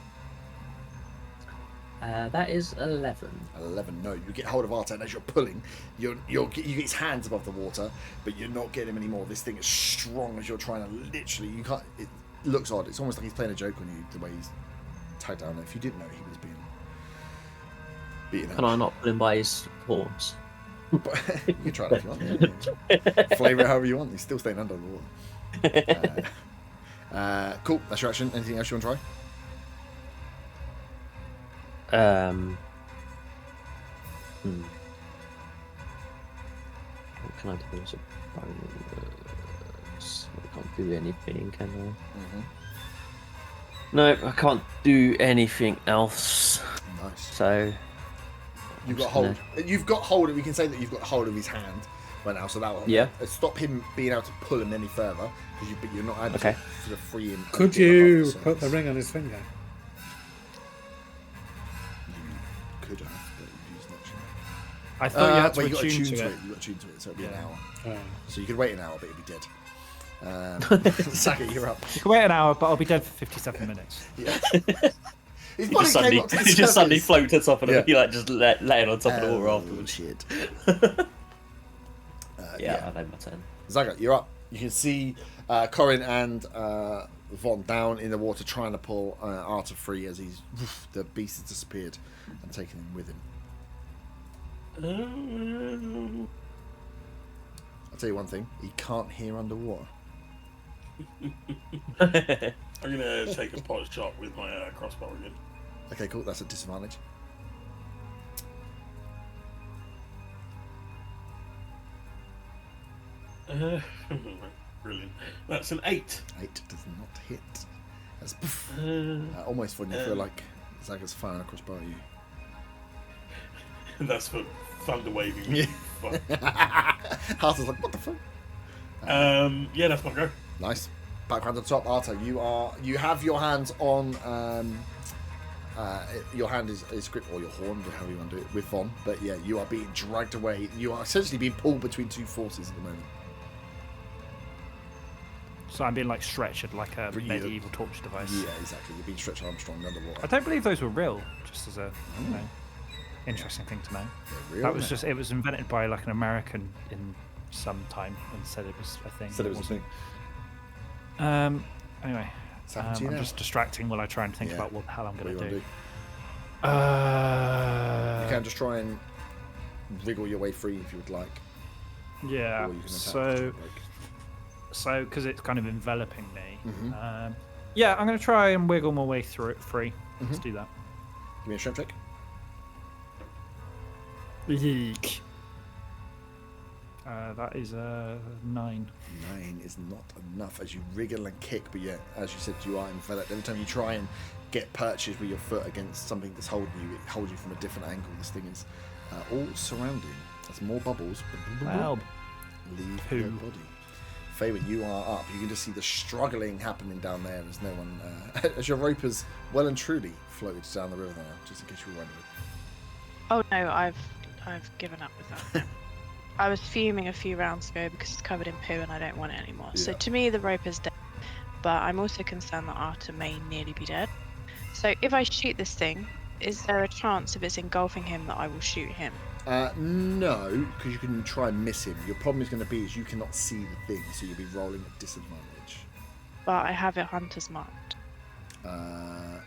That is 11. 11. No, you get hold of Arta, and as you're pulling, you get his hands above the water, but you're not getting him anymore. This thing is strong as you're trying to literally. You can't. It looks odd. It's almost like he's playing a joke on you the way he's tagged down. If you didn't know, he was being beaten up. Can I not pull him by his horns? But you can try it if you want. Yeah. Flavour it however you want. He's still staying under the water. Cool. That's your action. Anything else you want to try? What can I do as a bonus? I can't do anything, can I? Mm-hmm. No, I can't do anything else. Nice. So You've got hold. You've got hold of. We can say that you've got hold of his hand right now, so that will stop him being able to pull him any further. But you're not able to sort of free him. Could you put the ring on his finger? You could have, but you used an action. I thought you had to you got to attune tune to to it. it. You got to tune to it, so it'd be an Yeah. hour. Oh. So you could wait an hour, but it'd be dead. Sackett, you're up. You can wait an hour, but I'll be dead for 57 minutes. Yeah. His he body just suddenly, came up to the he just suddenly surface. floats on top of Yeah. it. He like just laying on top of the water Oh, afterwards. shit. Yeah, I've had my turn. Zaga, you're up. You can see Corin and Von down in the water trying to pull Arta free as the beast has disappeared and taken him with him. I'll tell you one thing, he can't hear underwater. I'm gonna take a pot shot with my crossbow again. Okay, cool, that's a disadvantage. Brilliant. That's an 8. 8 does not hit. That's almost when you feel like Zaga's firing a crossbow at you. That's for thunder waving. Yeah. Arta's like, what the fuck? Yeah, that's my go. Nice. Background on top, Arta. You have your hands on. Your hand is gripped, or your horn, however you want to do it, with Von. But yeah, you are being dragged away. You are essentially being pulled between two forces at the moment. So I'm being like stretched like a But you- medieval torture device. Yeah, exactly. You're being stretched Armstrong underwater. I don't believe those were real, just as a interesting thing to know. They're real, That was now. just, it was invented by like an American in some time and said it was a thing. Said it was a thing. Anyway, It's happened to you I'm now. just distracting while I try and think Yeah. about what the hell I'm What going do to you do. want to do? You can just try and wriggle your way free if you would like. Yeah, Or you can attack. so Like, because it's kind of enveloping me. Mhm. Yeah, I'm going to try and wiggle my way through it free. Let's Mhm. do that. give me a strength check. Eek. That is 9. 9 is not enough as you wriggle and kick, but yeah, as you said, you are enveloped. Every time you try and get purchased with your foot against something that's holding you, it holds you from a different angle. This thing is all surrounding. There's more bubbles. Wow. Leave Poo. your body. Fabian, you are up. You can just see the struggling happening down there. There's no one. As your rope has well and truly floated down the river now, just in case you were wondering. Oh no, I've given up with that. I was fuming a few rounds ago because it's covered in poo and I don't want it anymore. So Yeah. to me, the rope is dead, but I'm also concerned that Arta may nearly be dead. So if I shoot this thing, is there a chance if it's engulfing him that I will shoot him? No, because you can try and miss him. Your problem is going to be is you cannot see the thing, so you'll be rolling at disadvantage. But I have it hunter's marked. But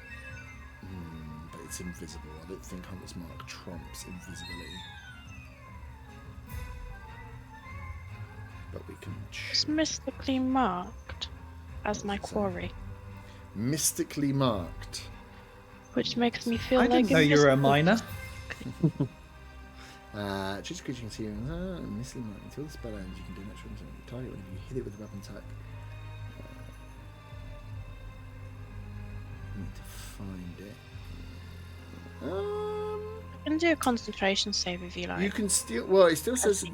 it's invisible. I don't think Hunter's Mark trumps invisibility. but we can. It's mystically marked as my quarry, Mystically marked. which makes me feel I like didn't know you were a miner. Choose a creature you can see. Mystically marked. Until the spell ends, you can do an extra target when you hit it with a weapon attack. Need to find it. I can do a concentration save if you like. You can still. Well, it still says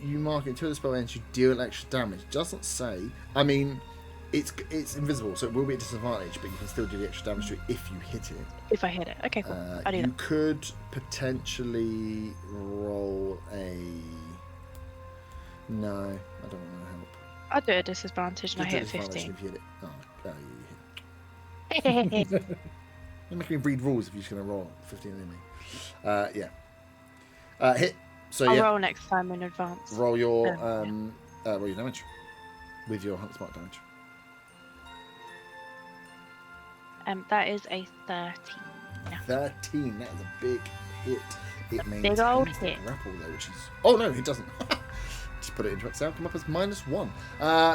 you mark it until the spell ends. You deal extra damage. It doesn't say. I mean, it's invisible, so it will be a disadvantage, but you can still do the extra damage to it if you hit it. If I hit it, okay, cool. I do You that. could potentially roll a. No, I don't want to help. I do a disadvantage and I hit Disadvantage 15. if you hit it. Oh, you hit. You're making me read rules if you're just going to roll 15 in me. Yeah. Hit. So I'll yeah. roll next time in advance. Roll your Yeah. roll your damage with your hunt smart damage. That is a 13. Yeah. 13. That is a big hit. It big old maintains the hit. grapple though, which is. Oh no, it doesn't. Just put it into Excel. Come up as -1.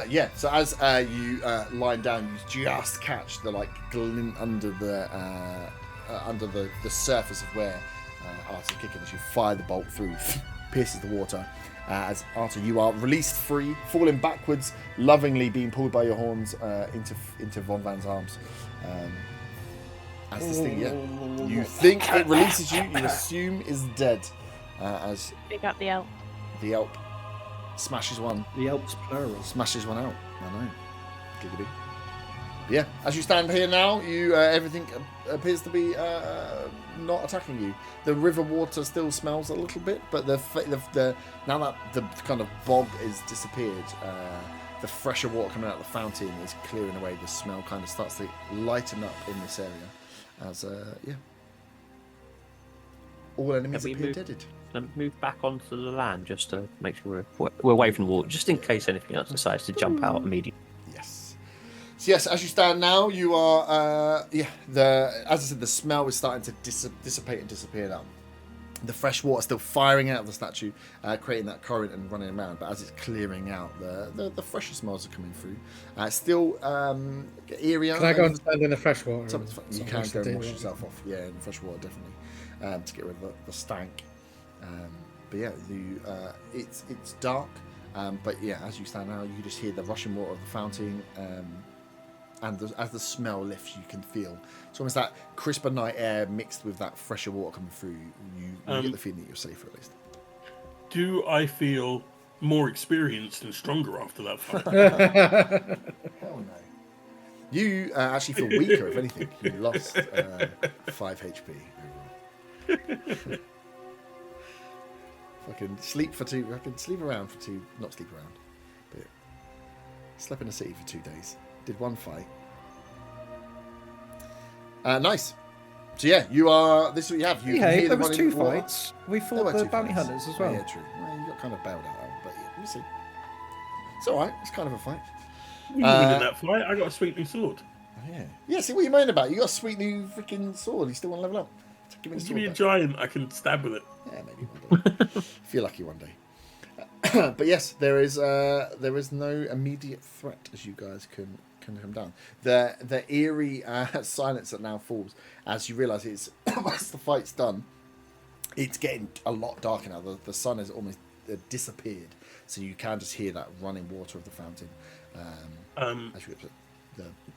Yeah. So as you line down, you just catch the glint under the surface of where Arthur's kicking as you fire the bolt through, pierces the water. As Arthur, you are released free, falling backwards, lovingly being pulled by your horns into Von Van's arms. As this thing, you think it releases you, you assume is dead. As Pick up the elk. the elk smashes one The Alps plural. Smashes one out. I know. Giggity. Yeah, as you stand here now, you everything appears to be not attacking you. The river water still smells a little bit, but the now that the kind of bog is disappeared, the fresher water coming out of the fountain is clearing away. The smell kind of starts to lighten up in this area, as all enemies Have we appear moved- deaded. And move back onto the land just to make sure we're away from the water, just in case anything else decides to jump out immediately. Yes. So yes, as you stand now, you are as I said, the smell is starting to dissipate and disappear now. The fresh water still firing out of the statue, creating that current and running around. But as it's clearing out, the fresher smells are coming through. Still eerie. Can I go and stand in the fresh water? You can go and wash yourself off. Yeah, in the fresh water definitely to get rid of the stank. But yeah, it's dark. But yeah, as you stand now, you just hear the rushing water of the fountain. And as the smell lifts, you can feel it's almost that crisper night air mixed with that fresher water coming through. You get the feeling that you're safer at least. Do I feel more experienced and stronger after that fight? Hell no. You actually feel weaker, if anything. You lost 5 HP overall. Fucking sleep for 2. I can sleep around for 2. Not sleep around, but slept in a city for 2 days. Did 1 fight. Nice. So yeah, you are. This is what you have. You can hear there the was running 2 water. fights. We There fought were the 2 bounty fights. hunters as well. Yeah, true. Well, you got kind of bailed out, but yeah, we'll see. It's all right. It's kind of a fight. You win in that fight. I got a sweet new sword. Yeah. Yeah. See what you moaning about? You got a sweet new freaking sword. You still want to level up? So give me the Give sword me a back. giant. I can stab with it. Yeah, maybe one day. Feel lucky one day. But yes, there is no immediate threat as you guys can come down. The eerie silence that now falls as you realise it's once the fight's done. It's getting a lot darker now. The sun has almost disappeared, so you can just hear that running water of the fountain. As you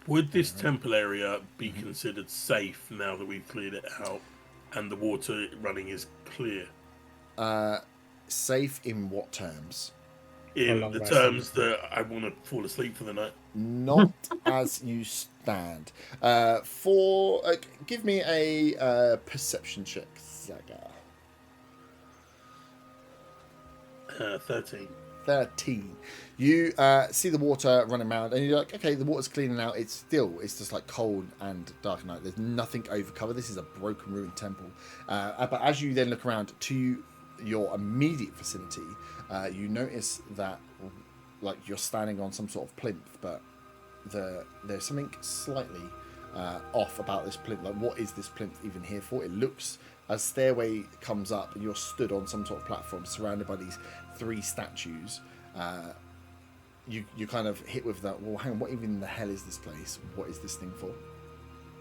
Would this temple area be considered safe now that we've cleared it out and the water running is clear? safe in what terms? In long the rest. terms that I want to fall asleep for the night. Not as you stand. Give me a perception check, Zaga. 13. 13. You see the water running around, and you're like, okay, the water's cleaning out. It's just like cold and dark at night. There's nothing over cover. This is a broken, ruined temple. But as you then look around to your immediate vicinity, you notice that, like, you're standing on some sort of plinth, but there's something slightly off about this plinth. Like, what is this plinth even here for? It looks, a stairway comes up, and you're stood on some sort of platform surrounded by these 3 statues. you kind of hit with that. Well, hang on, what even the hell is this place? What is this thing for?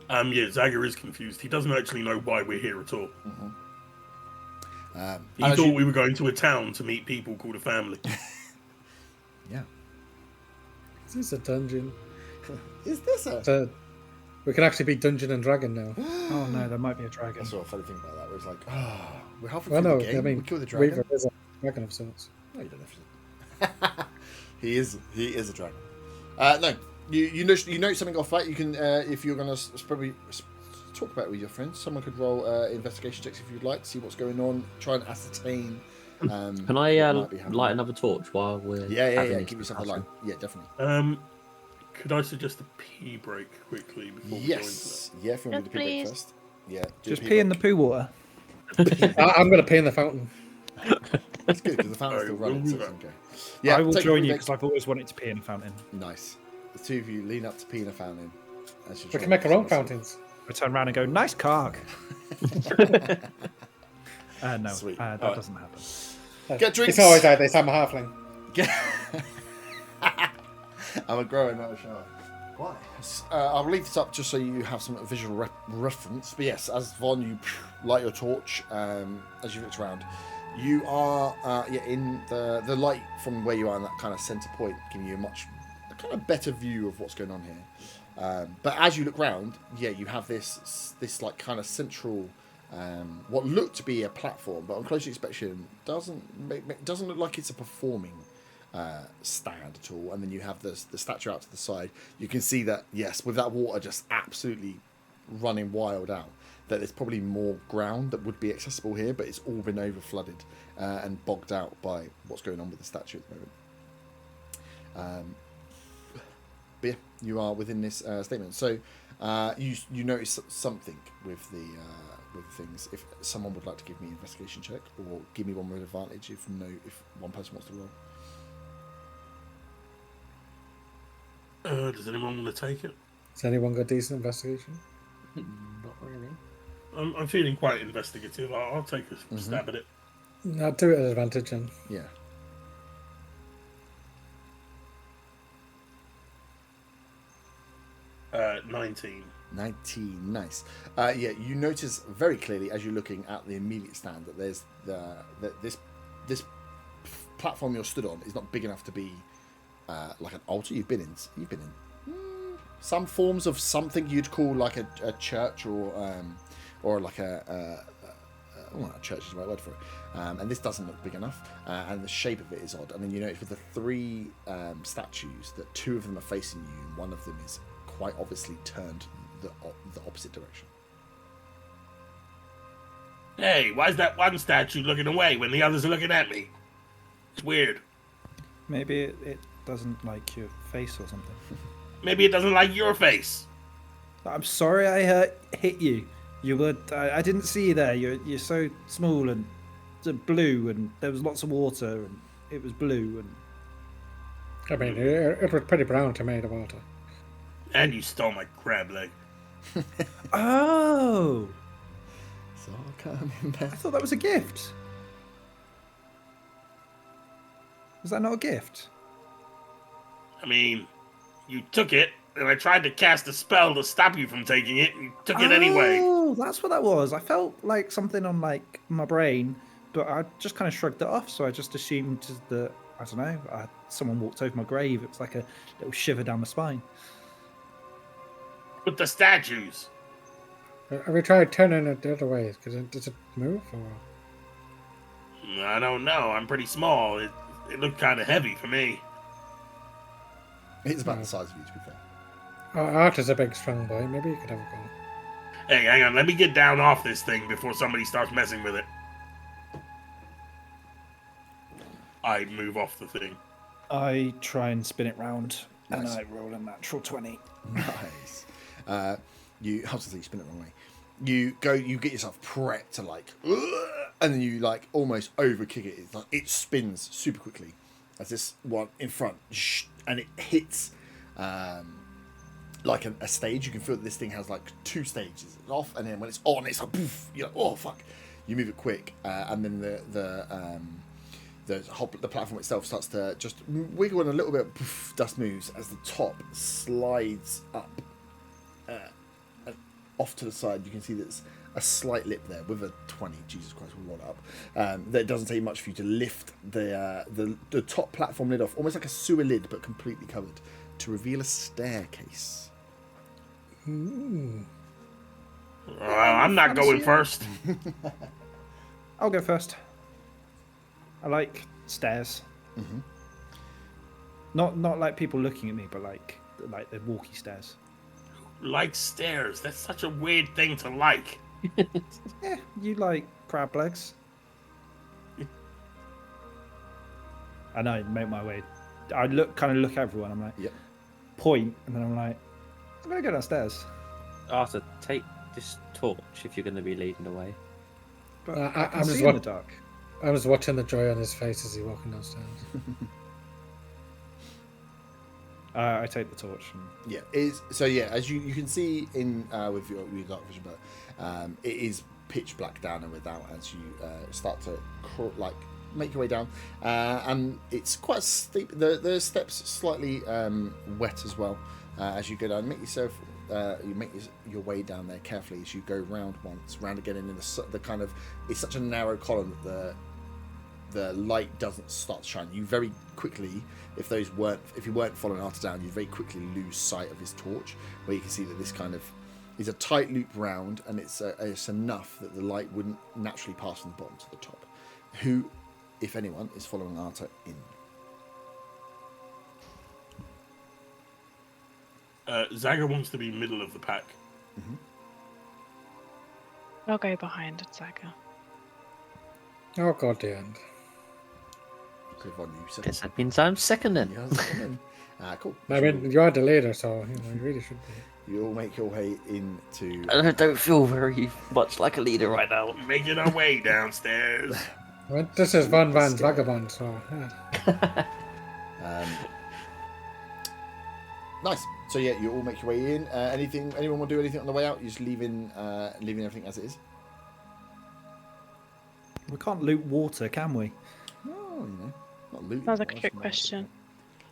Yeah, Zaga is confused. He doesn't actually know why we're here at all. He thought we were going to a town to meet people called a family. Yeah. Is this a dungeon? Is this a? We can actually be Dungeon and Dragon now. Oh no, there might be a dragon. I saw a funny thing about that. Where it's like, we're halfway Well, through no, the game. I mean, we kill the dragon. Weaver is a dragon of sorts. No, you don't have to. He is a dragon. No, you know something off that. You can if you're gonna probably talk about it with your friends. Someone could roll investigation checks if you'd like to see what's going on. Try and ascertain. Can I light another torch while we're Yeah. Give yourself a light. Yeah, definitely. Could I suggest a pee break quickly before we go into that? Yeah, if you want to do the pee break Yes, first. Yeah. do Just a pee in the poo water. I'm going to pee in the fountain. That's good because the fountain's still running. So it's okay. Yeah, I will take a join pee you break. because I've always wanted to pee in a fountain. Nice. The two of you lean up to pee in a fountain. As you We can make our own fountains. I turn around and go, nice cock. No, Sweet. that Alright. doesn't happen. Get drinks. It's always like this. I'm a halfling. I'm a grower, not a shower. Why? I'll leave this up just so you have some visual reference. But yes, as Von, you light your torch as you look around. You are in the light from where you are in that kind of centre point, giving you a kind of better view of what's going on here. But as you look around, you have this like kind of central, what looked to be a platform, but on closer inspection doesn't look like it's a performing stand at all. And then you have the statue out to the side. You can see that, yes, with that water just absolutely running wild out, that there's probably more ground that would be accessible here, but it's all been over flooded and bogged out by what's going on with the statue at the moment. But yeah, you are within this statement. So you notice something with the things. If someone would like to give me an investigation check, or give me one with advantage if one person wants to roll. Does anyone want to take it? Has anyone got decent investigation? Not really. I'm feeling quite investigative. I'll take a stab at it. No, do it at advantage then. Yeah. Uh, 19. 19, nice. You notice very clearly as you're looking at the immediate stand that there's this platform you're stood on is not big enough to be like an altar. You've been in some forms of something you'd call like a church or like a church is the right word for it. And this doesn't look big enough, and the shape of it is odd. And then you notice with the three statues that two of them are facing you, and one of them is quite obviously turned the opposite direction. Hey, why is that one statue looking away when the others are looking at me? It's weird. Maybe it doesn't like your face or something. Maybe it doesn't like your face. I'm sorry I hit you. You were. I didn't see you there. You're so small and blue, and there was lots of water, and it was blue. And I mean, it was pretty brown to me, the water. And you stole my crab leg. oh, So coming I back. thought that was a gift. Was that not a gift? I mean, you took it, and I tried to cast a spell to stop you from taking it, and you took it anyway. Oh, that's what that was. I felt like something on like my brain, but I just kind of shrugged it off. So I just assumed that, I don't know, someone walked over my grave. It was like a little shiver down my spine. With the statues. Have we tried turning it the other way? Does it move? Or? I don't know. I'm pretty small. It looked kind of heavy for me. It's about the size of you, to be fair. Art is a big, strong boy. Maybe you could have a go. Hey, hang on. Let me get down off this thing before somebody starts messing with it. I move off the thing. I try and spin it round, and I roll a natural 20. Nice. You spin it the wrong way. You get yourself prepped to like, and then you like almost overkick it. It's like it spins super quickly as this one in front, and it hits like a stage. You can feel that this thing has like two stages. It's off, and then when it's on, it's like poof. You're like, oh fuck. You move it quick, and then the platform itself starts to just wiggle, and a little bit of poof, dust moves as the top slides up and off to the side. You can see there's a slight lip there with a 20. Jesus Christ, we'll roll it up. That doesn't take much for you to lift the top platform lid off, almost like a sewer lid, but completely covered, to reveal a staircase. Ooh. I'm not going first. I'll go first. I like stairs. Mm-hmm. Not like people looking at me, but like the walkie stairs. Like stairs. That's such a weird thing to like. Yeah, you like crab legs. I know, make my way. I look at everyone. I'm like, Yep. point, and then I'm like, I'm gonna go downstairs. Arthur, take this torch if you're going to be leading the way. But I'm I can just see in the dark. I was watching the joy on his face as he walking downstairs. I take the torch. And... Yeah, as you can see in with your dark vision, but it is pitch black down and without as you start to make your way down, and it's quite steep. The steps slightly wet as well as you go down. You make your way down there carefully as you go round once, round again, and in the kind of, it's such a narrow column that the light doesn't start to shine. You very quickly, if you weren't following Arthur down, you very quickly lose sight of his torch, where you can see that this kind of is a tight loop round, and it's enough that the light wouldn't naturally pass from the bottom to the top. Who, if anyone, is following Arthur in? Zaga wants to be middle of the pack. Mm-hmm. I'll go behind Zaga. Oh god, the end. So Yvonne, you said Guess that means I'm second then. yeah, second then. Cool. I mean, you are the leader, so you really should be. You all make your way into. I don't feel very much like a leader right now. Making our way downstairs. Well, this is Van Van's vagabond, so yeah. Nice. So yeah, you all make your way in. Anyone want to do anything on the way out? You're just leaving everything as it is. We can't loot water, can we? Oh, not looting. Sounds like a trick question.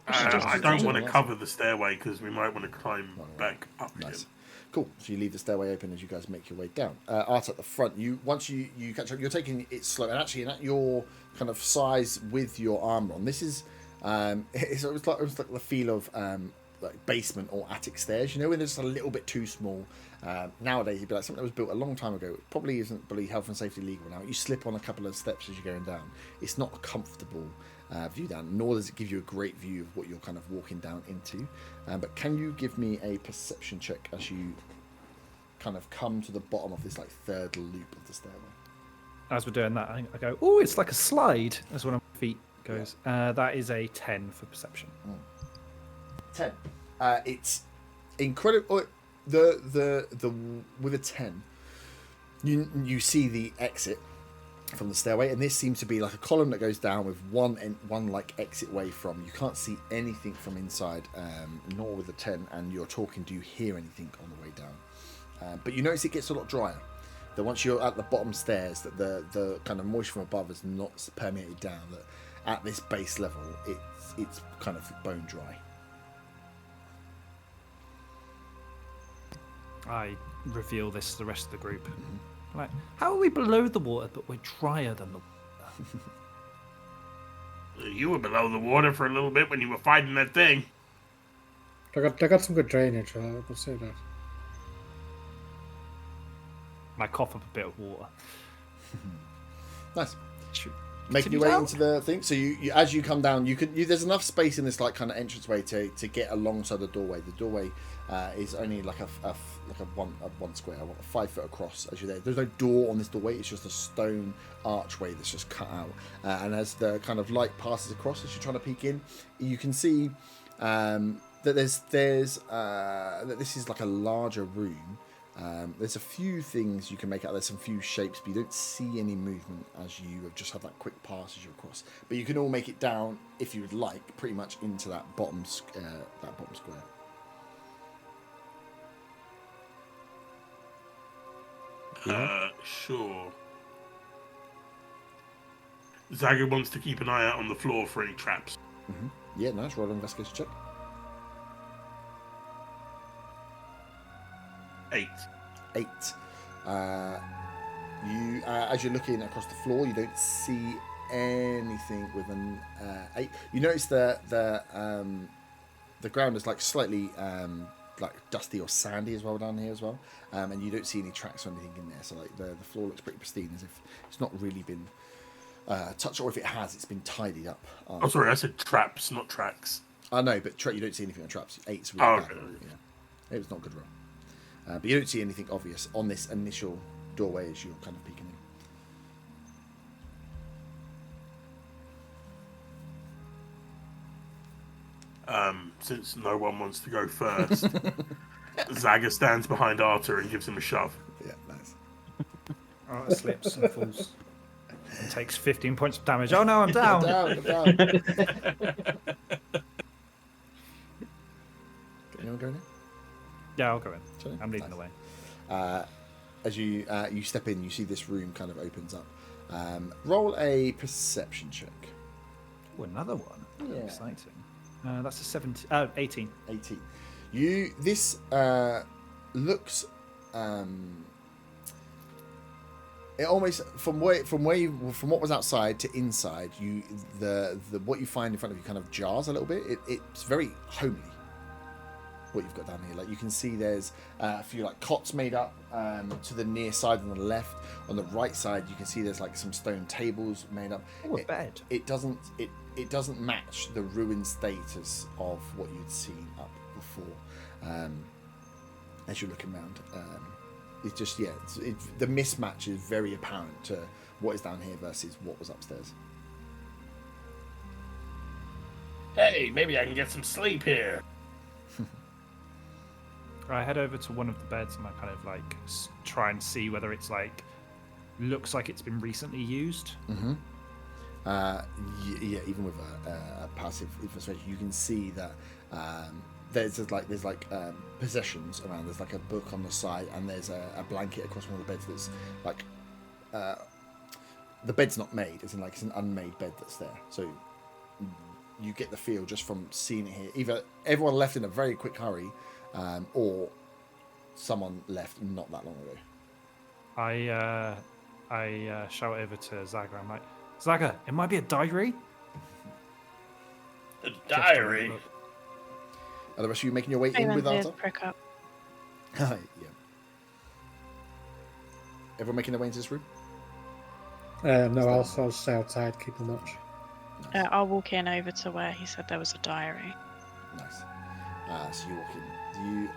I don't want to cover the stairway because we might want to climb back up again. Nice. Cool. So you leave the stairway open as you guys make your way down. Art at the front. Once you catch up, you're taking it slow, and actually at your kind of size with your armor on, this is it was like the feel of like basement or attic stairs. You know, when they're just a little bit too small. Nowadays, you'd be like something that was built a long time ago. It probably isn't really health and safety legal now. You slip on a couple of steps as you're going down. It's not a comfortable view down, nor does it give you a great view of what you're kind of walking down into. But can you give me a perception check as you kind of come to the bottom of this like third loop of the stairway? As we're doing that, I go, oh, it's like a slide. That's when my feet goes. That is a 10 for perception. 10. It's incredible. The with a 10, you see the exit from the stairway, and this seems to be like a column that goes down with one like exit way from. You can't see anything from inside, nor with a 10. And you're talking. Do you hear anything on the way down? But you notice it gets a lot drier. That once you're at the bottom stairs, that the kind of moisture from above is not permeated down. That at this base level, it's kind of bone dry. I reveal this to the rest of the group. Like, how are we below the water, but we're drier than the water? You were below the water for a little bit when you were fighting that thing. They got some good drainage, I would say that. I cough up a bit of water. Nice. Making your way into the thing. So you as you come down, there's enough space in this like kind of entranceway to get alongside the doorway. The doorway is only like a one square, 5 foot across as you're there. There's no door on this doorway. It's just a stone archway that's just cut out. And as the kind of light passes across as you're trying to peek in, you can see that there's that this is like a larger room. There's a few things you can make out. There's some few shapes, but you don't see any movement as you have just had that quick pass as you're across. But you can all make it down if you would like, pretty much into that bottom square. Sure. Zaga wants to keep an eye out on the floor for any traps. Yeah, nice. Roll an investigation check. 8. 8. You, as you're looking across the floor, you don't see anything with an 8. You notice the ground is like slightly like dusty or sandy as well down here as well, and you don't see any tracks or anything in there. So like the floor looks pretty pristine, as if it's not really been touched, or if it has, it's been tidied up. Oh, sorry, I said traps, not tracks. I know, but you don't see anything on traps. 8's really bad. Okay. Yeah. It was not a good roll. But you don't see anything obvious on this initial doorway as you're kind of peeking in. Since no one wants to go first, Zaga stands behind Arthur and gives him a shove. Yeah, nice. Arthur slips and falls. And takes 15 points of damage. Oh no, I'm down. I'm down. Anyone going in? Yeah, I'll go in. Sorry? I'm leading Nice. the way. As you step in, you see this room kind of opens up. Roll a perception check. Oh, another one. Yeah. Exciting. That's a 18. 18. This looks. It almost from what was outside to inside. The what you find in front of you kind of jars a little bit. It's very homely. What you've got down here, like you can see, there's a few like cots made up to the near side on the left. On the right side, you can see there's like some stone tables made up. Oh, a bed. It doesn't match the ruined status of what you'd seen up before. As you're looking around, it's just the mismatch is very apparent to what is down here versus what was upstairs. Hey, maybe I can get some sleep here. I head over to one of the beds and I kind of like try and see whether it's like looks like it's been recently used. Mm-hmm. Yeah, even with a passive infiltration, you can see that there's possessions around. There's like a book on the side, and there's a blanket across one of the beds that's like the bed's not made. It's an unmade bed that's there. So you get the feel just from seeing it here. Either everyone left in a very quick hurry, or someone left not that long ago. I shout over to Zaga. I'm like, Zaga, it might be a diary. A diary? Are the rest of you making your way in with Arthur? Prick up. Yeah. Everyone making their way into this room? No, I'll stay outside, keep them watch. Nice. I'll walk in over to where he said there was a diary. Nice. So you walk in. You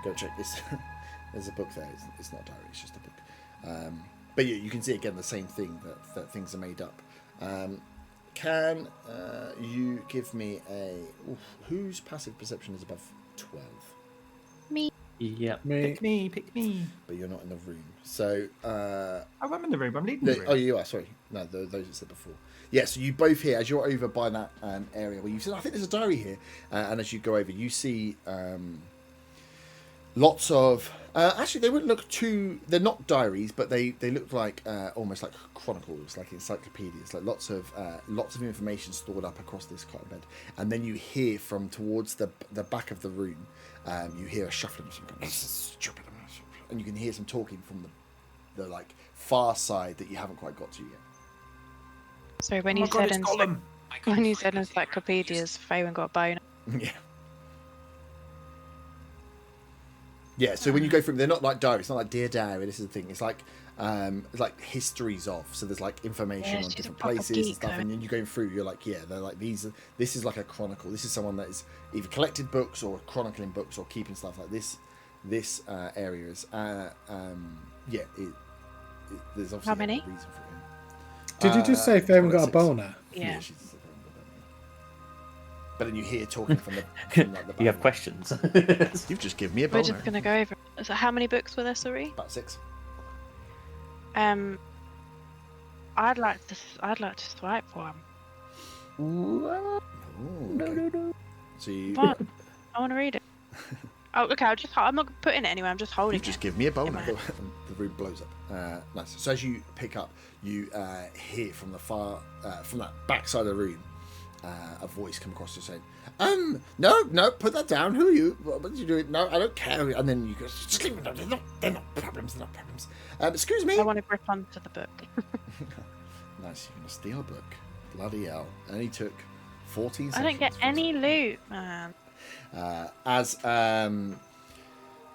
go check this. There's a book there. It's not a diary. It's just a book. But yeah, you can see again the same thing, that things are made up. Can you give me whose passive perception is above 12? Me. Yep. Pick me. But you're not in the room. So I'm in the room. I'm leading the room. oh, you are. Sorry, no, those that said before. Yeah, so you both hear as you're over by that area where you said, I think there's a diary here, and as you go over, you see lots of. Actually, they wouldn't look too. They're not diaries, but they look like almost like chronicles, like encyclopedias, like lots of information stored up across this kind of bed. And then you hear from towards the back of the room, you hear a shuffling, this is stupid, and you can hear some talking from the like far side that you haven't quite got to yet. So when Oh you my God, said it's Gollum. when you said encyclopedias, Faywin got a bone. Yeah. Yeah, so when you go through, they're not like diaries. It's not like Dear Diary. This is the thing. It's like histories of. So there's like information on she's a different proper places and geek, stuff. though. And then you go through, you're like, yeah, they're like these. This is like a chronicle. This is someone that is either collected books or chronicling books or keeping stuff like this. This area is yeah. There's obviously How many? a reason for it. Did you just say if they haven't got a 6. boner? Yeah. She's just but then you hear talking from the like, the You have back. questions. You've just given me a We're boner. just gonna go over. So how many books were there? Sorry. About 6. I'd like to swipe for him. Ooh, okay. So you, What? I want to read it. Oh, okay. I'm not putting it anywhere. I'm just holding You it. just give me a bowl. in my The room blows up. Nice. So as you pick up, you hear from the from that back side of the room, a voice come across to saying, no, put that down. Who are you? What are you doing? No, I don't care. And then you go, just leave it. They're not problems. They're not problems. Excuse me. I want to grip onto the book. Nice. You're gonna steal a book. Bloody hell. And he took 14 I don't get any loot, man. As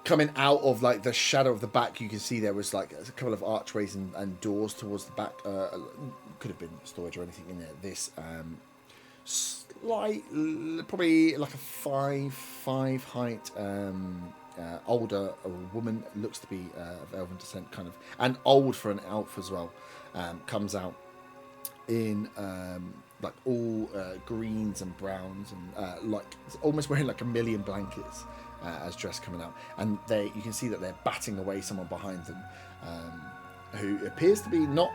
coming out of like the shadow of the back, you can see there was like a couple of archways and doors towards the back. Could have been storage or anything in there. This slight, probably like a 5'5" height, older woman, looks to be of elven descent, kind of, and old for an elf as well. Comes out in like all greens and browns and like almost wearing like a million blankets as dress coming out, and you can see that they're batting away someone behind them who appears to be not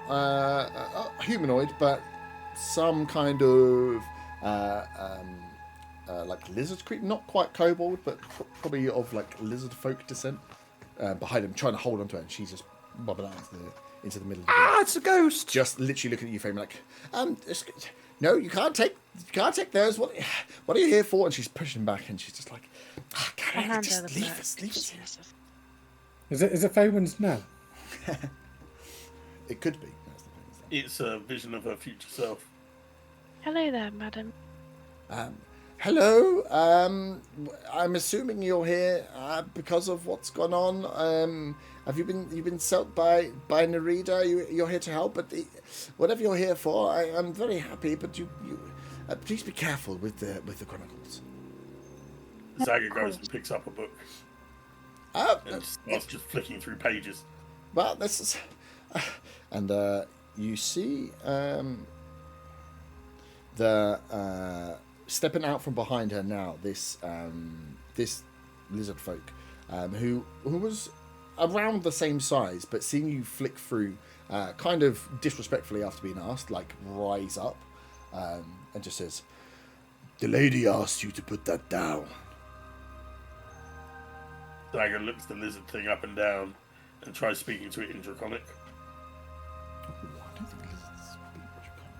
humanoid but some kind of like lizard creature, not quite kobold but probably of like lizard folk descent, behind him trying to hold onto her, and she's just bobbing out into the middle of the room. It's a ghost. Just literally looking at you, Fame, like, no, you can't take those. What are you here for? And she's pushing back, and she's just like, just leave us. Is it Faywin's now? It could be. It's a vision of her future self. Hello there, madam. Hello. I'm assuming you're here because of what's gone on. Have you've been sent by Nerida? You're here to help, but whatever you're here for, I'm very happy. But you please be careful with the chronicles. Zaga goes and picks up a book and starts just flicking through pages. Well, this is, and you see the stepping out from behind her now. This lizard folk who was around the same size, but seeing you flick through, kind of disrespectfully after being asked, like rise up, and just says, "The lady asked you to put that down." Zaga looks the lizard thing up and down and tries speaking to it in Draconic. I don't think lizards speak Draconic.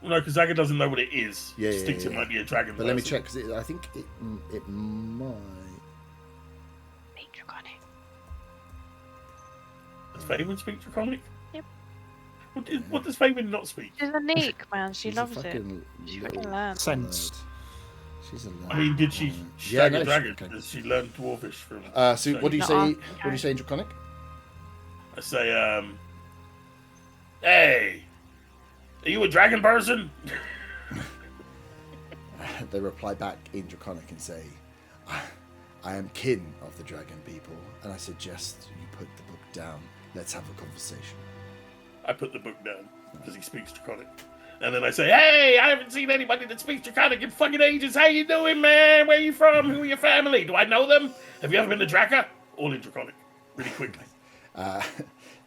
No, because Zaga doesn't know what it is. Yeah, Just thinks it yeah. might be a dragon. But let me person. check, because I think it might. Draconic. Does Faven speak Draconic? Yep. What does Faven not speak? She's a neek, man. She She's a loves it. fucking She little fucking learns. Sensed. nerd. She's a nerd. I mean, did she Yeah, shag no, a dragon? okay. Does she learn Dwarvish from? So what do you Not say? asking, What do you say in Draconic? I say, hey, are you a dragon person? They reply back in Draconic and say, "I am kin of the dragon people, and I suggest you put the book down. Let's have a conversation." I put the book down because he speaks Draconic. And then I say, hey, I haven't seen anybody that speaks Draconic in fucking ages. How you doing, man? Where you from? Who are your family? Do I know them? Have you ever been to Draka? All in Draconic, really quickly.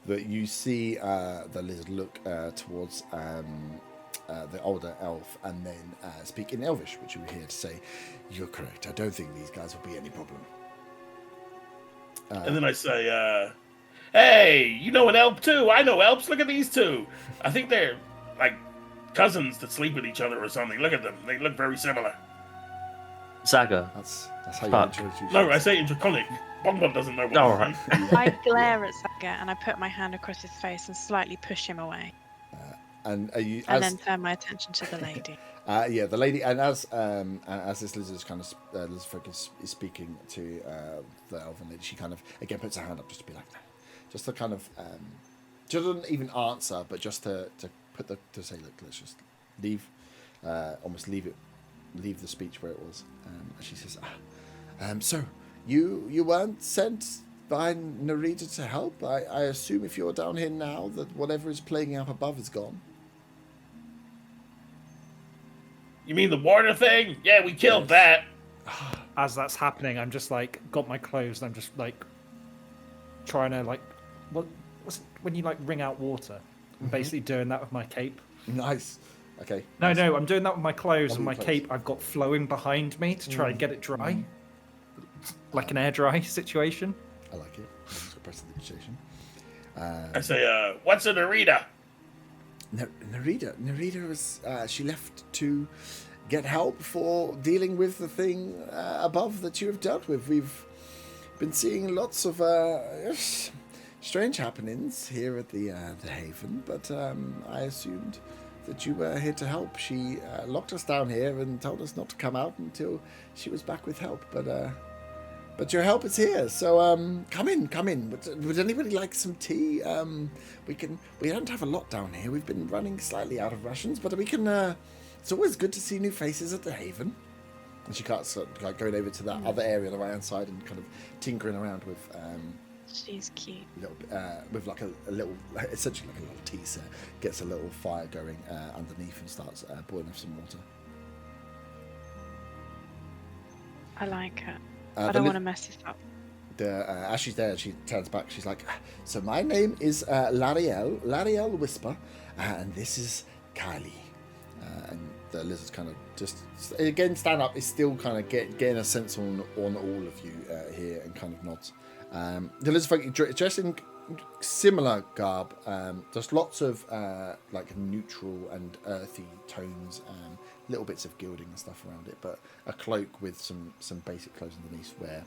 But you see the lizard look towards the older elf and then speak in Elvish, which you were here to say, "You're correct. I don't think these guys will be any problem." And then I say, hey, you know an elf too? I know elves. Look at these two. I think they're like cousins that sleep with each other or something. Look at them. They look very similar. Zaga. That's how you Fuck. introduce. No, I say in Draconic. Bonbon doesn't know what All I'm right. saying. I glare at Zaga and I put my hand across his face and slightly push him away. And you, And as then turn my attention to the lady. yeah, the lady, and as this lizard is kind of lizard folk is speaking to the elven lady, she kind of again puts her hand up just to be like, just to kind of, she doesn't even answer, but just to say, look, let's just leave, almost leave the speech where it was. And she says, so you weren't sent by Nerida to help? I assume if you're down here now that whatever is plaguing up above is gone. You mean the water thing? Yeah, we killed that. As that's happening, I'm just like got my clothes. And I'm just like trying to like what's when you like wring out water. I'm basically doing that with my cape. Nice. Okay. No, nice. I'm doing that with my clothes With and my your clothes. cape I've got flowing behind me to try and get it dry. like an air dry situation. I like it. It's got prestidigitation. I say, what's a Narita? Narita was she left to get help for dealing with the thing above that you have dealt with. We've been seeing lots of strange happenings here at the Haven, but I assumed that you were here to help. She locked us down here and told us not to come out until she was back with help. But your help is here, so come in. Would anybody like some tea? We don't have a lot down here. We've been running slightly out of rations, but we can. It's always good to see new faces at the Haven. And she starts like going over to that other area on the right hand side and kind of tinkering around with. She's cute. With like a little, essentially like a little tea set. Gets a little fire going underneath and starts boiling off some water. I like her. I don't want to mess this up. As she's there, she turns back. She's like, "So my name is Lariel Whisper, and this is Kylie." And the lizard's kind of just again stand up. Is still kind of getting a sense on all of you here, and kind of nods. The lizard folk dressed in similar garb. There's lots of like neutral and earthy tones. Little bits of gilding and stuff around it, but a cloak with some basic clothes underneath. Where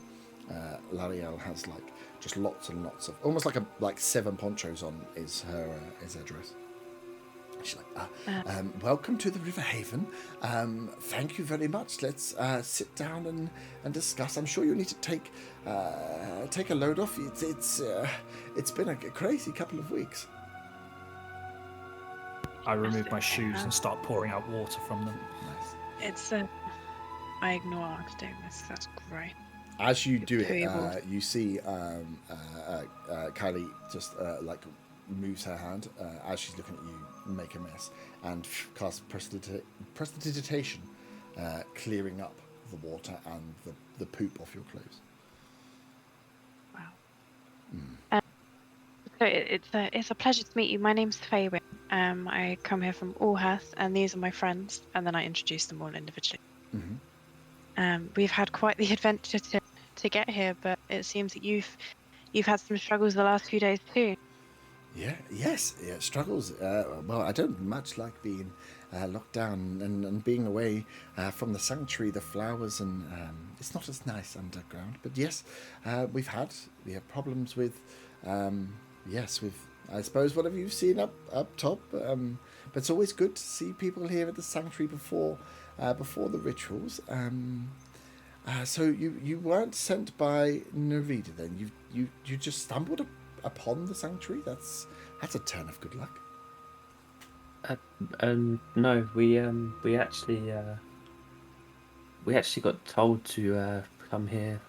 Lariel has like just lots and lots of almost like 7 ponchos on is her dress. She's like, welcome to the River Haven. Thank you very much. Let's sit down and discuss. I'm sure you need to take a load off. It's been a crazy couple of weeks. I remove my shoes and start pouring out water from them. Nice. I ignore Archdamus. That's great. As you do it, you see Kylie just like moves her hand as she's looking at you make a mess and casts prestidigitation, clearing up the water and the poop off your clothes. Wow. So it's a pleasure to meet you. My name's Faywin. I come here from Allhurst, and these are my friends. And then I introduce them all individually. Mm-hmm. We've had quite the adventure to get here, but it seems that you've had some struggles the last few days too. Yes, struggles. Well, I don't much like being locked down and being away from the sanctuary, the flowers, and it's not as nice underground. But yes, we have problems with. With I suppose whatever you've seen up top, but it's always good to see people here at the sanctuary before the rituals. So you weren't sent by Nerida then? You just stumbled upon the sanctuary? That's a turn of good luck. No, we actually got told to come here.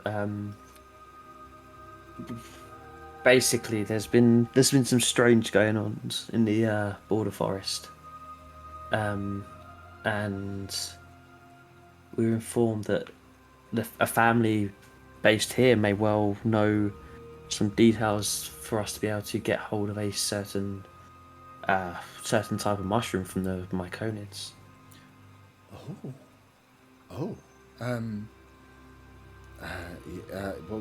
Basically, there's been some strange going on in the border forest, and we were informed that a family based here may well know some details for us to be able to get hold of a certain type of mushroom from the myconids. Well,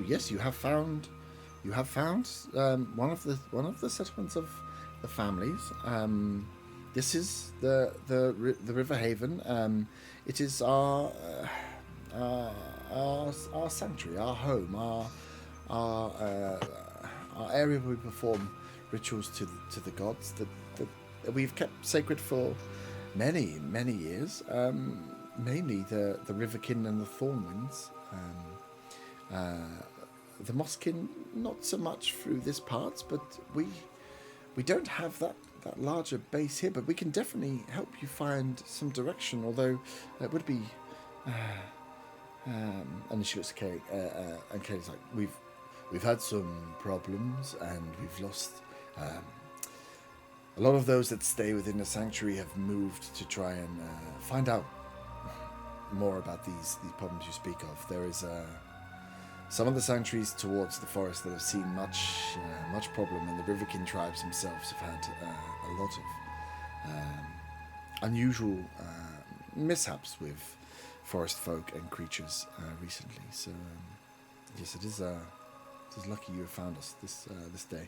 yes, you have found one of the settlements of the families. This is the River Haven. It is our sanctuary, our home, our area where we perform rituals to the gods that we've kept sacred for many years. Mainly the Riverkin and the Thornwinds. The Mosskin, not so much through this part, but we don't have that larger base here, but we can definitely help you find some direction, although it would be... and she looks at Kay, and Kay's like, we've had some problems, and we've lost... a lot of those that stay within the sanctuary have moved to try and find out more about these problems you speak of. There is some of the sanctuaries towards the forest that have seen much problem, and the Riverkin tribes themselves have had a lot of unusual mishaps with forest folk and creatures recently. So Yes, it is lucky you have found us this day.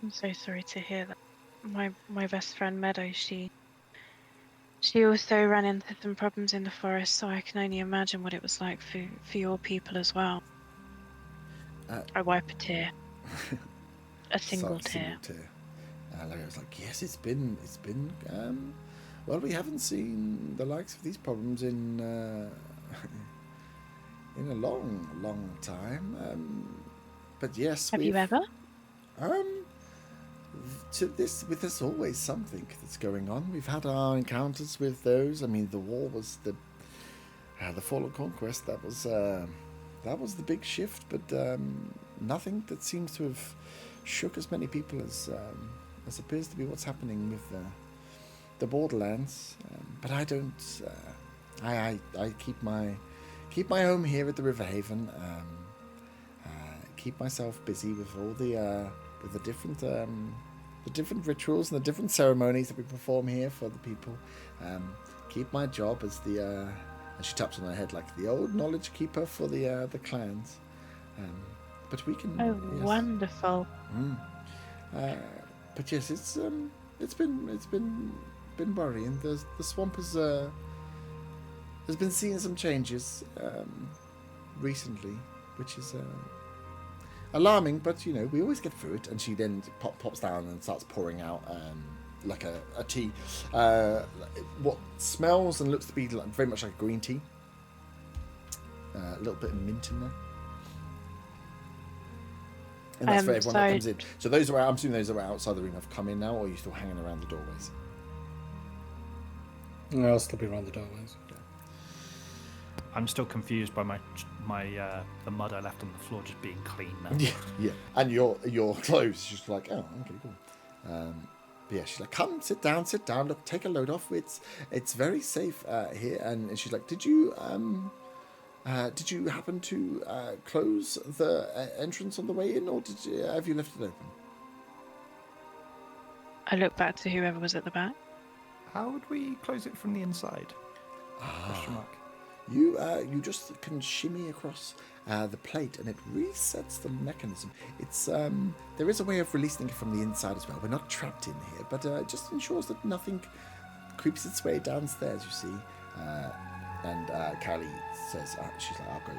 I'm so sorry to hear that. My best friend Meadow, she also ran into some problems in the forest, so I can only imagine what it was like for your people as well. I wipe a tear. A single tear. Larry was like, yes, it's been well, we haven't seen the likes of these problems in a long time. But yes, Have you ever? With this always something that's going on. We've had our encounters with those. I mean, the war was the fall of conquest. That was the big shift, but nothing that seems to have shook as many people as appears to be what's happening with the Borderlands. But I don't. I keep my home here at the Riverhaven. Keep myself busy with all the different rituals and the different ceremonies that we perform here for the people. Keep my job as the and she taps on her head like the old knowledge keeper for the clans. But we can. Oh, yes. Wonderful. But yes, it's been worrying. The swamp has been seeing some changes recently, which is alarming. But we always get through it. And she then pops down and starts pouring out like a tea, what smells and looks to be very much like a green tea. A little bit of mint in there. And that's for everyone that comes in. So those are I'm assuming those are outside the room have come in now, or are you still hanging around the doorways? No, I'll still be around the doorways. I'm still confused by the mud I left on the floor just being clean now. Yeah. And your clothes, just like, oh, okay, cool. But yeah, she's like, come, sit down, look, take a load off. It's very safe here. And she's like, did you happen to close the entrance on the way in, or have you left it open? I look back to whoever was at the back. How would we close it from the inside? Question mark. You just can shimmy across the plate, and it resets the mechanism. It's there is a way of releasing it from the inside as well. We're not trapped in here, but it just ensures that nothing creeps its way downstairs. You see, and Callie says she's like, I'll go.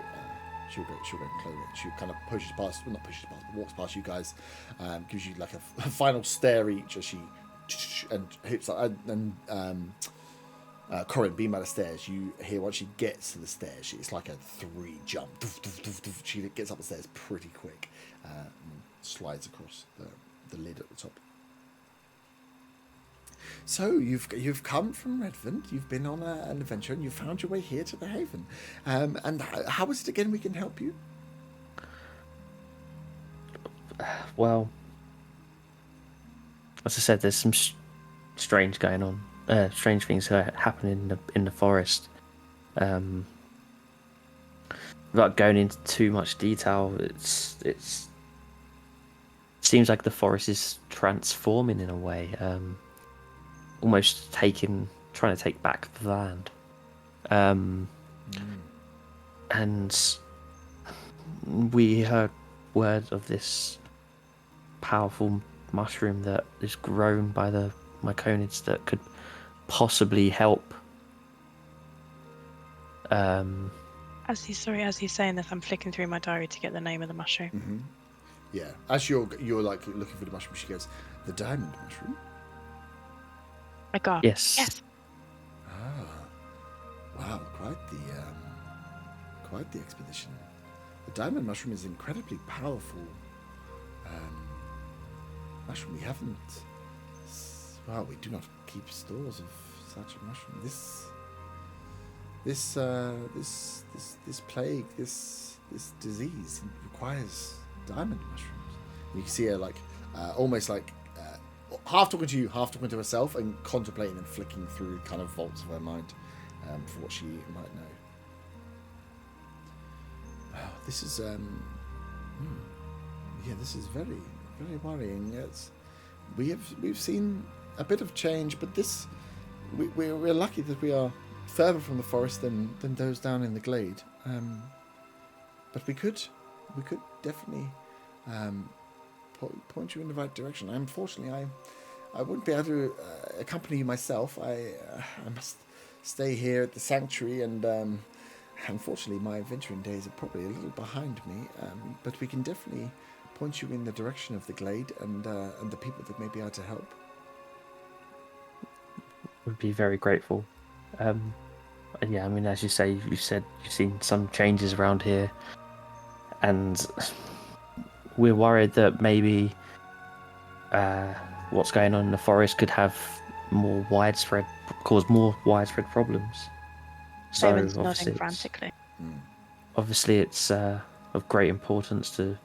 She'll go and close it. She kind of pushes past, well, not pushes past, but walks past you guys, gives you like a final stare each as she and hits like Corin being by the stairs. You hear once she gets to the stairs, it's like a 3 jump. She gets up the stairs pretty quick, and slides across the lid at the top. So you've come from Redvant. You've been on an adventure, and you found your way here to the Haven. And how is it again? We can help you. Well, as I said, there's some strange going on. Strange things happening in the forest. Without going into too much detail, it seems like the forest is transforming in a way. Almost trying to take back the land. And we heard word of this powerful mushroom that is grown by the myconids that could possibly help. As he's saying this, I'm flicking through my diary to get the name of the mushroom. Mm-hmm. Yeah, as you're like looking for the mushroom, she goes, the diamond mushroom. I got Yes. Ah, wow, quite the expedition. The diamond mushroom is incredibly powerful. Mushroom we haven't. Well, we do not keep stores of such a mushroom. This plague, this disease requires diamond mushrooms. You can see her like almost like half talking to you, half talking to herself, and contemplating and flicking through kind of vaults of her mind for what she might know. Wow, this is this is very, very worrying. We've seen a bit of change, but we're lucky that we are further from the forest than those down in the glade. but we could definitely point you in the right direction. Unfortunately, I wouldn't be able to accompany you myself. I must stay here at the sanctuary, and unfortunately, my adventuring days are probably a little behind me. But we can definitely point you in the direction of the glade and the people that may be able to help. Would be very grateful. Yeah, I mean, as you say, you said you've seen some changes around here, and we're worried that maybe what's going on in the forest could have cause more widespread problems. So Raven's nodding obviously, frantically. it's of great importance to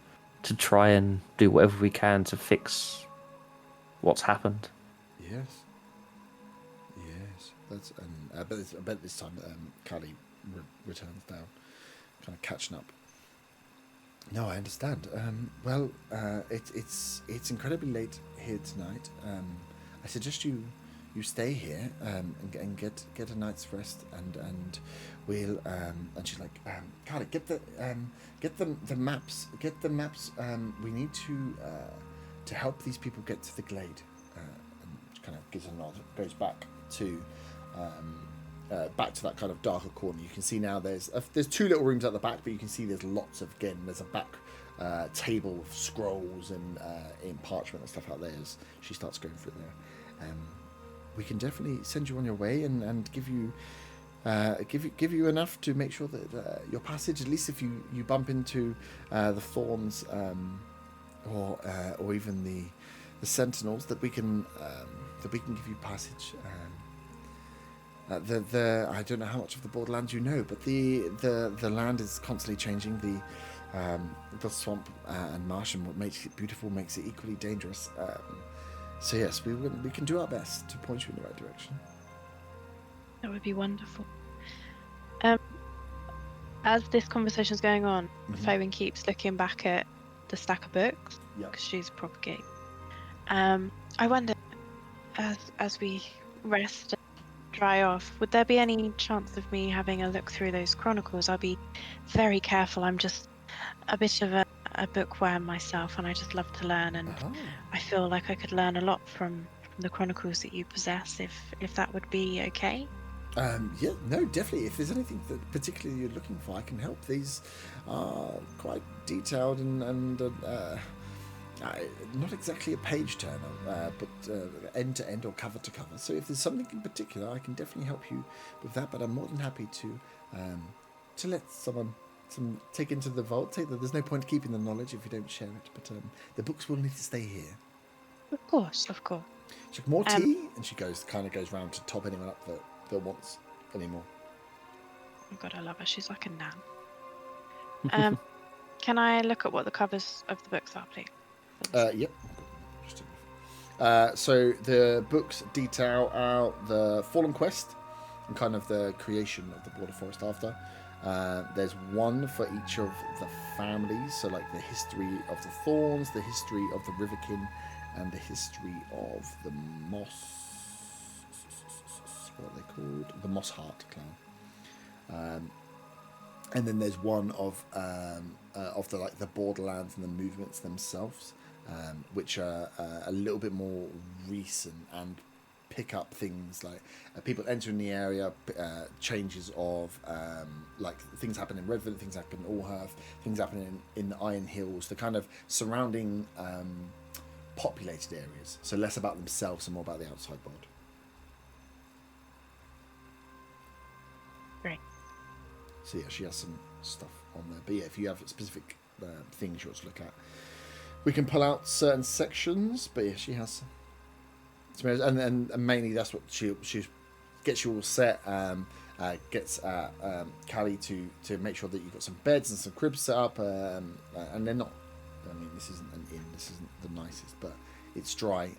try and do whatever we can to fix what's happened. Yes. That's I bet this time Callie returns down, kind of catching up. No, I understand. Well, it's incredibly late here tonight. I suggest you stay here and get a night's rest, and we'll and she's like, Callie, get the maps. Get the maps. We need to help these people get to the glade. And she kind of gives a nod. Goes back to that kind of darker corner. You can see now there's two little rooms at the back, but you can see there's lots of, again, there's a back table of scrolls and in parchment and stuff out there as she starts going through there. We can definitely send you on your way and give you enough to make sure that your passage, at least if you bump into the thorns or even the sentinels, that we can give you passage. I don't know how much of the Borderlands you know, but the land is constantly changing. The swamp and marsh, and what makes it beautiful makes it equally dangerous. So yes, we can do our best to point you in the right direction. That would be wonderful. As this conversation's going on, Faywin keeps looking back at the stack of books because she's a proper geek. I wonder, as we rest and dry off, would there be any chance of me having a look through those chronicles? I'll be very careful. I'm just a bit of a bookworm myself, and I just love to learn, and I feel like I could learn a lot from the chronicles that you possess, if that would be okay. Yeah, no, definitely. If there's anything that particularly you're looking for, I can help. These are quite detailed and not exactly a page turner, but end to end or cover to cover. So if there's something in particular, I can definitely help you with that. But I'm more than happy to let someone take into the vault. There's no point keeping the knowledge if you don't share it. But the books will need to stay here. Of course. She's like, more tea, and she goes round to top anyone up that wants any more. Oh God, I love her. She's like a nan. Can I look at what the covers of the books are, please? Yep. So the books detail out the Fallen Quest and kind of the creation of the Border Forest after. There's one for each of the families, so like the history of the Thorns, the history of the Riverkin, and the history of the Moss. What are they called? The Moss Heart clan. And then there's one of the Borderlands and the movements themselves, which are a little bit more recent and pick up things like people entering the area, changes of like things happen in Redvant, things happen in Allhearth, things happen in the Iron Hills, the kind of surrounding populated areas. So less about themselves and more about the outside world. Great. So yeah, she has some stuff on there. But yeah, if you have specific things you want to look at, we can pull out certain sections. But yeah, she has some areas, and mainly that's what she gets you all set. Gets Callie to make sure that you've got some beds and some cribs set up, and they're not. I mean, this isn't an inn. This isn't the nicest, but it's dry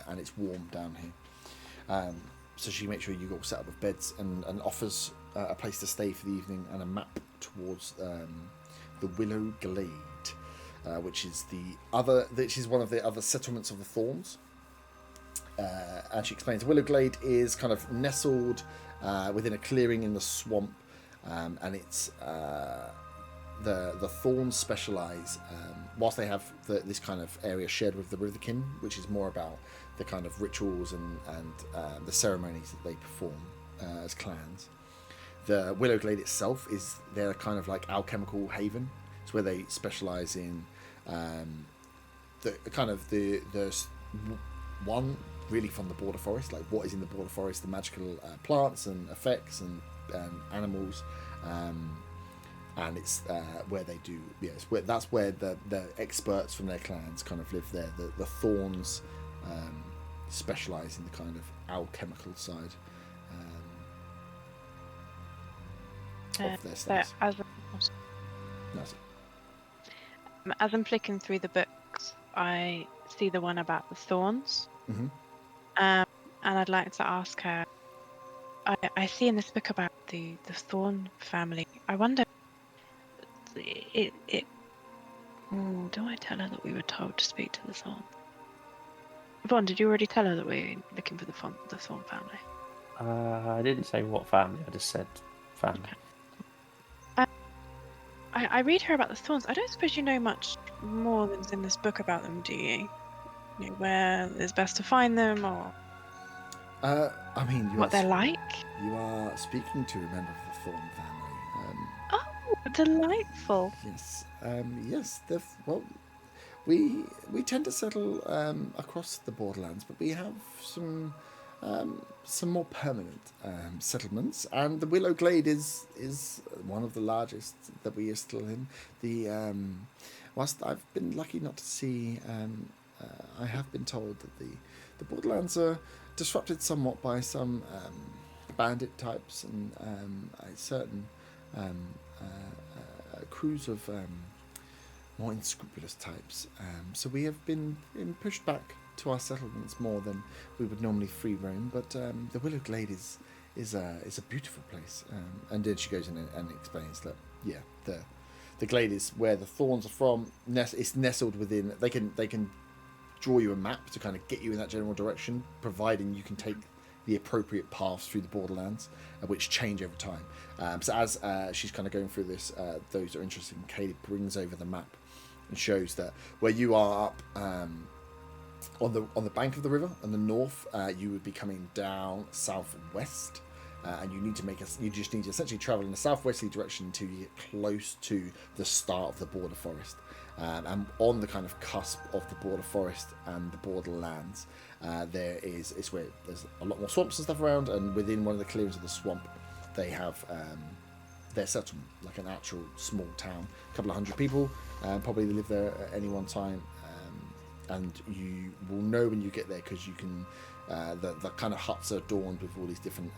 and it's warm down here. So she makes sure you all set up with beds and offers a place to stay for the evening and a map towards the Willow Glade, which is one of the other settlements of the Thorns. And she explains Willow Glade is kind of nestled within a clearing in the swamp, and it's the thorns specialize. Whilst they have this kind of area shared with the Riverkin, which is more about the kind of rituals and the ceremonies that they perform as clans. The Willowglade itself is their kind of like alchemical haven. It's where they specialize in the kind of the one really from the border forest, like what is in the border forest, the magical plants and effects and animals. And it's where they do, that's where the experts from their clans kind of live there. The Thorns specialise in the kind of alchemical side of their studies. As I'm flicking through the books, I see the one about the Thorns. Mm-hmm. And I'd like to ask her, I see in this book about the Thorn family. I wonder, do I tell her that we were told to speak to the Thorn? Yvonne, did you already tell her that we're looking for the Thorn family? I didn't say what family, I just said family. Okay. I read her about the Thorns. I don't suppose you know much more than's in this book about them, do you? You know, where it's best to find them, or I mean, what they're like? You are speaking to a member of the Thorn family. Oh, delightful. Yes. Yes. Well, we tend to settle across the borderlands, but we have some more permanent settlements, and the Willowglade is one of the largest that we are still in. Whilst I've been lucky not to see, I have been told that the borderlands are disrupted somewhat by some bandit types and certain crews of more unscrupulous types. So we have been pushed back to our settlements more than we would normally free roam. But the Willowglade is a beautiful place. And then she goes in and explains that the glade is where the Thorns are from. It's nestled within. They can draw you a map to kind of get you in that general direction, providing you can take the appropriate paths through the borderlands, which change over time. So as she's kind of going through this, those that are interested, Katie brings over the map and shows that where you are up on the bank of the river on the north, you would be coming down southwest, and you just need to essentially travel in a southwesterly direction until you get close to the start of the border forest. And on the kind of cusp of the border forest and the borderlands, it's where there's a lot more swamps and stuff around, and within one of the clearings of the swamp, they have their settlement, like an actual small town, a couple of hundred people, probably live there at any one time, and you will know when you get there because you can. The kind of huts are adorned with all these different.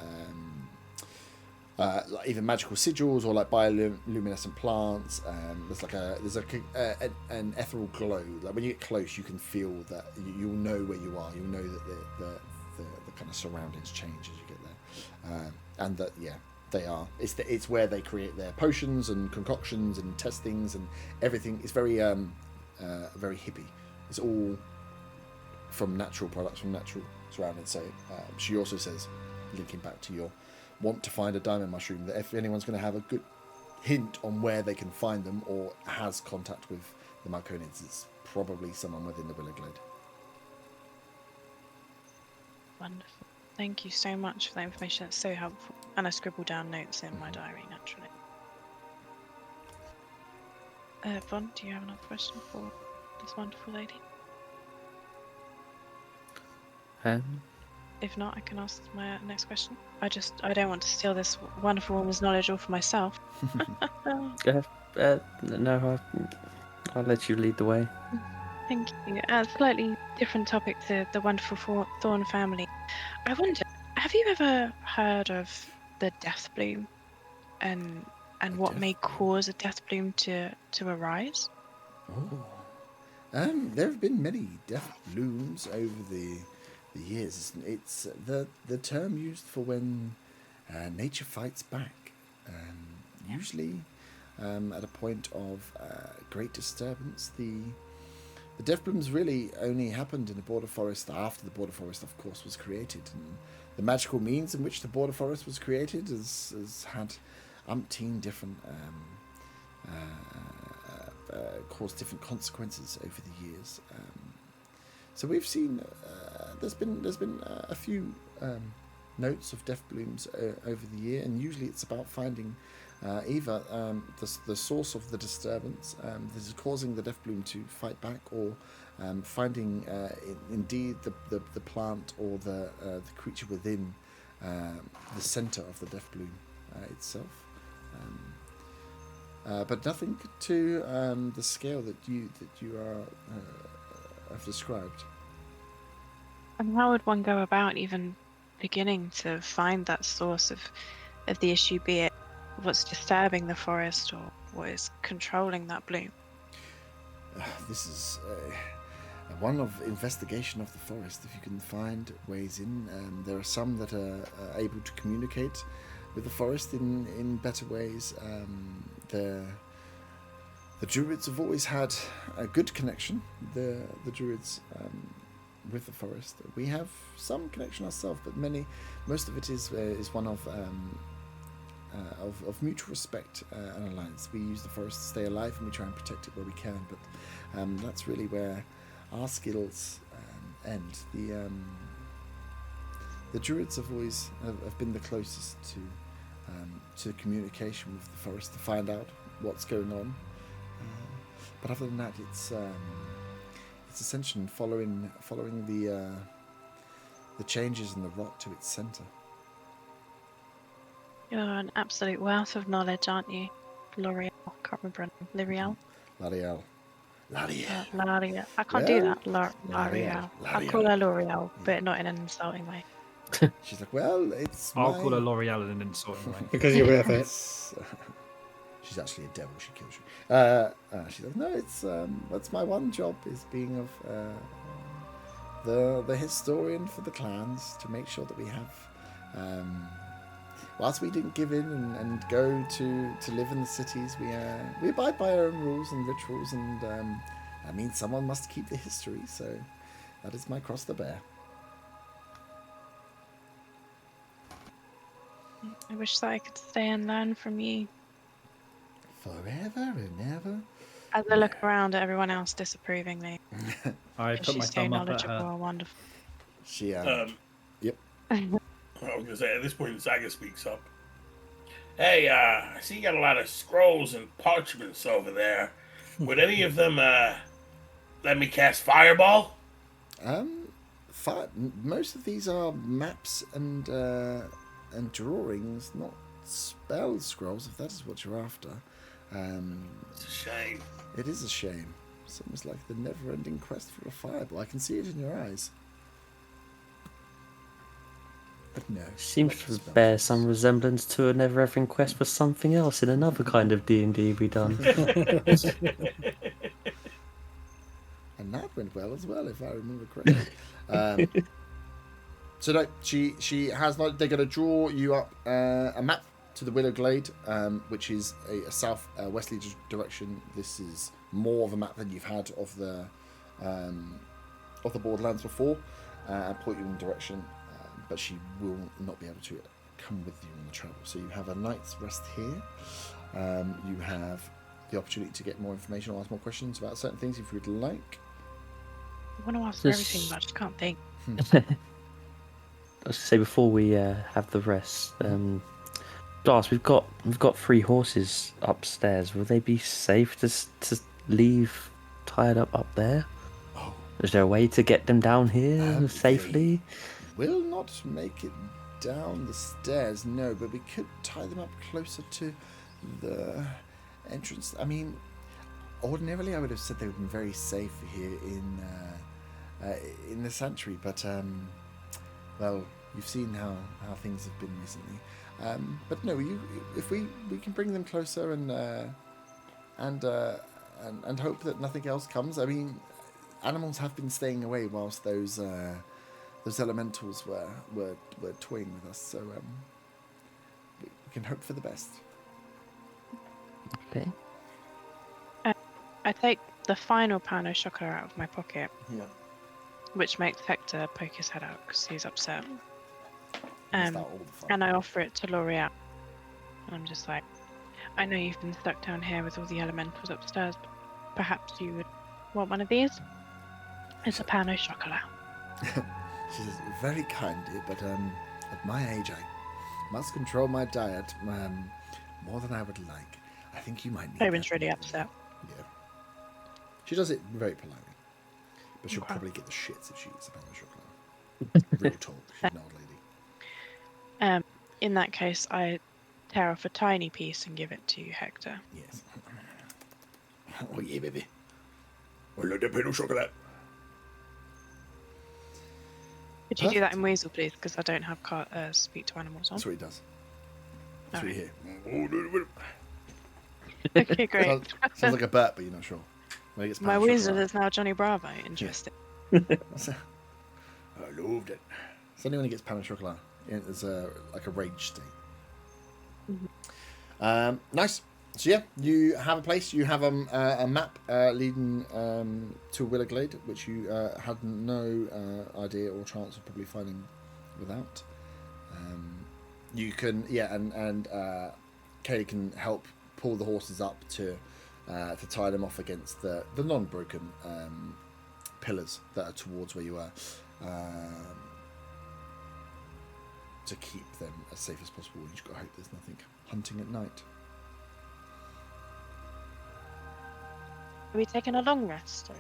Like either magical sigils or like bioluminescent plants. There's an ethereal glow. Like when you get close, you can feel that you'll know where you are. You'll know that the kind of surroundings change as you get there, and that they are. It's where they create their potions and concoctions and testings and everything. It's very very hippie. It's all from natural products, from natural surroundings. So she also says, linking back to your want to find a diamond mushroom, that if anyone's going to have a good hint on where they can find them or has contact with the Malconians, it's probably someone within the Willowglade. Wonderful. Thank you so much for that information. That's so helpful. And I scribble down notes in my diary naturally. Von, do you have another question for this wonderful lady? If not, I can ask my next question. I don't want to steal this wonderful woman's knowledge all for myself. No, I'll let you lead the way. Thank you. Slightly different topic to the wonderful Thorn family. I wonder, have you ever heard of the death bloom and what may cause a death bloom to arise? Oh, there have been many death blooms over the years. It's the term used for when nature fights back. Usually, at a point of great disturbance, the death blooms really only happened in the border forest after the border forest, of course, was created. And the magical means in which the border forest was created has had umpteen different caused different consequences over the years. So we've seen there's been a few notes of death blooms over the year, and usually it's about finding either the source of the disturbance that is causing the death bloom to fight back, or finding indeed the plant or the creature within the center of the death bloom itself. But nothing to the scale that you have described. And how would one go about even beginning to find that source of the issue, be it what's disturbing the forest or what is controlling that bloom? This is one of investigation of the forest. If you can find ways in, there are some that are able to communicate with the forest in better ways. The druids have always had a good connection. The druids with the forest. We have some connection ourselves, but most of it is one of mutual respect and alliance. We use the forest to stay alive, and we try and protect it where we can. But that's really where our skills end. The druids have always have been the closest to communication with the forest to find out what's going on. But other than that, it's essentially following the changes in the rock to its center. You're an absolute wealth of knowledge, aren't you, L'Oreal? I can't remember her name. L'Oreal? L'Oreal. L'Oreal. I can't do that. L'Oreal. I call her L'Oreal, but not in an insulting way. She's like, well, it's I'll call her L'Oreal in an insulting way. Because you're worth it. She's actually a devil. She kills you. She's like, no, it's that's my one job, is being of the historian for the clans, to make sure that we have, whilst we didn't give in and go to live in the cities, we abide by our own rules and rituals, and that means someone must keep the history. So that is my cross to bear. I wish that I could stay and learn from you. Forever and ever. As I look around at everyone else disapprovingly. I put my She's so thumb up at knowledgeable her. and wonderful. She Yep. I was gonna say, at this point, Zaga speaks up. Hey, I see you got a lot of scrolls and parchments over there. Would any of them let me cast Fireball? Most of these are maps and drawings, not spell scrolls, if that is what you're after. It's a shame. It is a shame. It's almost like the never-ending quest for a fireball. I can see it in your eyes. But no. Seems not to spell bear scrolls. some resemblance to a never-ending quest for something else in another kind of D&D we done. And that went well as well, if I remember correctly. So no, she has not. They're going to draw you up a map to the Willow Glade, which is a south westerly direction. This is more of a map than you've had of the Borderlands before, and point you in the direction. But she will not be able to come with you on the travel. So you have a night's rest here. You have the opportunity to get more information or ask more questions about certain things if you would like. I want to ask This- everything, but I just can't think. I was to say, before we have the rest, Glass, we've got 3 horses upstairs. Will they be safe to leave tied up there? Oh, Is there a way to get them down here safely? will not make it down the stairs, no, but we could tie them up closer to the entrance. I mean, ordinarily I would have said they would have been very safe here in the sanctuary, but well, you've seen how things have been recently. But no, if we can bring them closer and hope that nothing else comes. I mean, animals have been staying away whilst those elementals were toying with us, so we can hope for the best. Okay. I take the final pound of chocolate out of my pocket, Yeah. which makes Hector poke his head out because he's upset. Is that all the fun? And I offer it to L'Oreal. And I'm just like, I know you've been stuck down here with all the elementals upstairs, but perhaps you would want one of these? It's a pan au chocolat. She says, very kindly, but at my age, I must control my diet more than I would like. I think you might need Owen's that. really upset. Yeah. She does it very politely. But she'll Okay. probably get the shits if she eats a pan au chocolat. Real talk. She's an old lady. In that case, I tear off a tiny piece and give it to Hector. Yes. Oh, yeah, baby. I like the pan au chocolat. Could you do that in Weasel, please? Because I don't have speak to animals on. That's what he does. That's what you hear. Okay, great. Sounds like a burp, but you're not sure. When he gets My pan au Weasel chocolat. is now Johnny Bravo. Interesting. I loved it. It's only when he gets pan au chocolat. It's like a rage state. Nice. So yeah, you have a place. You have a map leading to Willowglade, which you had no idea or chance of probably finding without. You can, and Kaylee can help pull the horses up to tie them off against the non-broken pillars that are towards where you are, to keep them as safe as possible. You just got to hope there's nothing hunting at night. Are we taking a long rest? Or...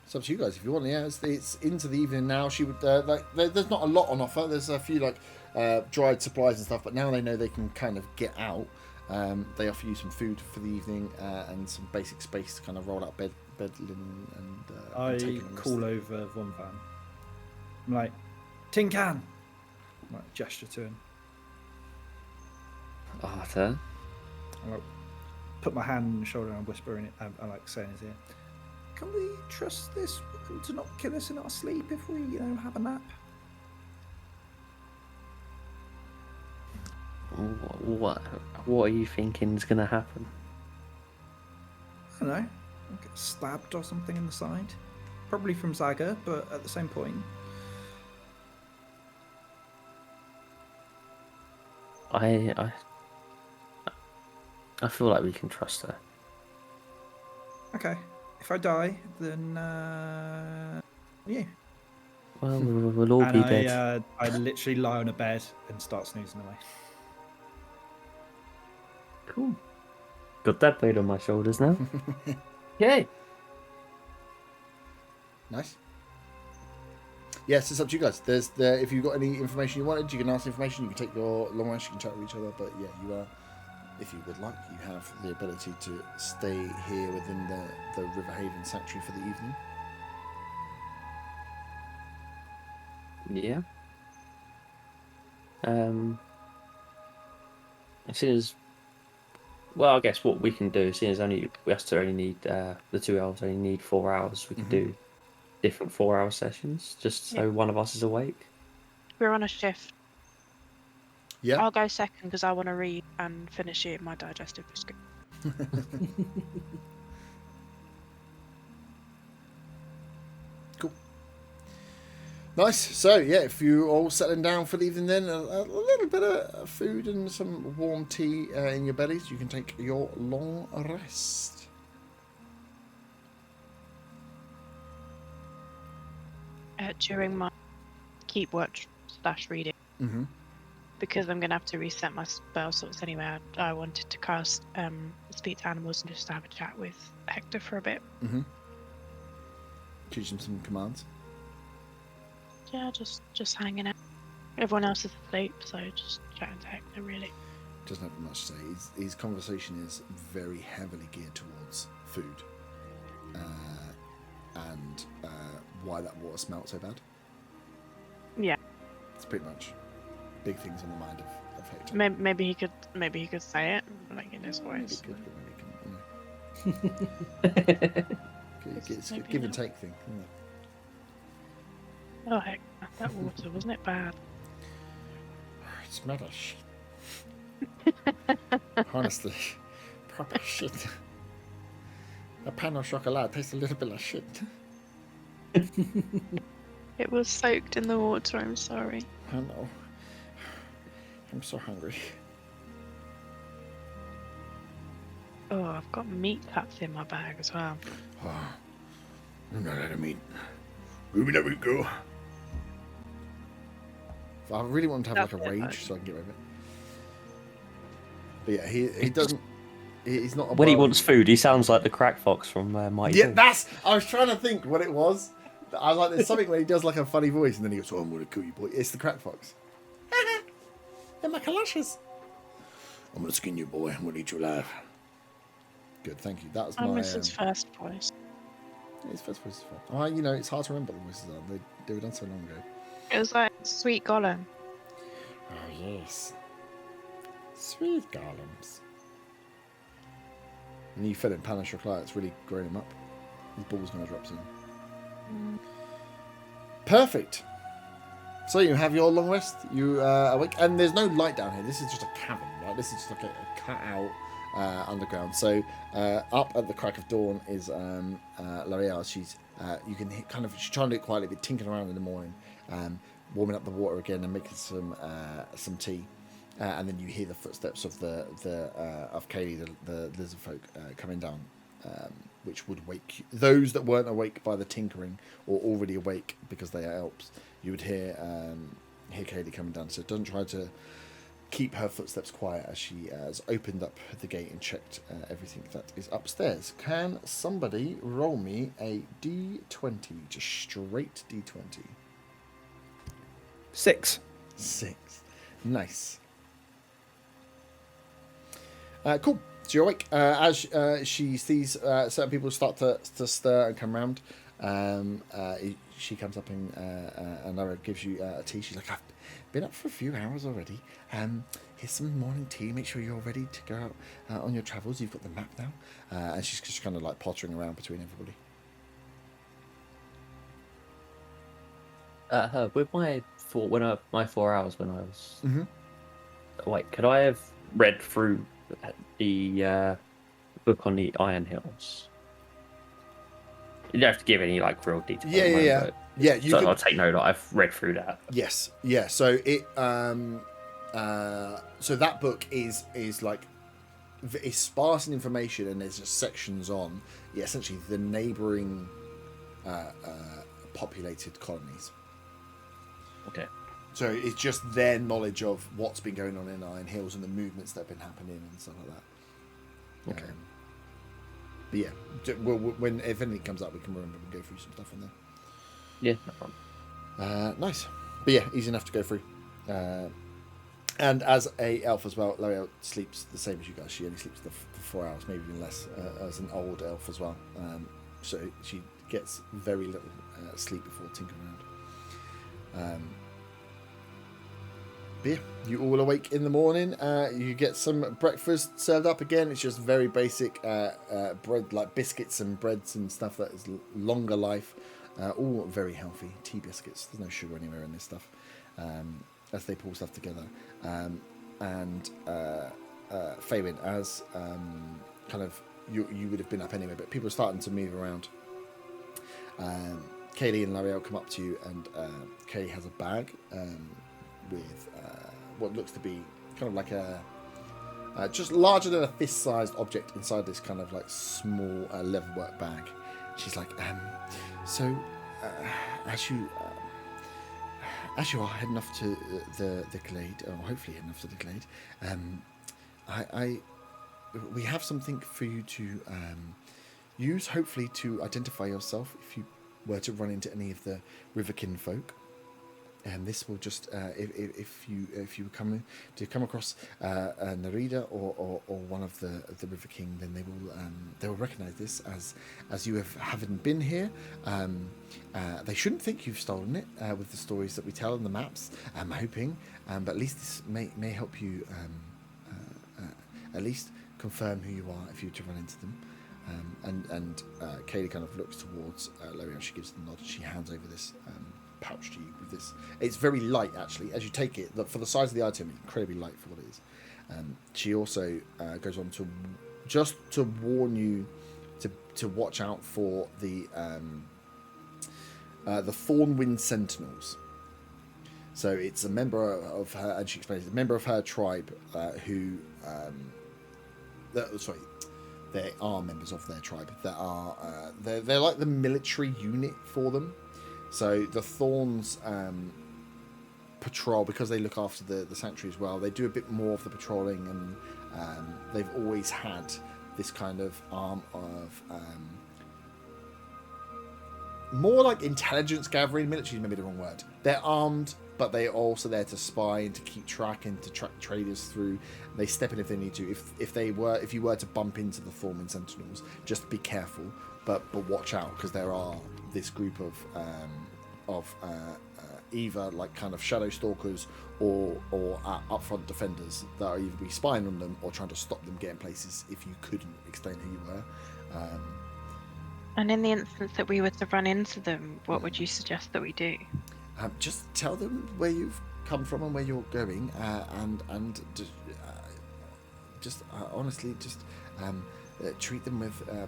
It's up to you guys if you want. Yeah, it's into the evening now. She would there's not a lot on offer. There's a few dried supplies and stuff, but now they know they can kind of get out. They offer you some food for the evening and some basic space to kind of roll out bed linen and take I a rest. call over Von Van. I'm like, tin can. I like, gesture to him. Arthur. I like, put my hand on his shoulder and I whisper in it. I like say in his ear, "Can we trust this woman to not kill us in our sleep if we, have a nap?" What are you thinking is going to happen? I don't know. I'll get stabbed or something in the side. Probably from Zaga, but at the same point. I feel like we can trust her. Okay. If I die, then yeah. Well, we'll all And be dead. I literally lie on a bed and start snoozing away. Cool. Got that weight on my shoulders now. Yay. Nice. Yes, it's up to you guys. If you've got any information you wanted, you can ask information. You can take your long rest. You can chat with each other. But yeah, you are. If you would like, you have the ability to stay here within the Riverhaven Sanctuary for the evening. Yeah. As soon as, well, I guess what we can do, seeing as we only need the 2 elves only need 4 hours, we can do different 4-hour sessions, just so one of us is awake. We're on a shift. Yeah. I'll go second because I want to read and finish eating my digestive biscuit. Cool. Nice. So yeah, if you're all settling down for the evening, then a little bit of food and some warm tea in your bellies, you can take your long rest. During my keep watch / reading, because I'm gonna have to reset my spell slots anyway. I wanted to cast speak to animals and just have a chat with Hector for a bit. Teach them some commands. Yeah, just hanging out. Everyone else is asleep, so just chatting to Hector really. Doesn't have much to say. His conversation is very heavily geared towards food, and why that water smelled so bad. Yeah. It's pretty much big things on the mind of Hector. Maybe he could say it like in his voice. Maybe good, but maybe it's a Maybe give and not. take thing. Isn't it? Oh heck, that water wasn't it bad? It smelled like shit. Honestly, proper shit. A pan au chocolat tastes a little bit like shit. It was soaked in the water. I'm sorry. I know. I'm so hungry. Oh, I've got meat cuts in my bag as well. Oh, I'm not out of meat. Ruby, there we go. I really want him to have like a rage so I can get rid of it. But yeah, he doesn't. He's not. When he wants food, he sounds like the crack fox from Mighty Yeah, Ball. that's. I was trying to think what it was. I was like, there's something where he does like a funny voice, and then he goes, "Oh, I'm gonna kill you, boy." It's the crack fox. They're my galoshes. I'm gonna skin you, boy. I'm gonna eat you alive. Good, thank you. That was I my. miss his first voice. His first voice is fun. You know, it's hard to remember the voices. They were done so long ago. It was like Sweet Gollum. Oh yes, sweet golems. And you fed him pan and chocolate. It's really grown him up. His ball's gonna drop soon. Perfect. So you have your long rest. You awake, and there's no light down here. This is just a cavern, right? This is just like a cut out underground. So up at the crack of dawn is L'Oreal. She's you can hear, she's trying to do it quietly, but tinkering around in the morning, warming up the water again and making some tea. And then you hear the footsteps of of Kaylee, the lizard folk, coming down, which would wake those that weren't awake by the tinkering or already awake because they are elves. You would hear Kaylee coming down. So don't try to keep her footsteps quiet as she has opened up the gate and checked everything that is upstairs. Can somebody roll me a D20, just straight D20? 6. 6. Nice. Cool. So you're awake. As she sees certain people start to stir and come round, she comes up and Laura gives you a tea. She's like, I've been up for a few hours already. Here's some morning tea. Make sure you're ready to go out on your travels. You've got the map now. And she's just kind of like pottering around between everybody. With my 4 hours when I was Mm-hmm. awake, could I have read through the book on the Iron Hills? You don't have to give any like real detail. Yeah. You I'll take note that I've read through that. Yes. Yeah. So it so that book is like it's sparse in information, and there's just sections on essentially the neighbouring populated colonies. Okay. So it's just their knowledge of what's been going on in Iron Hills and the movements that have been happening and stuff like that. Okay. But yeah, if anything comes up, we can remember and go through some stuff on there. Yeah, no problem. Nice. But yeah, easy enough to go through. And as a elf as well, L'Oreal sleeps the same as you guys. She only sleeps for 4 hours, maybe even less, as an old elf as well. So she gets very little sleep before tinkering around. But yeah, you all awake in the morning. You get some breakfast served up again. It's just very basic bread, like biscuits and breads and stuff that is longer life. All very healthy. Tea biscuits. There's no sugar anywhere in this stuff. As they pull stuff together. And Fabian, as kind of you would have been up anyway, but people are starting to move around. Kaylee and L'Oreal come up to you, and Kaylee has a bag with what looks to be kind of like a just larger than a fist-sized object inside this kind of like small leatherwork bag. She's like, so as you are heading off to the glade, or hopefully heading off to the glade, we have something for you to use, hopefully to identify yourself if you were to run into any of the Riverkin folk. And this will just, if you come across Nerida or one of the River King, then they will recognise this as you haven't been here. They shouldn't think you've stolen it with the stories that we tell in the maps. I'm hoping, but at least this may help you at least confirm who you are if you were to run into them. And Kaylee kind of looks towards L'Oreal. She gives the nod. She hands over this pouch to you with this. It's very light, actually. As you take it, for the size of the item, it's incredibly light for what it is. She also goes on to just to warn you to watch out for the Thornwind Sentinels. So it's a member of her, and she explains, a member of her tribe who they are members of their tribe. They're like the military unit for them. So the Thorns patrol, because they look after the sanctuary as well. They do a bit more of the patrolling, and they've always had this kind of arm of more like intelligence gathering. Military is maybe the wrong word. They're armed, but they're also there to spy and to keep track and to track traders through. They step in if they need to. If you were to bump into the Thorman Sentinels, just be careful, but watch out, because there are this group of either like kind of shadow stalkers or upfront defenders that are either be spying on them or trying to stop them getting places if you couldn't explain who you were. And in the instance that we were to run into them, what would you suggest that we do? Just tell them where you've come from and where you're going, and just honestly, just treat them with the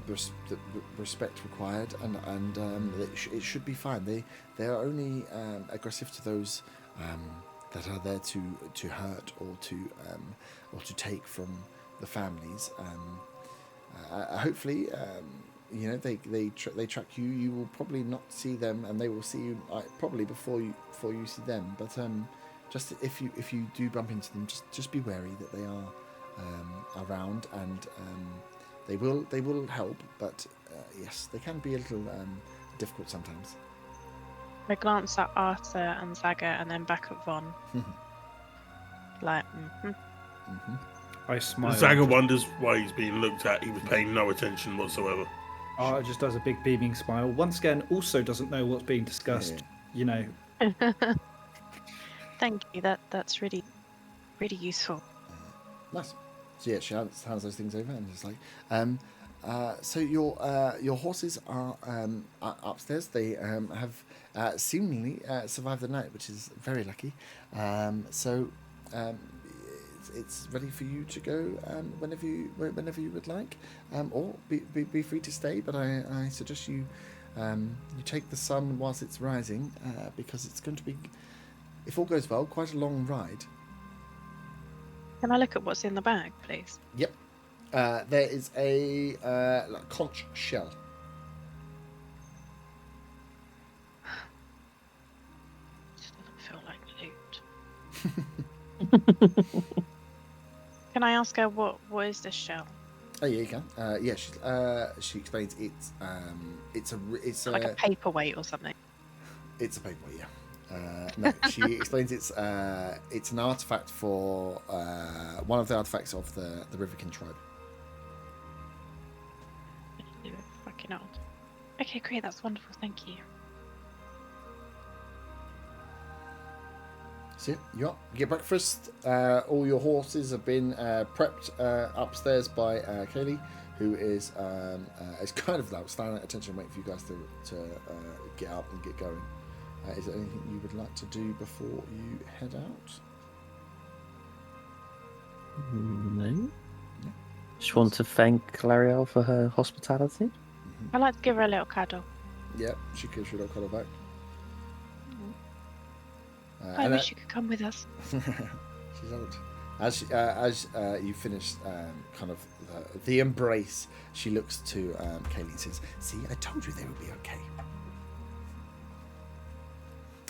respect required, and it should be fine. They are only aggressive to those that are there to hurt or to take from the families. Hopefully, they track you. You will probably not see them, and they will see you probably before you see them. But just if you do bump into them, just be wary that they are around, and they will help. But yes, they can be a little difficult sometimes. I glance at Arthur and Zaga, and then back at Von. Like, I smile. Zaga wonders why he's being looked at. He was paying no attention whatsoever. Art just does a big beaming smile. Once again, also doesn't know what's being discussed. Yeah. Thank you. That's really, really useful. Nice. So yeah, she hands those things over, and it's like, so your horses are upstairs. They have seemingly survived the night, which is very lucky. So it's ready for you to go whenever you would like, or be free to stay. But I suggest you take the sun whilst it's rising, because it's going to be, if all goes well, quite a long ride. Can I look at what's in the bag, please? Yep. There is a conch shell. Just doesn't feel like loot. Can I ask her what is this shell? Oh yeah, you can. She explains it's Like a paperweight or something. It's a paperweight, yeah. No, she explains it's an artifact for one of the artifacts of the Riverkin tribe. Fucking odd. Okay, great. That's wonderful. Thank you. So you get breakfast. All your horses have been prepped upstairs by Kaylee, who is kind of like standing at attention, waiting for you guys to get up and get going. Is there anything you would like to do before you head out? No. Just want to thank Clariel for her hospitality. I'd like to give her a little cuddle. Yeah, she gives you a little cuddle back. I wish you could come with us. She doesn't. As you finish kind of the embrace, she looks to Kaylee and says, "See, I told you they would be okay."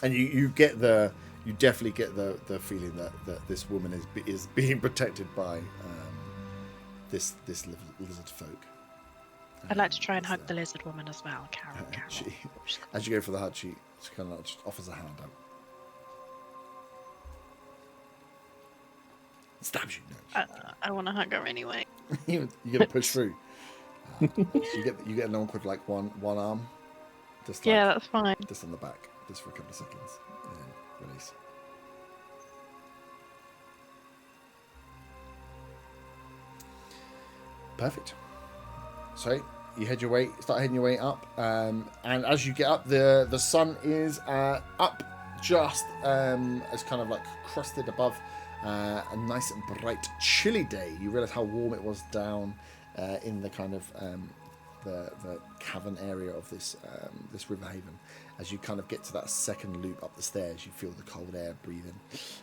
And you definitely get the feeling that this woman is being protected by this lizard folk. I'd like to try and hug the lizard woman as well, Carol. As you go for the hug, she kind of just offers a hand out. Stabs you. No. I want to hug her anyway. You get to push through. You get an awkward like one arm. Just like, yeah, that's fine. Just on the back, just for a couple of seconds, and then release. Perfect. So you start heading your way up, and as you get up, the sun is up just as kind of like crusted above a nice and bright, chilly day. You realise how warm it was down in the kind of the cavern area of this river haven. As you kind of get to that second loop up the stairs, you feel the cold air breathing.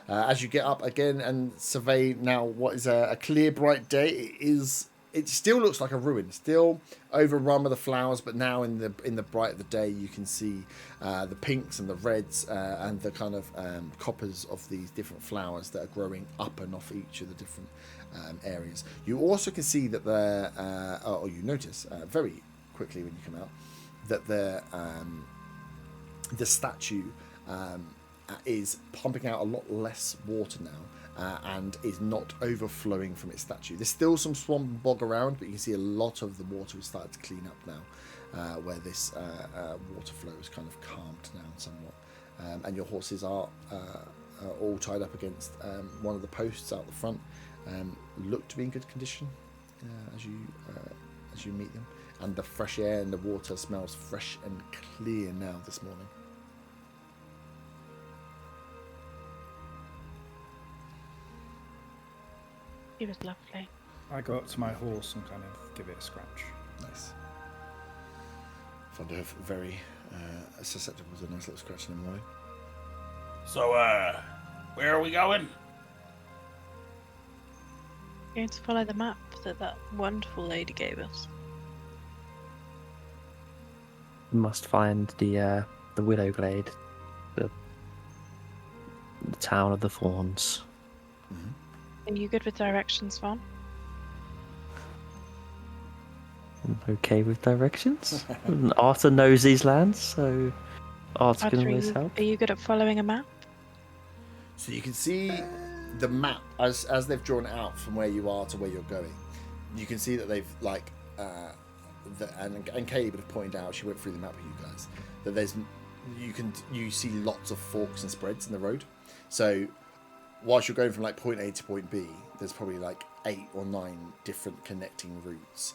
As you get up again and survey now what is a clear, bright day, it is it still looks like a ruin, still overrun with the flowers, but now in the bright of the day, you can see the pinks and the reds and the kind of coppers of these different flowers that are growing up and off each of the different areas. You also can see that or you notice very quickly when you come out that the statue is pumping out a lot less water now. And is not overflowing from its statue. There's still some swamp and bog around, but you can see a lot of the water has started to clean up now, where this water flow is kind of calmed down somewhat. And your horses are all tied up against one of the posts out the front. Look to be in good condition as you meet them. And the fresh air and the water smells fresh and clear now this morning. He was lovely. I go up to my horse and kind of give it a scratch. Nice. Fond of very susceptible to a nice little scratch in the morning. So, where are we going? Going to follow the map that wonderful lady gave us. We must find the Willow Glade, the town of the Fawns. Mm-hmm. Are you good with directions, Vaughn? I'm okay with directions. Arthur knows these lands, so Arthur can always help. Are you good at following a map? So you can see the map as they've drawn it out from where you are to where you're going. You can see that they've and Katie would have pointed out, she went through the map with you guys, that you see lots of forks and spreads in the road. So whilst you're going from like point A to point B, there's probably like 8 or 9 different connecting routes,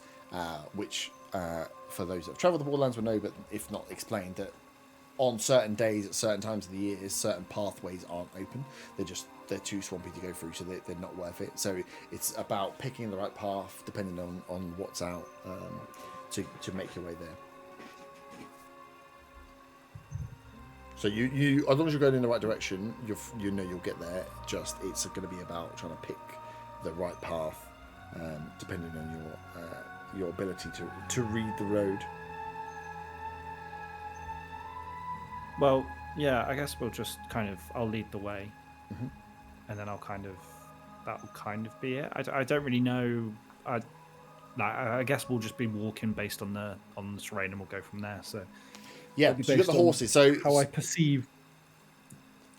which for those that have travelled the Borderlands will know, but if not explained, that on certain days at certain times of the year, certain pathways aren't open. They're too swampy to go through, so they're not worth it. So it's about picking the right path depending on what's out to make your way there. So you as long as you're going in the right direction, you know you'll get there. Just it's going to be about trying to pick the right path, depending on your ability to read the road. Well, yeah, I guess we'll just I'll lead the way, Mm-hmm. and then that'll kind of be it. I don't really know. I guess we'll just be walking based on the terrain, and we'll go from there. So. Yeah, so you got the horses. So how I perceive,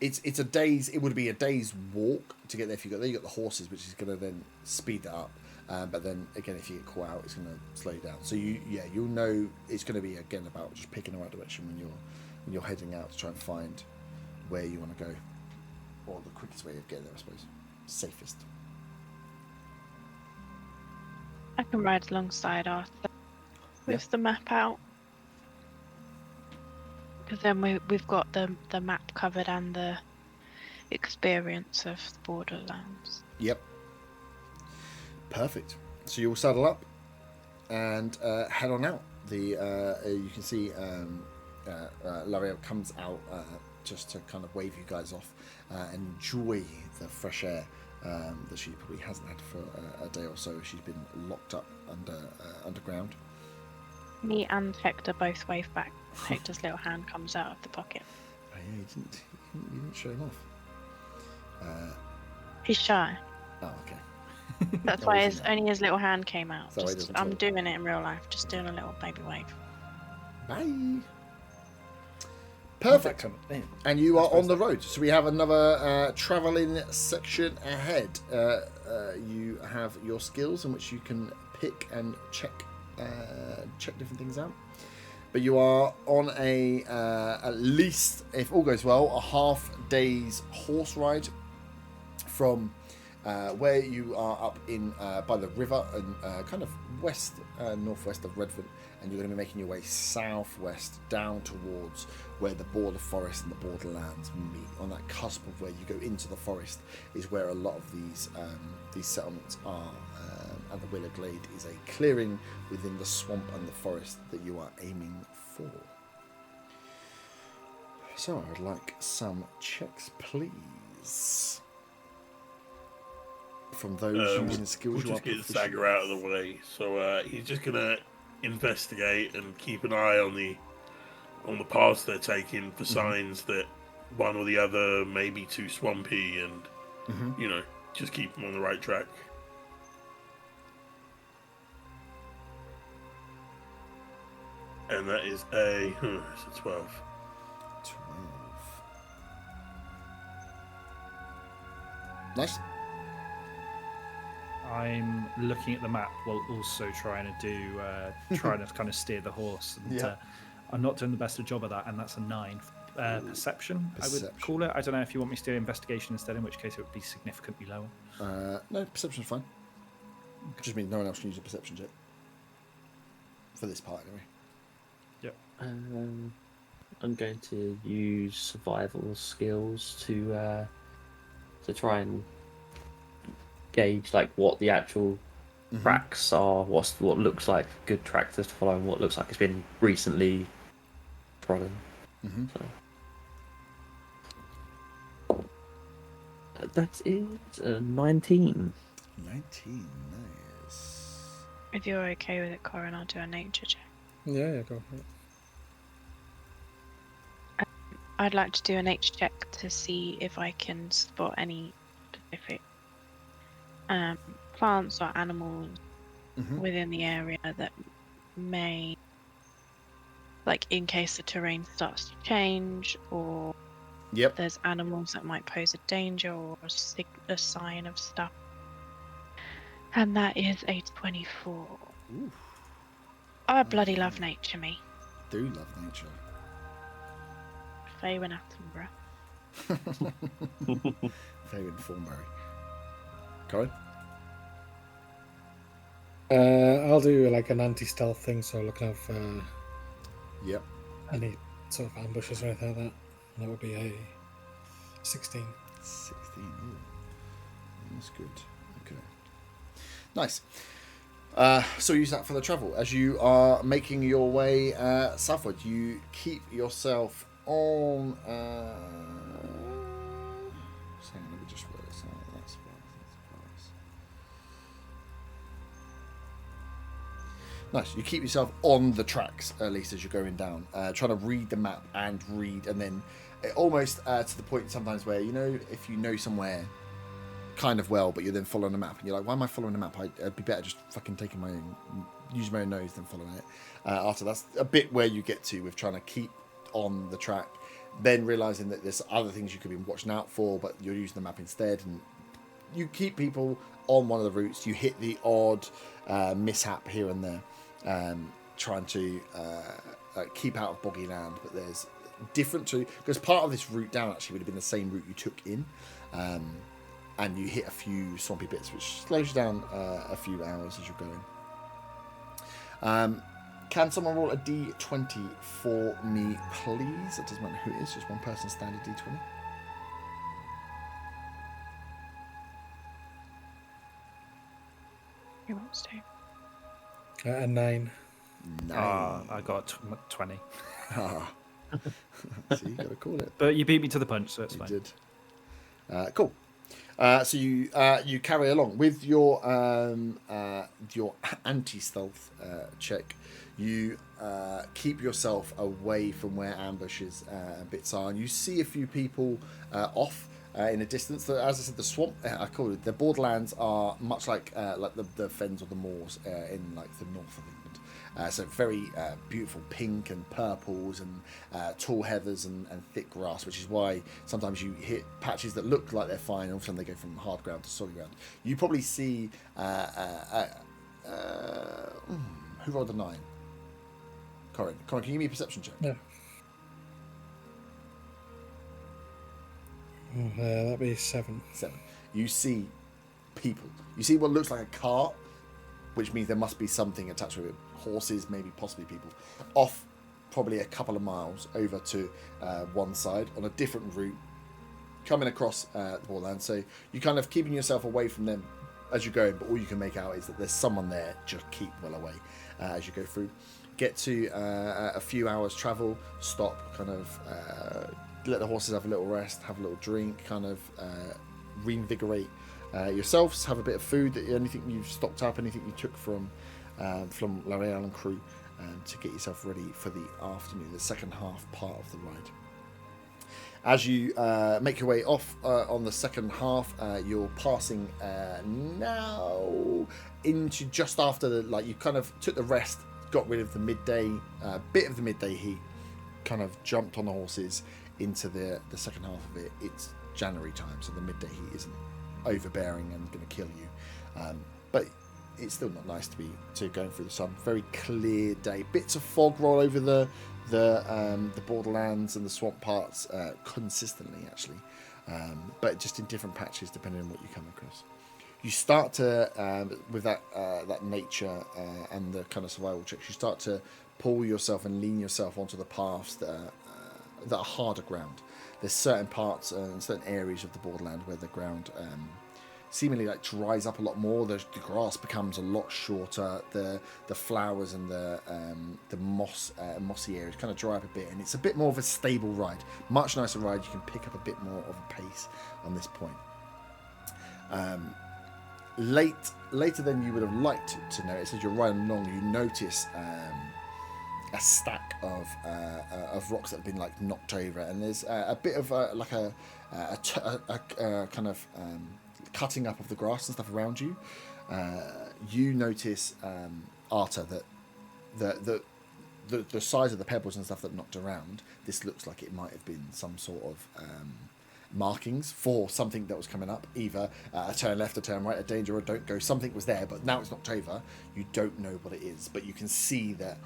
it's a day's. It would be a day's walk to get there. If you got there, you got the horses, which is going to then speed that up. But then again, if you get caught out, it's going to slow you down. So you'll know it's going to be again about just picking the right direction when you're heading out to try and find where you want to go, or the quickest way of getting there, I suppose, safest. I can ride alongside Arthur with the map out. Because then we've got the map covered and the experience of the Borderlands. Yep. Perfect. So you'll saddle up and head on out. You can see L'Oreal comes out just to kind of wave you guys off and enjoy the fresh air that she probably hasn't had for a day or so. She's been locked up underground. Me and Hector both wave back. Hector's little hand comes out of the pocket. Oh yeah, you didn't show him off. He's shy. Oh, okay. That's why only his little hand came out. So I'm doing it in real life, just doing a little baby wave. Bye. Perfect. And you are on the road. So we have another travelling section ahead. You have your skills in which you can pick and check different things out. But you are on at least, if all goes well, a half day's horse ride from where you are up in by the river and kind of northwest of Redvant, and you're going to be making your way southwest down towards where the border forest and the borderlands meet. On that cusp of where you go into the forest is where a lot of these settlements are, and the Willow Glade is a clearing within the swamp and the forest that you are aiming for. So I would like some checks, please. from those using the skills We'll you are just get proficient Saga out of the way. So he's just gonna investigate and keep an eye on the paths they're taking for signs that one or the other may be too swampy, and just keep them on the right track. And that is it's a 12. 12. Nice. I'm looking at the map while also trying to kind of steer the horse. And, I'm not doing the best of job of that, and that's a 9. Perception, I would call it. I don't know if you want me to do investigation instead, in which case it would be significantly lower. No, perception's fine. Just means no one else can use a perception check. For this part, anyway. Yep. I'm going to use survival skills to try and gauge like what the actual tracks are, what looks like good tracks to follow, and what looks like it's been recently trodden. So. That is 19. 19, nice. If you're okay with it, Corin, I'll do a nature check. Yeah, go for it. I'd like to do a nature check to see if I can spot any specific plants or animals within the area that may, like, in case the terrain starts to change, or there's animals that might pose a danger or a sign of stuff. And that is a 24. Ooh. I bloody love nature, me. Do love nature. Faye went Attenborough. Faye went Thornberry. Corin? I'll do like an anti-stealth thing, so looking out for any sort of ambushes or anything like that. And that would be a 16. 16. Ooh. That's good. Okay. Nice. So use that for the travel. As you are making your way southward, you keep yourself on... Hang on, let me just work this out. That's fine. Nice. You keep yourself on the tracks, at least as you're going down, trying to read the map and then almost to the point sometimes where, if you know somewhere kind of well, but you're then following the map and you're like, why am I following the map? I'd be better just fucking using my own nose than following it. After that's a bit where you get to with trying to keep on the track, then realizing that there's other things you could be watching out for, but you're using the map instead, and you keep people on one of the routes. You hit the odd mishap here and there, trying to keep out of boggy land, but there's different because part of this route down actually would have been the same route you took in, and you hit a few swampy bits, which slows you down a few hours as you're going. Can someone roll a d20 for me, please? It doesn't matter who it is, just one person standard d20. Who wants to? A 9. I got 20. So you got to call it. But you beat me to the punch, so it's You fine. did. Cool. So you carry along with your anti-stealth check. You keep yourself away from where ambushes and bits are, and you see a few people off in a distance. As I said, the swamp, I call it, the borderlands are much like the fens or the moors in like the north of England. So very beautiful pink and purples and tall heathers and thick grass, which is why sometimes you hit patches that look like they're fine, and all of a sudden they go from hard ground to solid ground. You probably see who rolled a 9? Corin, can you give me a perception check? Yeah. That'd be 7. 7. You see people. You see what looks like a cart, which means there must be something attached with it. Horses, maybe possibly people. Off probably a couple of miles over to one side on a different route, coming across the borderland. So you're kind of keeping yourself away from them as you're going, but all you can make out is that there's someone there. Just keep well away as you go through. Get to a few hours travel, stop, kind of let the horses have a little rest, have a little drink, kind of reinvigorate yourselves have a bit of food, anything you've stocked up, anything you took from L'Oreal and crew, to get yourself ready for the afternoon, the second half part of the ride. As you make your way off on the second half, you're passing now into just after you kind of took the rest, got rid of the midday bit of the midday heat, kind of jumped on the horses into the second half of it. It's January time, so the midday heat isn't overbearing and going to kill you, but it's still not nice to going through the sun. Very clear day. Bits of fog roll over the borderlands and the swamp parts consistently, actually, but just in different patches depending on what you come across. You start to with that nature and the kind of survival checks, you start to pull yourself and lean yourself onto the paths that are harder ground. There's certain parts and certain areas of the borderland where the ground seemingly dries up a lot more. The grass becomes a lot shorter. The flowers and the mossy areas kind of dry up a bit, and it's a bit more of a stable ride. Much nicer ride. You can pick up a bit more of a pace on this point. Later than you would have liked to notice, as you're riding along, you notice a stack of rocks that have been knocked over, and there's a bit of a kind of cutting up of the grass and stuff around you. You notice, Arta, that the size of the pebbles and stuff that knocked around, this looks like it might have been some sort of markings for something that was coming up, either a turn left, a turn right, a danger, or a don't go. Something was there, but now it's knocked over. You don't know what it is, but you can see that,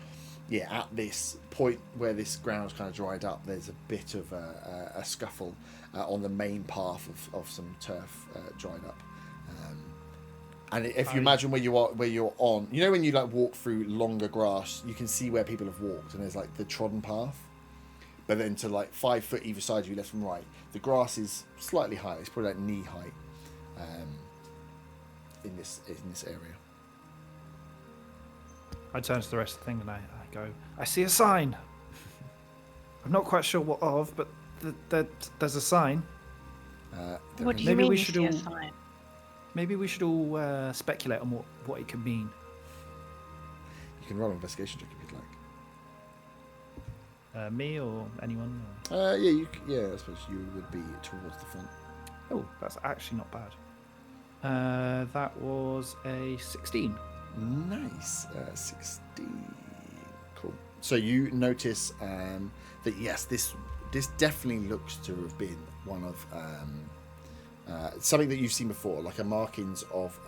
at this point where this ground's kind of dried up, there's a bit of a scuffle on the main path of some turf dried up. And if you imagine where you're on, when you walk through longer grass, you can see where people have walked, and there's the trodden path. But then to 5 foot either side of you, left and right, the grass is slightly higher. It's probably knee height in this area. I turn to the rest of the thing and I go, I see a sign. I'm not quite sure what of, but there's a sign. What do you mean you see a sign? Maybe we should all speculate on what it could mean. You can roll an investigation check if you'd like. Me or anyone? Or... I suppose you would be towards the front. Oh, that's actually not bad. That was a 16. Nice. 16. Cool. So you notice that yes, this definitely looks to have been one of something that you've seen before, like a markings of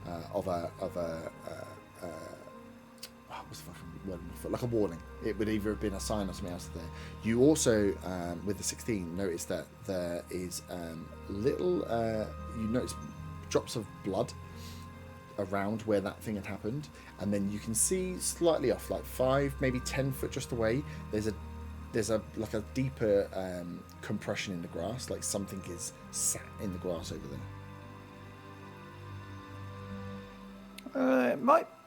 a what's the fucking word? Like a warning. It would either have been a sign or something else there. You also, with the 16, notice that there is little. You notice drops of blood around where that thing had happened, and then you can see slightly off, 5, maybe 10 foot just away. There's a deeper compression in the grass, like something is sat in the grass over there.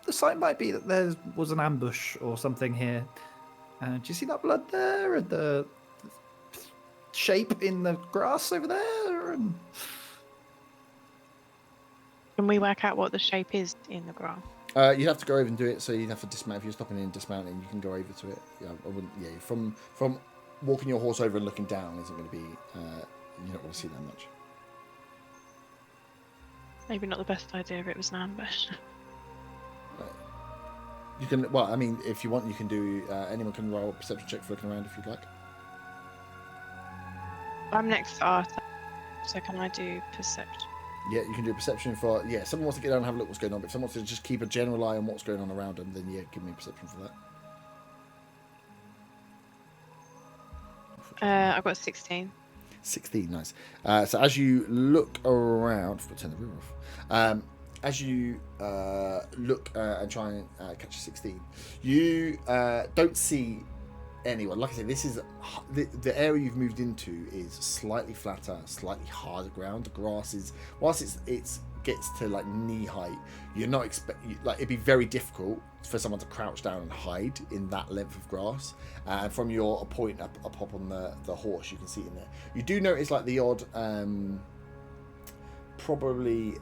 The sign might be that there was an ambush or something here. Do you see that blood there and the shape in the grass over there? And... Can we work out what the shape is in the grass? You'd have to go over and do it, so you'd have to dismount. If you're stopping in and dismounting, you can go over to it. I wouldn't. Yeah, from walking your horse over and looking down isn't going to be. You're not going to see that much. Maybe not the best idea if it was an ambush. You can. Well, I mean, if you want, you can do. Anyone can roll a perception check for looking around if you'd like. I'm next to Arta, so can I do perception? Yeah, you can do a perception for. Yeah, someone wants to get down and have a look what's going on. But if someone wants to just keep a general eye on what's going on around them, then yeah, give me a perception for that. I got 16. 16, nice. So as you look around, I've got to turn the river off. As you look and try and catch a 16, you don't see anyone. Like I said, this is the area you've moved into is slightly flatter, slightly harder ground. The grass is, whilst it gets to knee height, you're not it'd be very difficult for someone to crouch down and hide in that length of grass. And from your point up on the horse, you can see in there. You do notice the odd probably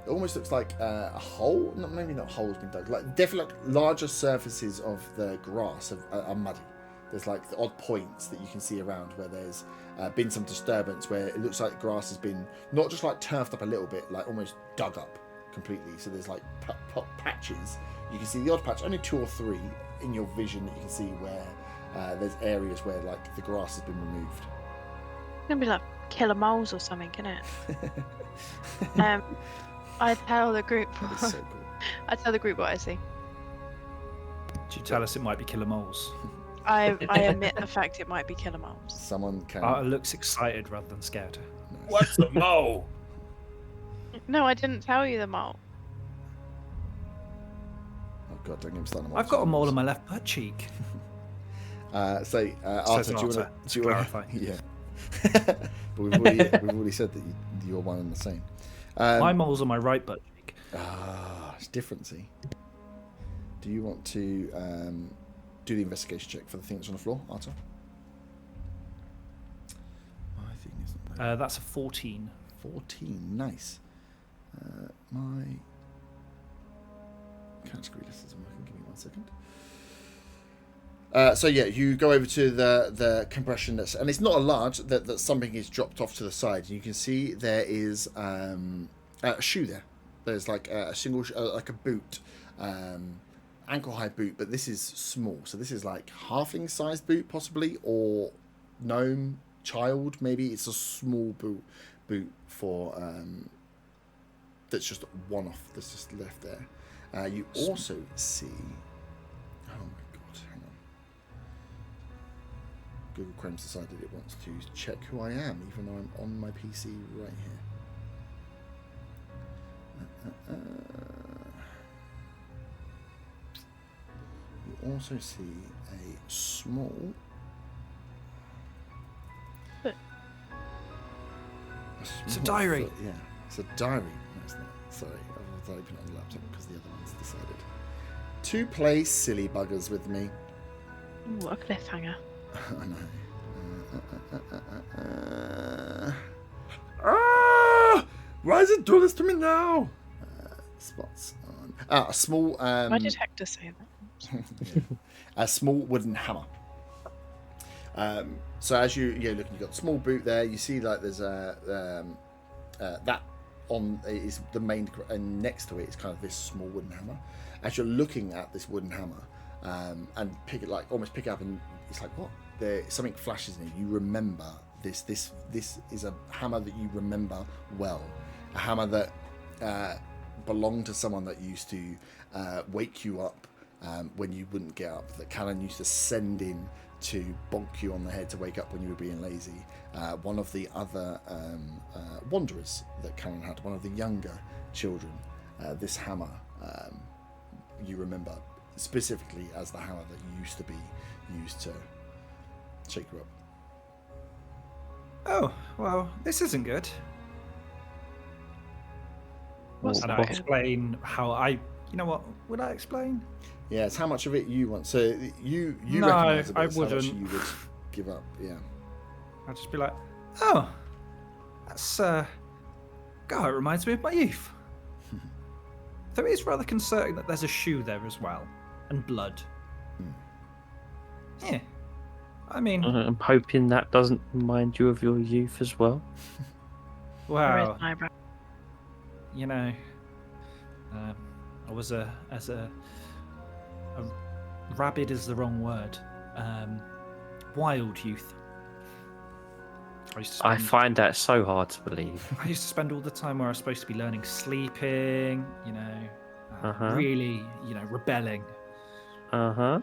it almost looks like a hole. Maybe not holes been dug. Like definitely larger surfaces of the grass are muddy. There's like the odd points that you can see around where there's been some disturbance, where it looks like grass has been not just like turfed up a little bit, like almost dug up completely. So there's like patches. You can see the odd patch, only 2 or 3 in your vision that you can see where there's areas where like the grass has been removed. It's gonna be like killer moles or something, isn't it? I tell the group. That is so cool. I tell the group what I see. Do you tell us it might be killer moles? I admit the fact it might be killer moles. Someone can. Looks excited rather than scared. No. What's a mole? No, I didn't tell you the mole. Oh god, don't get me started on I've got a mole on my left butt cheek. Arthur, Says do you Arthur, want to clarify. Yeah. But we've already said that you're one and the same. My mole's on my right butt cheek. It's different, see. Do you want to do the investigation check for the thing that's on the floor, Arthur? My thing isn't there. That's a 14. 14, nice. My category list isn't working. Give me 1 second. So yeah, you go over to the compression and it's not a large. That something is dropped off to the side. You can see there is a shoe there. There's like a single, like a boot, ankle high boot, but this is small. So this is like halfling sized boot possibly, or gnome child maybe. It's a small boot for that's just one off. That's just left there. You also see. Oh my god! Hang on. Google Chrome's decided it wants to check who I am, even though I'm on my PC right here. You also see a small. It's a diary. Yeah, it's a diary. No, it's not. Sorry, I was open on the laptop because the other one's decided to play silly buggers with me. Ooh, a cliffhanger. I know. Why is it doing this to me now? Spots on. A small. Why did Hector say that? A small wooden hammer. So as you look, you've got a small boot there. You see like there's a that on is the main, and next to it is kind of this small wooden hammer. As you're looking at this wooden hammer, and almost pick it up, and it's like, what? Something flashes in you. You remember this. This is a hammer that you remember well. A hammer that belonged to someone that used to wake you up when you wouldn't get up. That Callan used to send in to bonk you on the head to wake up when you were being lazy. One of the other wanderers that Callan had, one of the younger children, this hammer you remember specifically as the hammer that used to be used to shake you up. Oh, well, this isn't good. What's And not I'll good? explain how I... You know what? Would I explain? Yeah, it's how much of it you want. So you No, recognise it, but I it's how much wouldn't. you would give up. Yeah. I'd just be like, oh, that's... God, it reminds me of my youth. Though it is rather concerning that there's a shoe there as well. And blood. Yeah. I mean... I'm hoping that doesn't remind you of your youth as well. Where's Wow. my eyebrow? You know, I was rabid is the wrong word. Wild youth. I find that so hard to believe. I used to spend all the time where I was supposed to be learning sleeping, you know, really, you know, rebelling. I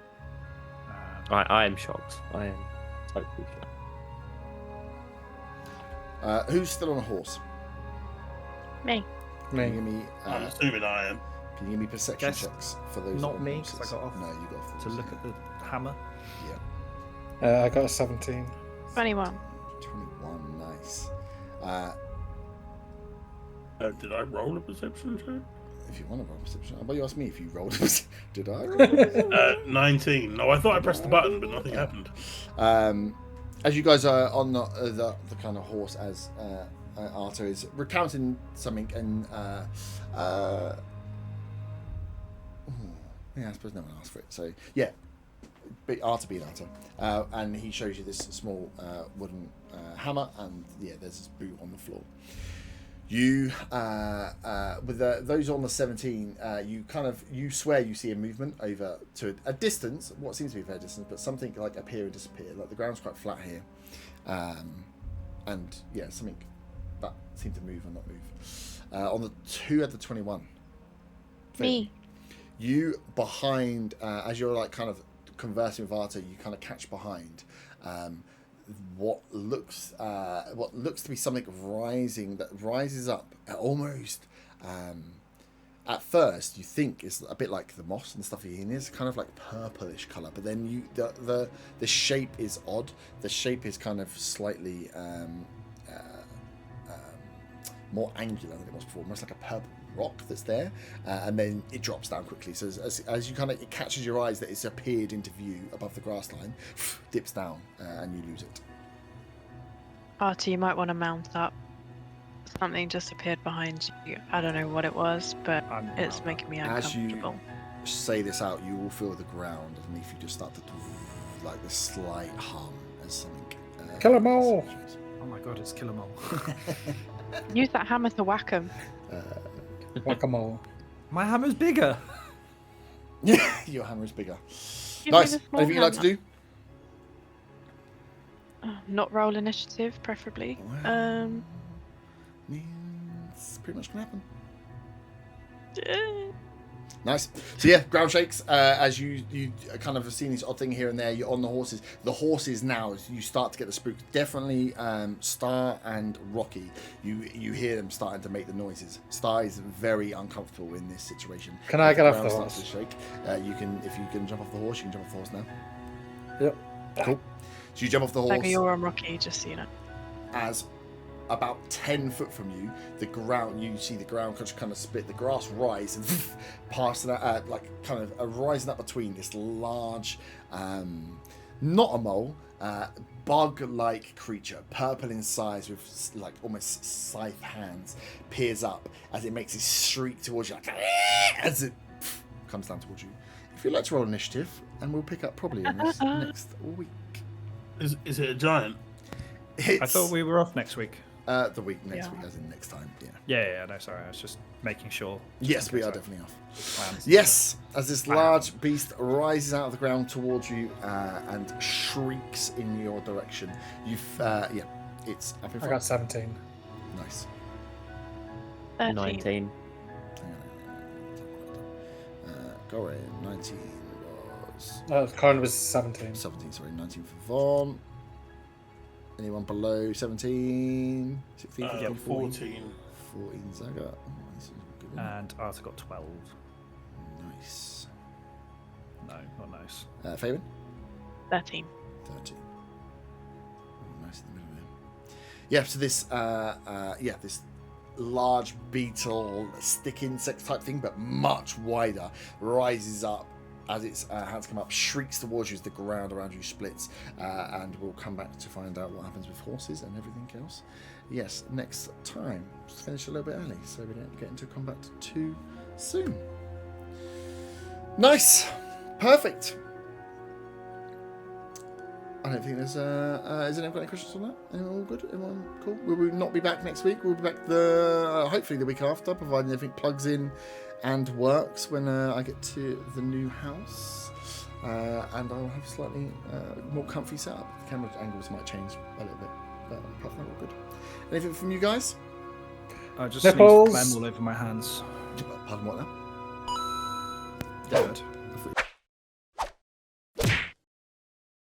am shocked. I am totally shocked. Who's still on a horse? Me. Can you give me? I'm assuming I am. Can you give me perception Guess checks for those? not on me, 'cause I horses? got off No, you got off to look at the hammer. Yeah. I got a 17. 21. 21. Nice. Did I roll a perception check? If you want to roll perception, but you asked me if you rolled. Did I? Roll? 19. No, I thought I pressed the button, but nothing happened. As you guys are on the kind of horse, as Arta is recounting something, and yeah, I suppose no one asked for it. So yeah, Arta being Arta, and he shows you this small wooden hammer, and yeah, there's this boot on the floor. You, with those on the 17, you swear you see a movement over to a distance, what seems to be a fair distance, but something like appear and disappear. Like the ground's quite flat here, and yeah, something that seemed to move and not move. On the 2 had the 21. Me. You behind, as you're like kind of conversing with Arta, you kind of catch behind. What looks to be something rising that rises up almost at first you think is a bit like the moss and stuff in is kind of like purplish color, but then the shape is odd. The shape is kind of slightly more angular than it was before, almost like a purple rock that's there, and then it drops down quickly. So as you kind of, it catches your eyes that it's appeared into view above the grass line, dips down, and you lose it. Artie, you might want to mount up. Something just appeared behind you. I don't know what it was, but it's making me uncomfortable. As you say this out, you will feel the ground underneath you just start to like this slight hum as something. Kill 'em all! Oh my god, it's Kill 'em all. Use that hammer to whack 'em. Whack 'em all. My hammer's bigger. Yeah, your hammer is bigger. Give me Nice. the small Anything you'd like to do? Not roll initiative, preferably. It's pretty much gonna happen. Nice. So yeah, ground shakes as you kind of have seen this odd thing here and there. You're on the horses. The horses now, as you start to get the spooks, definitely Star and Rocky. You hear them starting to make the noises. Star is very uncomfortable in this situation. Can I get off the ground horse? starts to shake. You can, if you can jump off the horse, you can jump off the horse now. Yep. Cool. So you jump off the horse. Like you're on Rocky, just so you know. As about 10 foot from you, the ground, you see the ground kind of split, the grass rise and past that, like kind of rising up between this large, not a mole, bug-like creature, purple in size with like almost scythe hands, peers up as it makes this shriek towards you, like, as it comes down towards you. If you'd like to roll initiative, and we'll pick up probably in this next week. Is it a giant? I thought we were off next week. The week next week, as in next time. Yeah. No, sorry. I was just making sure. Yes, we are definitely off. Yes, as this large beast rises out of the ground towards you and shrieks in your direction. It's up in front. I got 17. Nice. 13. 19. Go in. 19 was. Corin was 17. 17. Sorry, 19 for Vaughn. Anyone below 17? 16, 15, 14. 14 Zaga. Oh, this is a good one. And Arthur got 12. Nice. No, not nice. Fabian? 13. 13. Oh, nice in the middle there. Yeah, so this, this large beetle, stick insect type thing, but much wider, rises up as its hands come up, shrieks towards you as the ground around you splits, and we'll come back to find out what happens with horses and everything else. Yes, next time. Just finish a little bit early so we don't get into combat too soon. Nice! Perfect! I don't think there's... has anyone got any questions on that? Anyone all good? Anyone cool? Will we not be back next week? We'll be back hopefully the week after, providing everything plugs in and works when I get to the new house, and I'll have slightly more comfy setup. The camera angles might change a little bit, but apart from that, all good. Anything from you guys? I just Nipples. sneezed phlegm all over my hands. Pardon, what now? Dead.